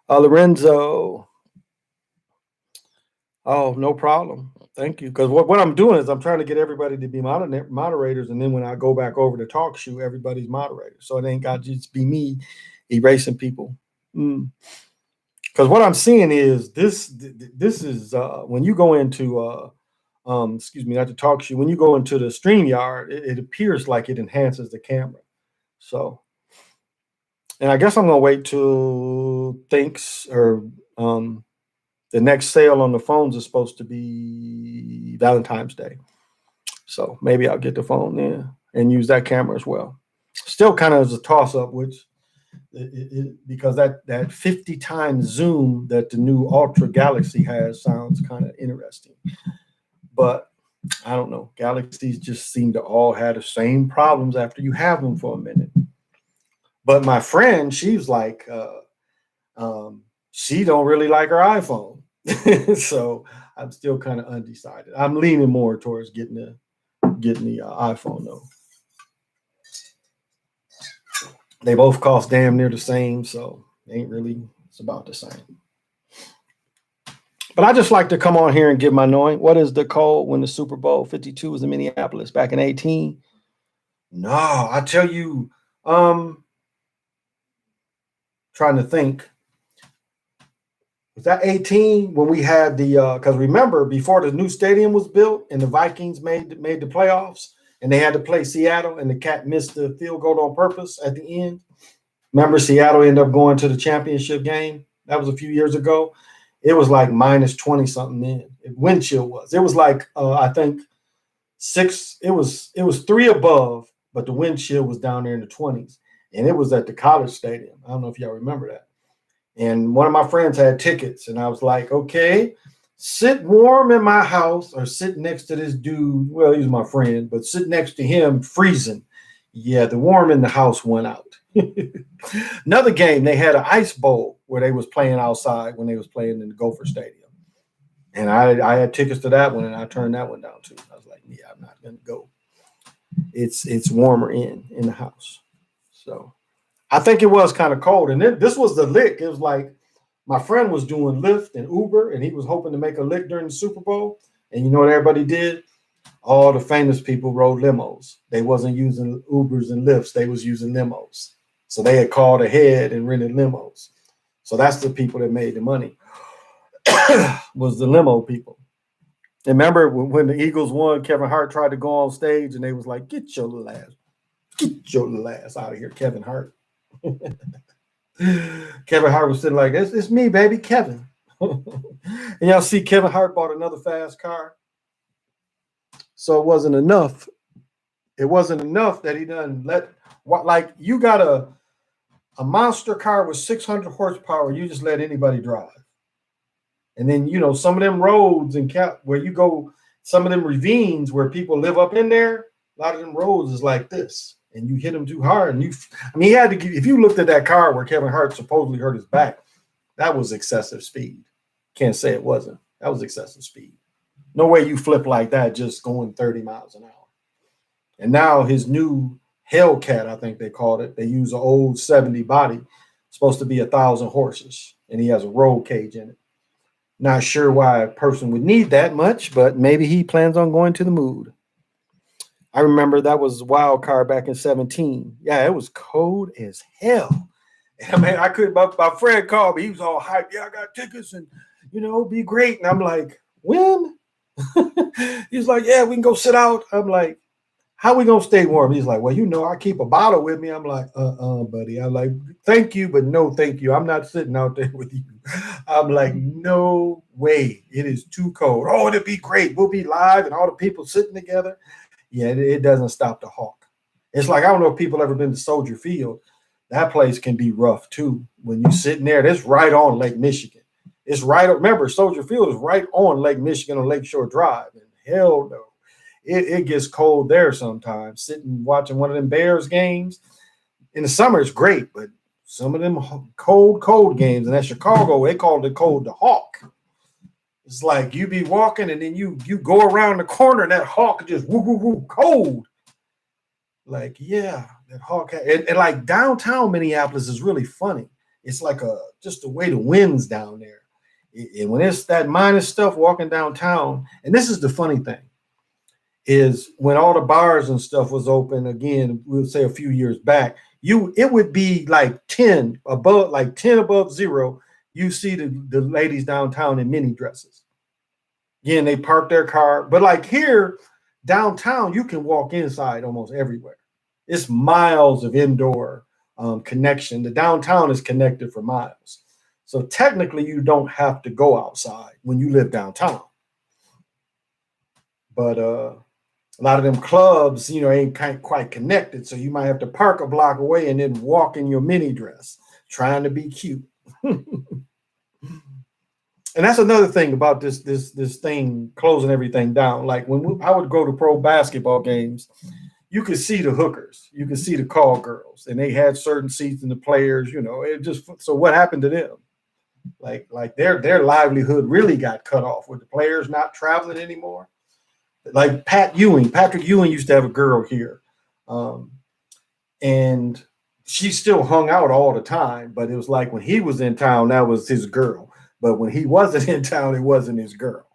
Lorenzo. Oh, no problem. Thank you. Because what I'm doing is I'm trying to get everybody to be moderators. And then when I go back over to talk show, everybody's moderators. So it ain't got to just be me erasing people. Because what I'm seeing is this is when you go into excuse me, not to talk to you. When you go into the StreamYard, it appears like it enhances the camera. So, and I guess I'm gonna wait till thanks or the next sale on the phones is supposed to be Valentine's Day. So maybe I'll get the phone then and use that camera as well. Still kind of as a toss up, which because that 50 times zoom that the new Ultra Galaxy has sounds kind of interesting. But I don't know. Galaxies just seem to all have the same problems after you have them for a minute. But my friend, she's like, she don't really like her iPhone. So I'm still kind of undecided. I'm leaning more towards getting the iPhone though. They both cost damn near the same, so ain't really, it's about the same. But I just like to come on here and give my knowing. What is the code when the Super Bowl 52 was in Minneapolis back in 18? No, I tell you, trying to think. Was that 18 when we had the because remember before the new stadium was built and the Vikings made the playoffs and they had to play Seattle and the Cat missed the field goal on purpose at the end. Remember Seattle ended up going to the championship game? That was a few years ago. It was like minus 20 something then. Wind chill was. It was like I think 6. It was 3 above, but the wind chill was down there in the 20s, and it was at the college stadium. I don't know if y'all remember that. And one of my friends had tickets, and I was like, okay, sit warm in my house or sit next to this dude. Well, he's my friend, but sit next to him freezing. Yeah, the warm in the house went out. Another game, they had an ice bowl where they was playing outside when they was playing in the Gopher Stadium. And I had tickets to that one, and I turned that one down too. I was like, yeah, I'm not going to go. It's warmer in the house. So I think it was kind of cold. And then this was the lick. It was like my friend was doing Lyft and Uber, and he was hoping to make a lick during the Super Bowl. And you know what everybody did? All the famous people rode limos. They wasn't using Ubers and Lyfts. They was using limos. So they had called ahead and rented limos. So that's the people that made the money was the limo people. And remember when the Eagles won, Kevin Hart tried to go on stage and they was like, get your little ass out of here, Kevin Hart. Kevin Hart was sitting like, it's me, baby, Kevin. And y'all see Kevin Hart bought another fast car. So it wasn't enough. It wasn't enough that he done like you got a monster car with 600 horsepower, you just let anybody drive. And then, you know, some of them roads and where you go, some of them ravines where people live up in there, a lot of them roads is like this. And you hit them too hard. And he had to if you looked at that car where Kevin Hart supposedly hurt his back, that was excessive speed. Can't say it wasn't. That was excessive speed. No way you flip like that just going 30 miles an hour. And now his new Hellcat, I think they called it. They use an old 70 body. It's supposed to be 1,000 horses. And he has a roll cage in it. Not sure why a person would need that much, but maybe he plans on going to the mood. I remember that was wild card back in 17. Yeah, it was cold as hell. I mean, I couldn't. My friend called me. He was all hyped. Yeah, I got tickets, and you know, it'll be great. And I'm like, when? He's like, yeah, we can go sit out. I'm like, how we gonna stay warm? He's like, well, you know, I keep a bottle with me. I'm like, buddy. I'm like, thank you, but no, thank you. I'm not sitting out there with you. I'm like, no way. It is too cold. Oh, it'll be great. We'll be live and all the people sitting together. Yeah, it doesn't stop the hawk. It's like, I don't know if people ever been to Soldier Field. That place can be rough too. When you're sitting there, that's right on Lake Michigan. It's right. Remember, Soldier Field is right on Lake Michigan on Lakeshore Drive. And hell no, it gets cold there sometimes. Sitting watching one of them Bears games in the summer is great, but some of them cold games, and at Chicago, they called it cold the hawk. It's like you be walking and then you go around the corner and that hawk just woo woo woo cold. Like, yeah, that hawk. And like downtown Minneapolis is really funny. It's like just the way the wind's down there. And when it's that minus stuff walking downtown, and this is the funny thing, is when all the bars and stuff was open again, we'll say a few years back, it would be like 10 above zero. You see the ladies downtown in mini dresses. Again, they park their car, but like here downtown, you can walk inside almost everywhere. It's miles of indoor connection. The downtown is connected for miles. So technically, you don't have to go outside when you live downtown. But a lot of them clubs, ain't quite connected. So you might have to park a block away and then walk in your mini dress, trying to be cute. And that's another thing about this thing closing everything down. Like when I would go to pro basketball games, you could see the hookers, you could see the call girls, and they had certain seats in the players. It just, so what happened to them? Like their livelihood really got cut off with the players not traveling anymore. Like Patrick Ewing used to have a girl here, and she still hung out all the time. But it was like when he was in town, that was his girl. But when he wasn't in town, it wasn't his girl.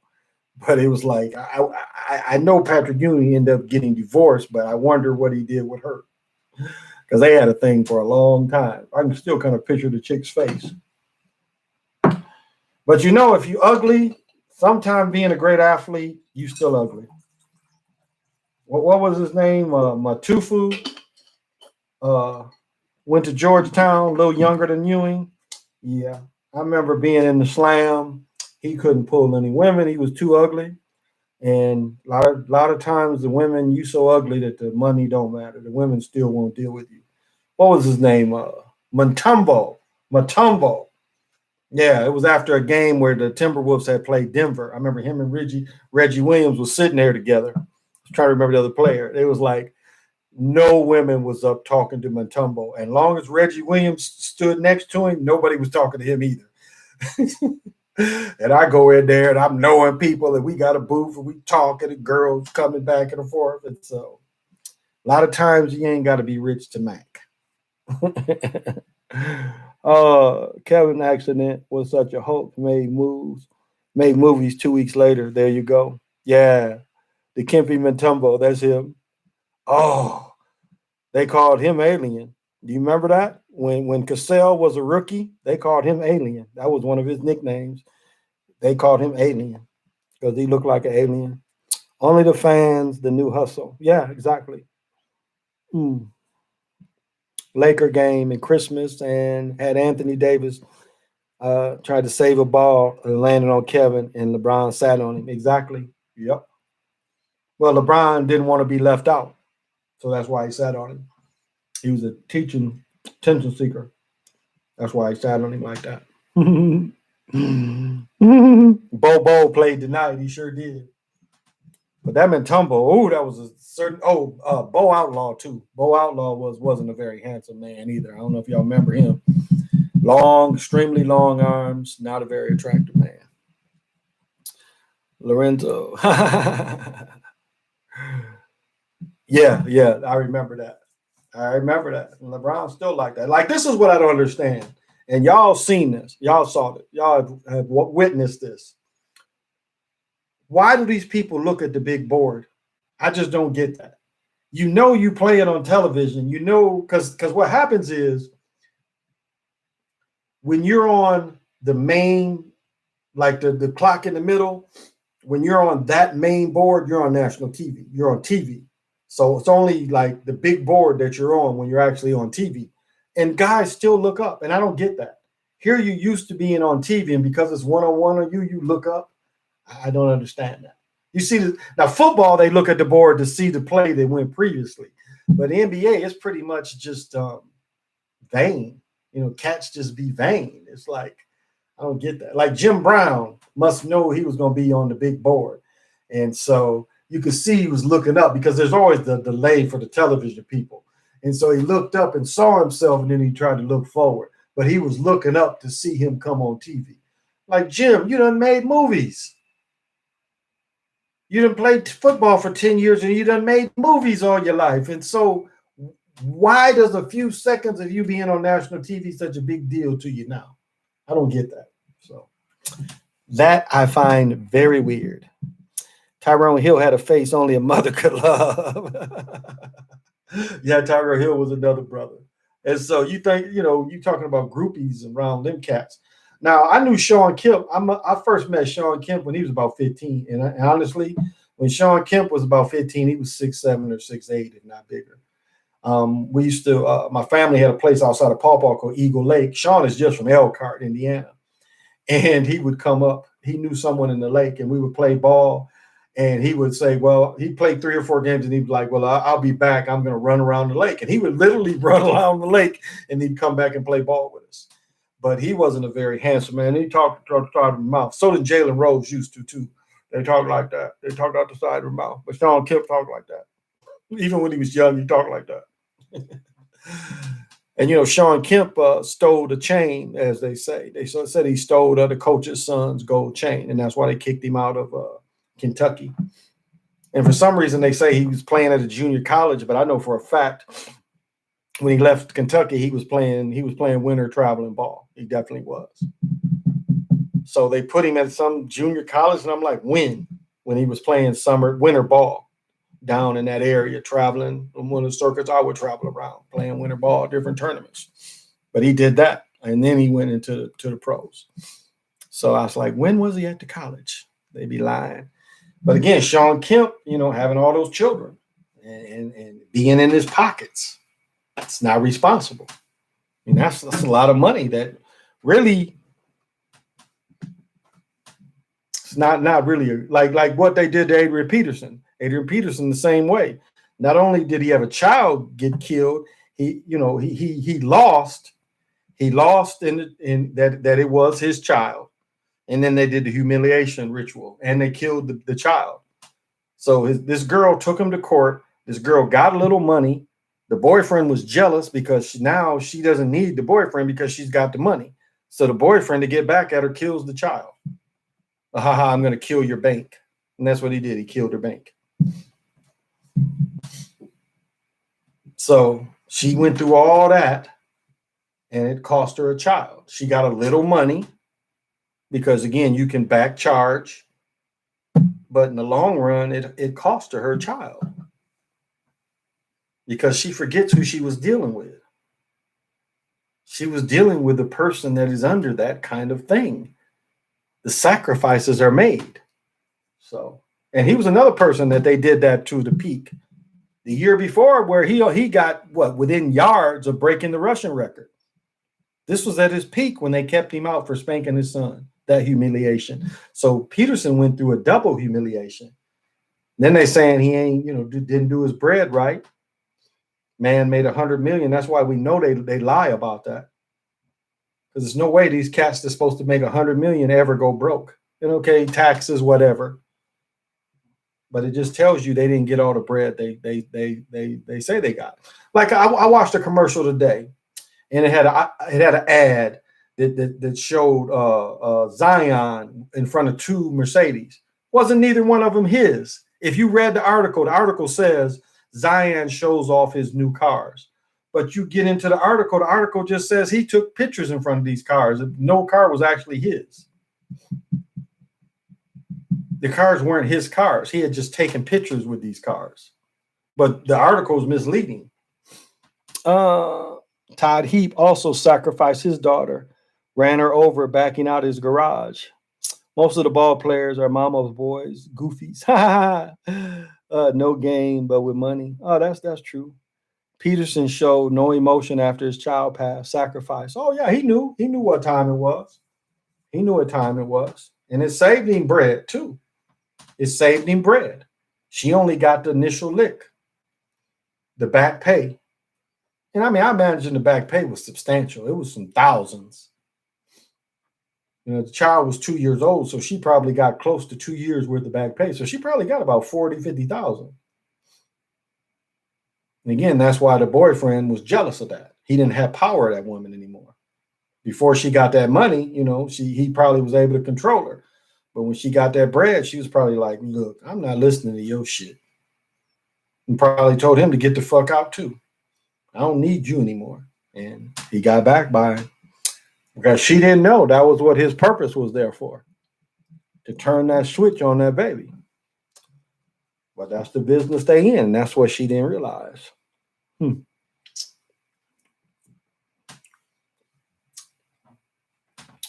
But it was like, I know Patrick Ewing ended up getting divorced, but I wonder what he did with her. Because they had a thing for a long time. I can still kind of picture the chick's face. But if you ugly, sometime being a great athlete, you still ugly. What was his name? Matufu. Went to Georgetown, a little younger than Ewing. Yeah. I remember being in the slam. He couldn't pull any women. He was too ugly. And a lot of times the women, you so ugly that the money don't matter. The women still won't deal with you. What was his name? Mutombo. Yeah, it was after a game where the Timberwolves had played Denver. I remember him and Reggie Williams was sitting there together. I was trying to remember the other player. It was like no women was up talking to Mutombo. And long as Reggie Williams stood next to him, nobody was talking to him either. And I go in there and I'm knowing people and we got a booth and we talk and the girls coming back and forth. And so a lot of times you ain't got to be rich to Mac. Kevin accident was such a hoax, made movies 2 weeks later. There you go. Yeah. The Kempe Mutombo, that's him. Oh, they called him Alien. Do you remember that? When Cassell was a rookie, they called him Alien. That was one of his nicknames. They called him Alien because he looked like an alien. Only the fans, the new hustle. Yeah, exactly. Laker game and Christmas, and had Anthony Davis tried to save a ball and landed on Kevin, and LeBron sat on him. Exactly. Yep. Well, LeBron didn't want to be left out, so that's why he sat on him. He was a attention seeker. That's why he sat on him like that. Bo played tonight. He sure did. But that Mutombo, that was a certain. Bo Outlaw too. Bo Outlaw wasn't a very handsome man either. I don't know if y'all remember him. Long, extremely long arms. Not a very attractive man. Lorenzo. Yeah, I remember that. And LeBron's still like that. Like, this is what I don't understand. And y'all seen this. Y'all saw it. Y'all have witnessed this. Why do these people look at the big board? I just don't get that. You play it on television, because what happens is when you're on the main, like the clock in the middle, when you're on that main board, you're on national TV. You're on TV. So it's only like the big board that you're on when you're actually on TV. And guys still look up. And I don't get that. Here you used to being on TV, and because it's one-on-one on you, you look up. I don't understand that. You see, now football, they look at the board to see the play that went previously. But the NBA is pretty much just vain. Cats just be vain. It's like, I don't get that. Like Jim Brown must know he was going to be on the big board. And so you could see he was looking up because there's always the delay for the television people. And so he looked up and saw himself, and then he tried to look forward. But he was looking up to see him come on TV. Like, Jim, you done made movies. You done played football for 10 years, and you done made movies all your life. And so why does a few seconds of you being on national TV such a big deal to you now? I don't get that. So that I find very weird. Tyrone Hill had a face only a mother could love. Yeah, Tyrone Hill was another brother. And so you think, you talking about groupies around them cats. Now, I knew Sean Kemp. I first met Sean Kemp when he was about 15. And honestly, when Sean Kemp was about 15, he was 6'7" or 6'8", if not bigger. We used to, my family had a place outside of Paw Paw called Eagle Lake. Sean is just from Elkhart, Indiana. And he would come up. He knew someone in the lake, and we would play ball. And he would say, well, he played 3 or 4 games, and he'd be like, well, I'll be back. I'm going to run around the lake. And he would literally run around the lake, and he'd come back and play ball with us. But he wasn't a very handsome man. He talked out of his mouth. So did Jalen Rose used to, too. They talked like that. They talked out the side of their mouth. But Sean Kemp talked like that. Even when he was young, he talked like that. And, Sean Kemp stole the chain, as they say. They said he stole the coach's son's gold chain, and that's why they kicked him out of Kentucky. And for some reason, they say he was playing at a junior college, but I know for a fact when he left Kentucky, he was playing winter traveling ball. He definitely was. So they put him at some junior college, and I'm like, when he was playing winter ball down in that area, traveling on one of the circuits I would travel around, playing winter ball, different tournaments. But he did that, and then he went into the pros. So I was like, when was he at the college? They be lying. But again, Sean Kemp, having all those children and being in his pockets, it's not responsible. I mean, that's a lot of money that really, it's not really like what they did to Adrian Peterson. Adrian Peterson the same way. Not only did he have a child get killed, he lost in that it was his child. And then they did the humiliation ritual, and they killed the child. So this girl took him to court. This girl got a little money. The boyfriend was jealous because now she doesn't need the boyfriend because she's got the money. So the boyfriend, to get back at her, kills the child. I'm going to kill your bank. And that's what he did. He killed her bank. So she went through all that, and it cost her a child. She got a little money. Because, again, you can back charge, but in the long run, it cost her child because she forgets who she was dealing with. She was dealing with the person that is under that kind of thing. The sacrifices are made. So, and he was another person that they did that to the peak. The year before, where he got, within yards of breaking the Russian record. This was at his peak when they kept him out for spanking his son. That humiliation. So Peterson went through a double humiliation. Then they saying he ain't, didn't do his bread right. Man made $100 million. That's why we know they lie about that. Because there's no way these cats that's supposed to make $100 million ever go broke. And okay, taxes, whatever. But it just tells you they didn't get all the bread they say they got. Like I watched a commercial today, and it had an ad that showed Zion in front of 2 Mercedes. Wasn't neither one of them his. If you read the article says Zion shows off his new cars. But you get into the article just says he took pictures in front of these cars. No car was actually his. The cars weren't his cars. He had just taken pictures with these cars. But the article is misleading. Todd Heap also sacrificed his daughter. Ran her over, backing out his garage. Most of the ball players are mama's boys, goofies. No game, but with money. Oh, that's true. Peterson showed no emotion after his child passed, sacrifice. Oh, yeah, he knew what time it was. He knew what time it was. And it saved him bread, too. It saved him bread. She only got the initial lick, the back pay. And I mean, I imagine the back pay was substantial. It was some thousands. You know, the child was 2 years old, so she probably got close to 2 years worth of back pay. So she probably got about 40, 50,000. And again, that's why the boyfriend was jealous of that. He didn't have power of that woman anymore. Before she got that money, you know, he probably was able to control her. But when she got that bread, she was probably like, look, I'm not listening to your shit. And probably told him to get the fuck out too. I don't need you anymore. And he got back by her. Because she didn't know that was what his purpose was there for. To turn that switch on that baby. But that's the business they in. That's what she didn't realize.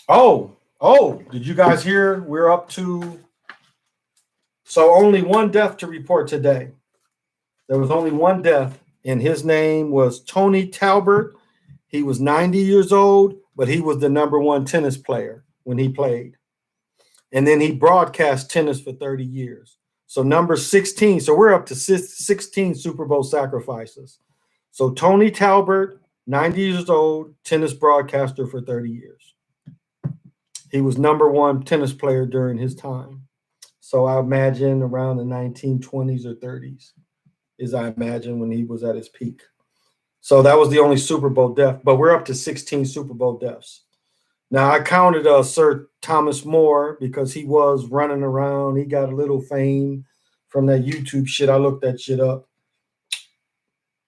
Oh, did you guys hear? We're up to, so only one death to report today. There was only one death, and his name was Tony Talbert. He was 90 years old, but he was the number one tennis player when he played. And then he broadcast tennis for 30 years. So number 16, so we're up to 16 Super Bowl sacrifices. So Tony Talbert, 90 years old, tennis broadcaster for 30 years. He was number one tennis player during his time. So I imagine around the 1920s or 30s is I imagine when he was at his peak. So that was the only Super Bowl death, but we're up to 16 Super Bowl deaths. Now I counted Sir Thomas More because he was running around. He got a little fame from that YouTube shit. I looked that shit up.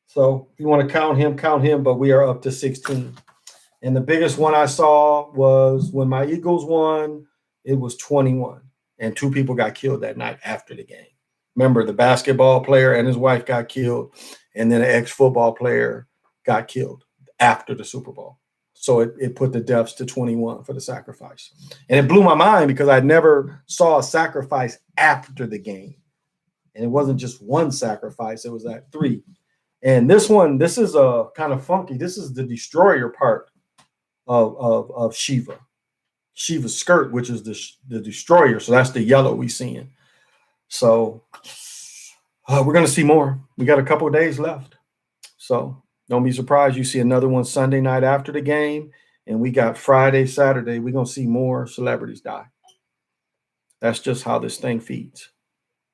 So if you want to count him, but we are up to 16. And the biggest one I saw was when my Eagles won, it was 21. And 2 people got killed that night after the game. Remember, the basketball player and his wife got killed, and then an ex-football player got killed after the Super Bowl. So it put the deaths to 21 for the sacrifice. And it blew my mind because I never saw a sacrifice after the game. And it wasn't just one sacrifice, it was like 3. And this is kind of funky. This is the destroyer part of Shiva. Shiva's skirt, which is the destroyer. So that's the yellow we seeing. So we're going to see more. We got a couple of days left. So don't be surprised. You see another one Sunday night after the game. And we got Friday, Saturday. We're going to see more celebrities die. That's just how this thing feeds.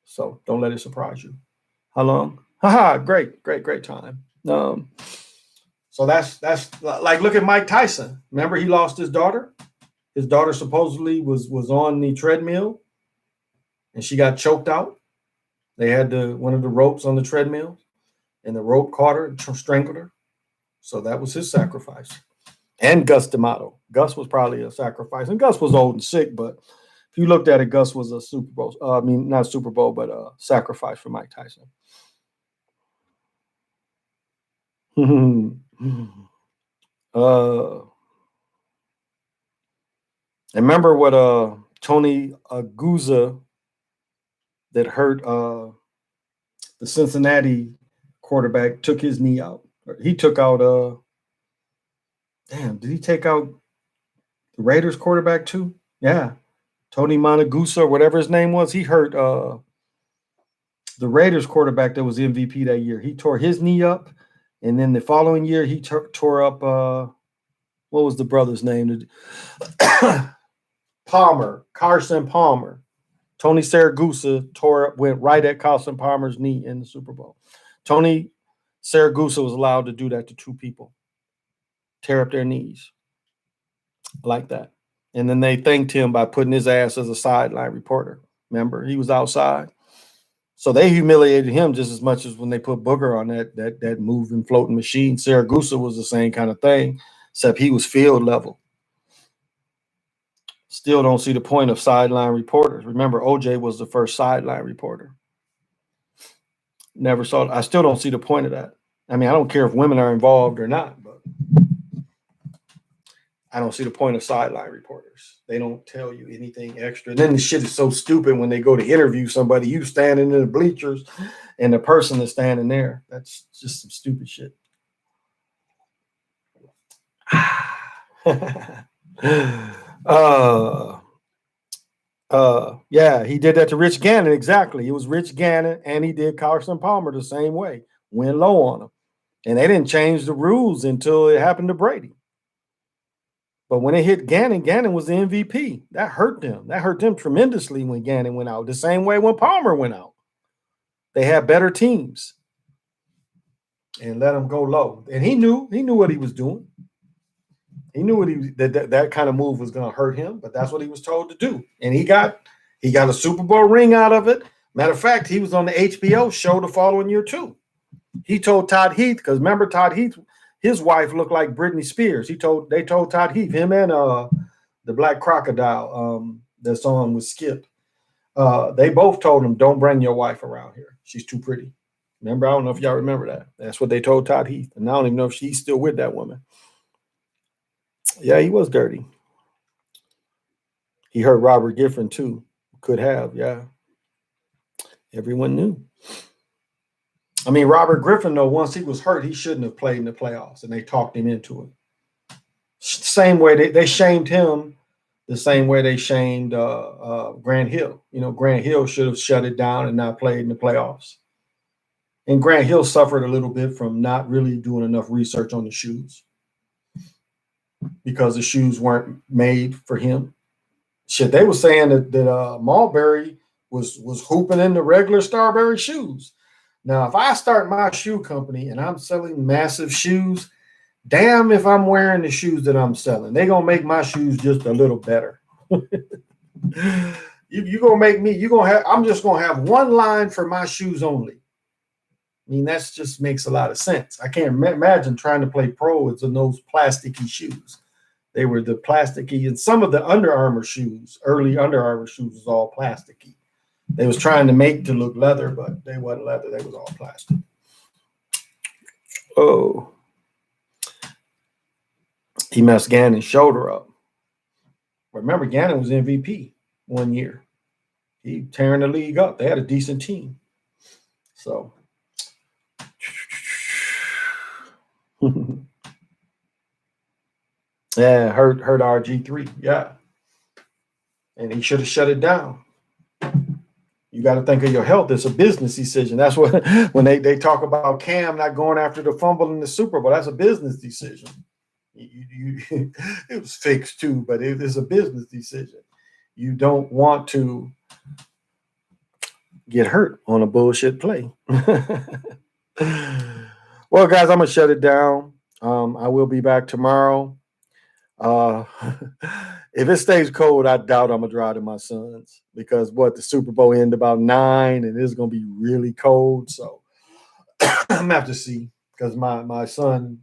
So don't let it surprise you. How long? Haha, great time. So that's like, look at Mike Tyson. Remember he lost his daughter? His daughter supposedly was on the treadmill and she got choked out. They had one of the ropes on the treadmill and the rope caught her and strangled her. So that was his sacrifice. And Gus D'Amato. Gus was probably a sacrifice. And Gus was old and sick, but if you looked at it, Gus was a Super Bowl. Not Super Bowl, but a sacrifice for Mike Tyson. Remember what Tony Aguza that hurt the Cincinnati quarterback took his knee out. He took out did he take out the Raiders quarterback too? Yeah. Tony Monagusa, whatever his name was, he hurt the Raiders quarterback that was MVP that year. He tore his knee up, and then the following year he tore up what was the brother's name? Carson Palmer. Tony Siragusa went right at Carson Palmer's knee in the Super Bowl. Tony Siragusa was allowed to do that to 2 people, tear up their knees like that. And then they thanked him by putting his ass as a sideline reporter. Remember, he was outside. So they humiliated him just as much as when they put Booger on that moving, floating machine. Siragusa was the same kind of thing, except he was field level. Still don't see the point of sideline reporters. Remember, OJ was the first sideline reporter. Never saw it. I still don't see the point of that. I mean, I don't care if women are involved or not, but I don't see the point of sideline reporters. They don't tell you anything extra. And then the shit is so stupid when they go to interview somebody, you standing in the bleachers and the person is standing there. That's just some stupid shit. Yeah, he did that to Rich Gannon. Exactly. It was Rich Gannon, and he did Carson Palmer the same way. Went low on him. And they didn't change the rules until it happened to Brady. But when it hit Gannon, Gannon was the MVP. That hurt them. That hurt them tremendously when Gannon went out. The same way when Palmer went out. They had better teams and let him go low. And he knew what he was doing. He knew what that kind of move was going to hurt him, but that's what he was told to do. And he got a Super Bowl ring out of it. Matter of fact, he was on the HBO show the following year too. He told Todd Heath, because remember Todd Heath, his wife looked like Britney Spears. They told Todd Heath, him and the Black Crocodile, the song was Skip. They both told him, don't bring your wife around here. She's too pretty. Remember, I don't know if y'all remember that. That's what they told Todd Heath. And I don't even know if she's still with that woman. Yeah, he was dirty. He hurt Robert Giffin too. Could have, yeah. Everyone knew. I mean, Robert Griffin, though, once he was hurt, he shouldn't have played in the playoffs, and they talked him into it. Same way they shamed him, the same way they shamed Grant Hill. You know, Grant Hill should have shut it down and not played in the playoffs. And Grant Hill suffered a little bit from not really doing enough research on the shoes because the shoes weren't made for him. Shit, they were saying that Marbury was hooping in the regular Starbury shoes. Now, if I start my shoe company and I'm selling massive shoes, damn if I'm wearing the shoes that I'm selling. They're going to make my shoes just a little better. You're going to make me, I'm just going to have one line for my shoes only. I mean, that just makes a lot of sense. I can't imagine trying to play pro with those plasticky shoes. They were the plasticky, and some of the Under Armour shoes, early Under Armour shoes, was all plasticky. They was trying to make to look leather, but they wasn't leather. They was all plastic. Oh. He messed Gannon's shoulder up. Remember, Gannon was MVP one year. He tearing the league up. They had a decent team. So. Yeah, hurt RG3. Yeah. And he should have shut it down. You got to think of your health. It's a business decision. That's what when they talk about Cam not going after the fumble in the Super Bowl, that's a business decision. It was fixed too, but it is a business decision. You don't want to get hurt on a bullshit play. Well, guys, I'm gonna shut it down. I will be back tomorrow. If it stays cold, I doubt I'm gonna drive to my son's because the Super Bowl end about 9 and it's gonna be really cold. So I'm gonna have to see because my son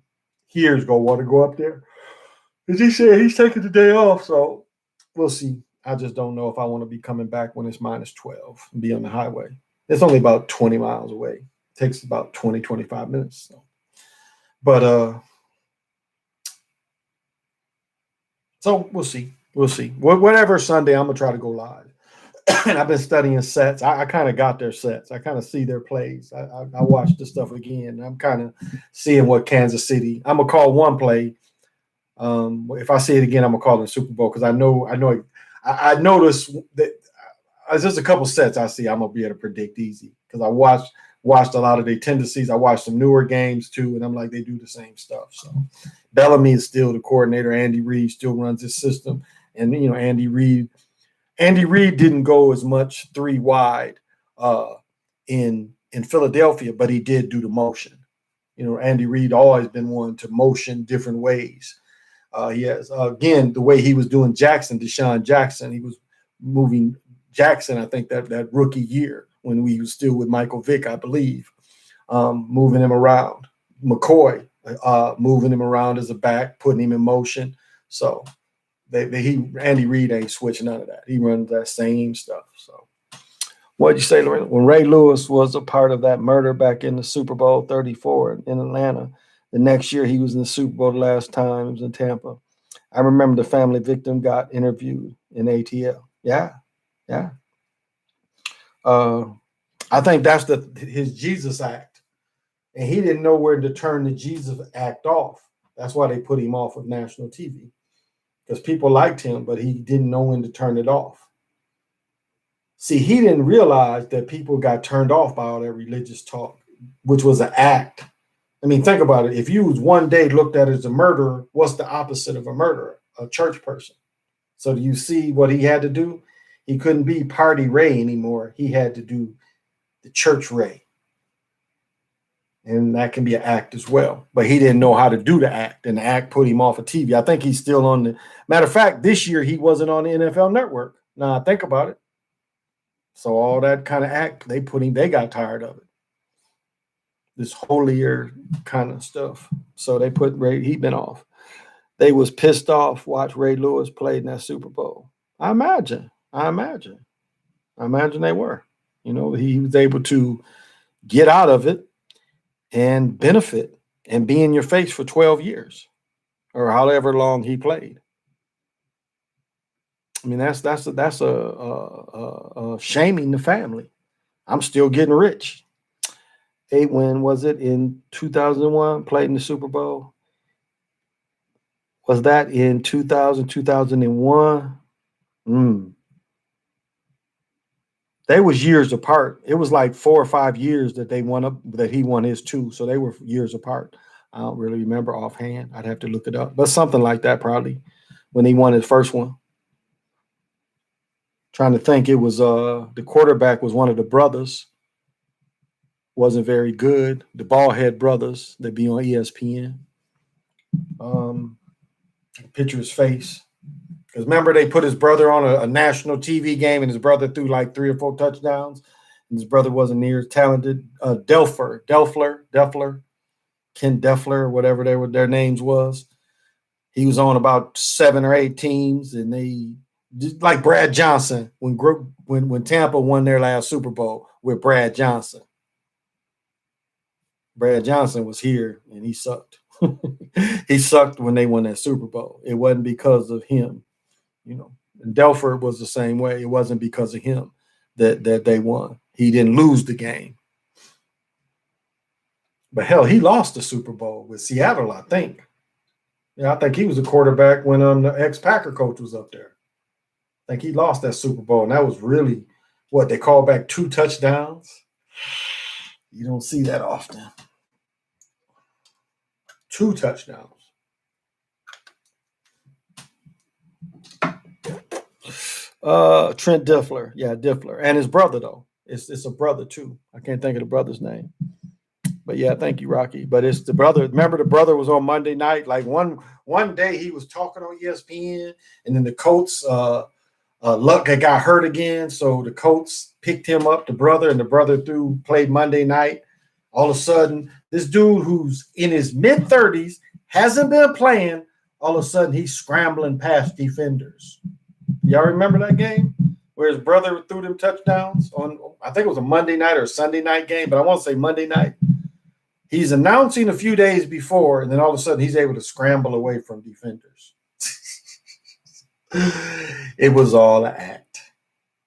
here's gonna want to go up there. Because he said he's taking the day off, so we'll see. I just don't know if I want to be coming back when it's -12 and be on the highway. It's only about 20 miles away. It takes about 20, 25 minutes. So. But so we'll see. We'll see. Whatever Sunday, I'm gonna try to go live. And I've been studying sets. I kind of got their sets. I kind of see their plays. I watched the stuff again. I'm kind of seeing what Kansas City. I'm gonna call one play. If I see it again, I'm gonna call it Super Bowl because I noticed that there's just a couple sets I see. I'm gonna be able to predict easy because I watched a lot of their tendencies. I watched some newer games too, and I'm like, they do the same stuff. So Bellamy is still the coordinator. Andy Reid still runs his system, and Andy Reid didn't go as much 3 wide in Philadelphia, but he did do the motion. Andy Reid always been one to motion different ways. He has again the way he was doing Deshaun Jackson. He was moving Jackson. I think that rookie year when we was still with Michael Vick, I believe, moving him around. McCoy moving him around as a back, putting him in motion. So Andy Reid ain't switching none of that. He runs that same stuff. So what'd you say, Lorena? When Ray Lewis was a part of that murder back in the Super Bowl 34 in Atlanta, the next year he was in the Super Bowl the last time. It was in Tampa. I remember the family victim got interviewed in ATL. Yeah. I think that's his Jesus act. And he didn't know where to turn the Jesus act off. That's why they put him off of national TV. Because people liked him, but he didn't know when to turn it off. See, he didn't realize that people got turned off by all that religious talk, which was an act. I mean, think about it. If you was one day looked at as a murderer, what's the opposite of a murderer? A church person. So do you see what he had to do? He couldn't be Party Ray anymore. He had to do the church Ray. And that can be an act as well. But he didn't know how to do the act, and the act put him off of TV. I think he's still on the matter of fact, this year he wasn't on the NFL network. Now I think about it. So all that kind of act, they got tired of it. This holier kind of stuff. So they put Ray, he'd been off. They was pissed off, watch Ray Lewis played in that Super Bowl. I imagine they were. You know, he was able to get out of it and benefit and be in your face for 12 years or however long he played. I mean, that's a shaming the family. I'm still getting rich. 8 win, was it in 2001? Played in the Super Bowl. Was that in 2000, 2001? They was years apart. It was like 4 or 5 years that he won his 2. So they were years apart. I don't really remember offhand. I'd have to look it up. But something like that probably when he won his first one. Trying to think, it was the quarterback was one of the brothers. Wasn't very good. The Ballhead brothers that be on ESPN. Picture his face. Because remember, they put his brother on a national TV game, and his brother threw like 3 or 4 touchdowns, and his brother wasn't near as talented. Delfler, Ken Delfler, whatever their names was. He was on about 7 or 8 teams, and they just like Brad Johnson when Tampa won their last Super Bowl with Brad Johnson. Brad Johnson was here, and he sucked. He sucked when they won that Super Bowl. It wasn't because of him. You know, and Delford was the same way. It wasn't because of him that they won. He didn't lose the game. But hell, he lost the Super Bowl with Seattle, I think. Yeah, I think he was a quarterback when the ex-Packer coach was up there. I think he lost that Super Bowl, and that was really what they call back 2 touchdowns. You don't see that often. 2 touchdowns. Trent Dilfer. Yeah, Dilfer. And his brother, though. It's a brother, too. I can't think of the brother's name. But yeah, thank you, Rocky. But it's the brother. Remember, the brother was on Monday night. Like one day he was talking on ESPN, and then the Colts, Luck got hurt again. So the Colts picked him up, the brother, and the brother played Monday night. All of a sudden, this dude who's in his mid-30s, hasn't been playing, all of a sudden he's scrambling past defenders. Y'all remember that game where his brother threw them touchdowns on, I think it was a Monday night or a Sunday night game, but I want to say Monday night. He's announcing a few days before, and then all of a sudden he's able to scramble away from defenders. It was all an act.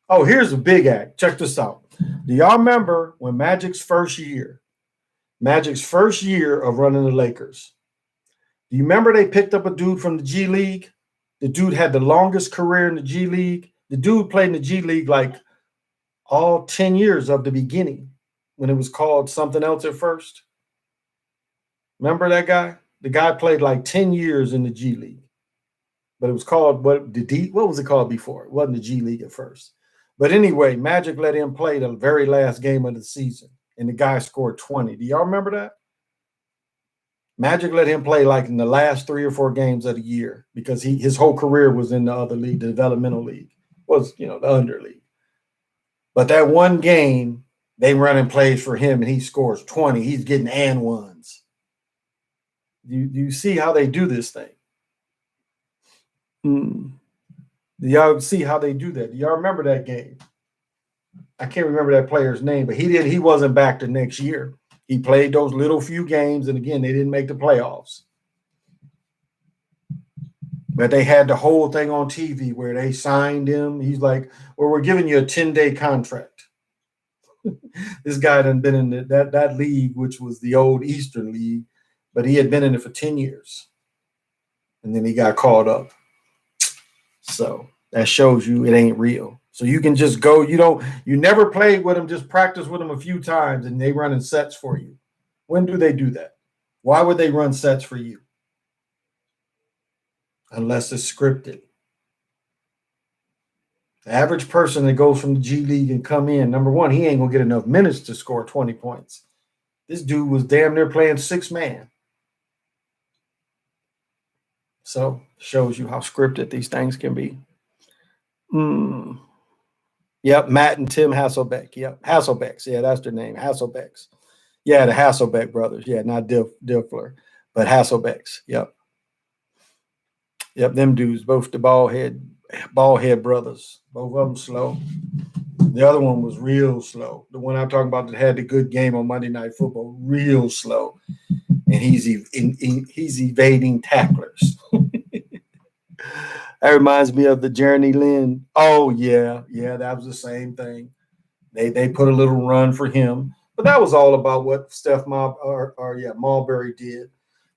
Oh, here's a big act. Check this out. Do y'all remember when Magic's first year of running the Lakers? Do you remember they picked up a dude from the G League? The dude had the longest career in the G League. The dude played in the G League like all 10 years of the beginning when it was called something else at first. Remember that guy? The guy played like 10 years in the G League. But it was called, what was it called before? It wasn't the G League at first. But anyway, Magic let him play the very last game of the season, and the guy scored 20. Do y'all remember that? Magic let him play like in the last 3 or 4 games of the year because his whole career was in the other league, the developmental league, was, the under league. But that one game, they running plays for him, and he scores 20. He's getting and ones. Do you see how they do this thing? Do y'all see how they do that? Do y'all remember that game? I can't remember that player's name, but he wasn't back the next year. He played those little few games, and again, they didn't make the playoffs. But they had the whole thing on TV where they signed him. He's like, well, we're giving you a 10-day contract. This guy had been in that league, which was the old Eastern League, but he had been in it for 10 years. And then he got called up. So that shows you it ain't real. So you can just go. You never played with them, just practice with them a few times, and they running sets for you. When do they do that? Why would they run sets for you? Unless it's scripted. The average person that goes from the G League and come in, number one, he ain't gonna get enough minutes to score 20 points. This dude was damn near playing 6-man. So shows you how scripted these things can be. Yep, Matt and Tim Hasselbeck. Yep, Hasselbecks. Yeah, that's their name, Hasselbecks. Yeah, the Hasselbeck brothers. Yeah, not Diffler, but Hasselbecks. Yep. Yep, them dudes, both the bald head brothers. Both of them slow. The other one was real slow. The one I'm talking about that had the good game on Monday Night Football, real slow. And he's evading tacklers. That reminds me of the Jeremy Lin. Oh, yeah, that was the same thing. They put a little run for him. But that was all about what Steph Marbury did,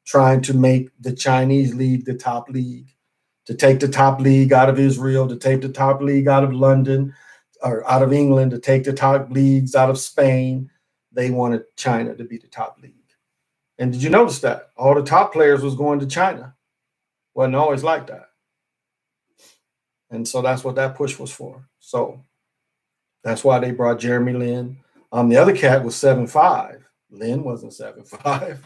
trying to make the Chinese league the top league, to take the top league out of Israel, to take the top league out of London, or out of England, to take the top leagues out of Spain. They wanted China to be the top league. And did you notice that? All the top players was going to China. Wasn't always like that. And so that's what that push was for. So that's why they brought Jeremy Lin. The other cat was 7'5". Lin wasn't 7'5".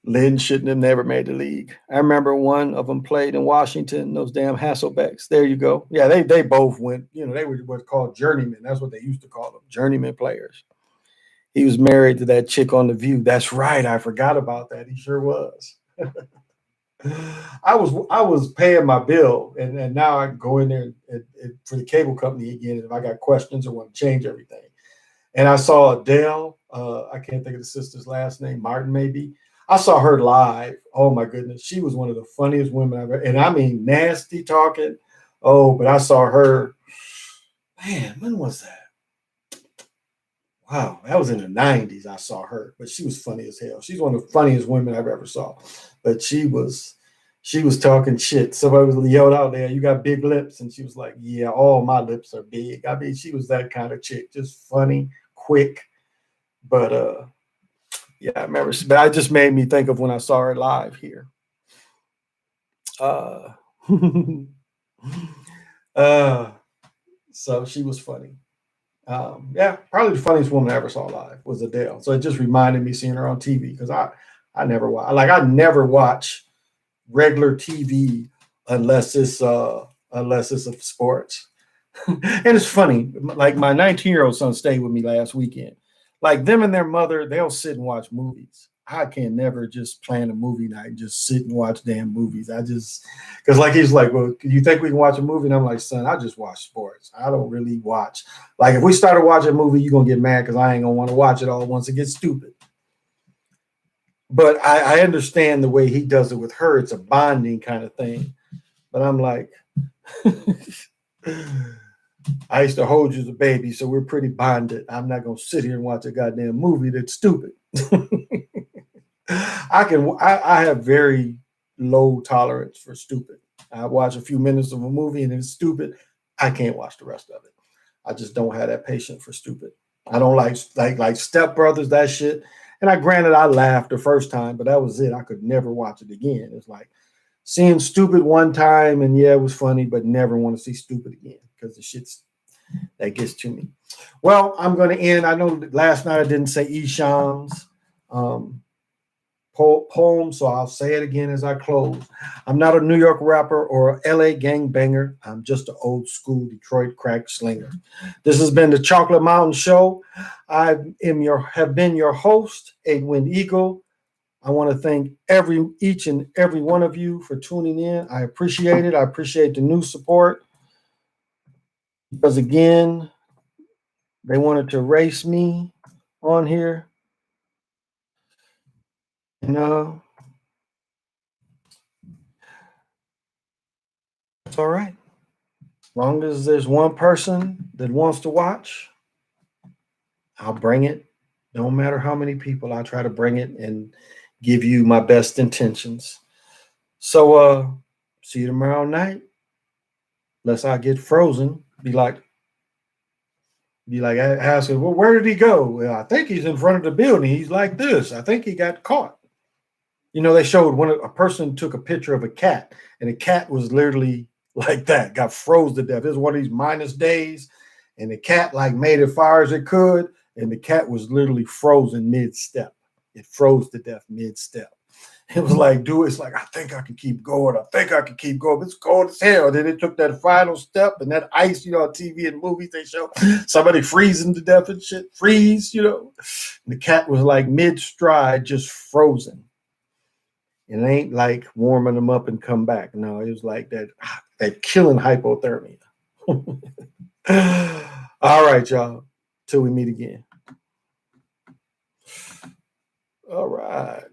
Lin shouldn't have never made the league. I remember one of them played in Washington, those damn Hasselbecks. There you go. Yeah, they both went, they were what's called journeymen. That's what they used to call them, journeyman players. He was married to that chick on The View. That's right. I forgot about that. He sure was. I was paying my bill, and now I can go in there for the cable company again if I got questions or want to change everything. And I saw Adele. I can't think of the sister's last name, Martin maybe. I saw her live. Oh my goodness, she was one of the funniest women I've ever. And I mean, nasty talking. Oh, but I saw her. Man, when was that? Wow, that was in the 90s. I saw her, but she was funny as hell. She's one of the funniest women I've ever saw. But she was talking shit. Somebody was yelled out there, "You got big lips," and she was like, "Yeah, all my lips are big." I mean, she was that kind of chick, just funny, quick. But yeah, I remember. But I just made me think of when I saw her live here. So she was funny. Yeah, probably the funniest woman I ever saw live was Adele. So it just reminded me seeing her on TV because I never watch. Like, I never watch regular TV unless it's of sports. And it's funny. Like, my 19-year-old son stayed with me last weekend. Like, them and their mother, they'll sit and watch movies. I can never just plan a movie night and just sit and watch damn movies. Because like, he's like, "Well, you think we can watch a movie?" And I'm like, "Son, I just watch sports. I don't really watch. Like, if we started watching a movie, you're going to get mad because I ain't going to want to watch it all once it gets stupid." But I understand the way he does it with her. It's a bonding kind of thing. But I'm like, I used to hold you as a baby, so we're pretty bonded. I'm not going to sit here and watch a goddamn movie that's stupid. I have very low tolerance for stupid. I watch a few minutes of a movie and if it's stupid, I can't watch the rest of it. I just don't have that patience for stupid. I don't like Step Brothers, that shit. And granted, I laughed the first time, but that was it. I could never watch it again. It's like seeing stupid one time, and yeah, it was funny, but never want to see stupid again because the shit's that gets to me. Well, I'm going to end. I know last night I didn't say Isham's poem, so I'll say it again as I close. I'm not a New York rapper or a LA gangbanger. I'm just an old school Detroit crack slinger. This has been the Chocolate Mountain Show. I have been your host, Edwin Eagle. I want to thank each and every one of you for tuning in. I appreciate it. I appreciate the new support. Because again, they wanted to race me on here. It's all right. As long as there's one person that wants to watch, I'll bring it. No matter how many people, I try to bring it and give you my best intentions. So see you tomorrow night. Unless I get frozen. be like asking, well, where did he go? Well, I think he's in front of the building. He's like this. I think he got caught. They showed a person took a picture of a cat, and the cat was literally like that, got froze to death. It was one of these minus days, and the cat like made it far as it could, and the cat was literally frozen mid-step. It froze to death mid-step. It was like, dude, it's like, I think I can keep going. I think I can keep going. It's cold as hell. Then it took that final step, and that ice, on TV and movies, they show somebody freezing to death and shit, freeze. And the cat was like mid-stride, just frozen. And it ain't like warming them up and come back. No, it was like that killing hypothermia. All right, y'all. Till we meet again. All right.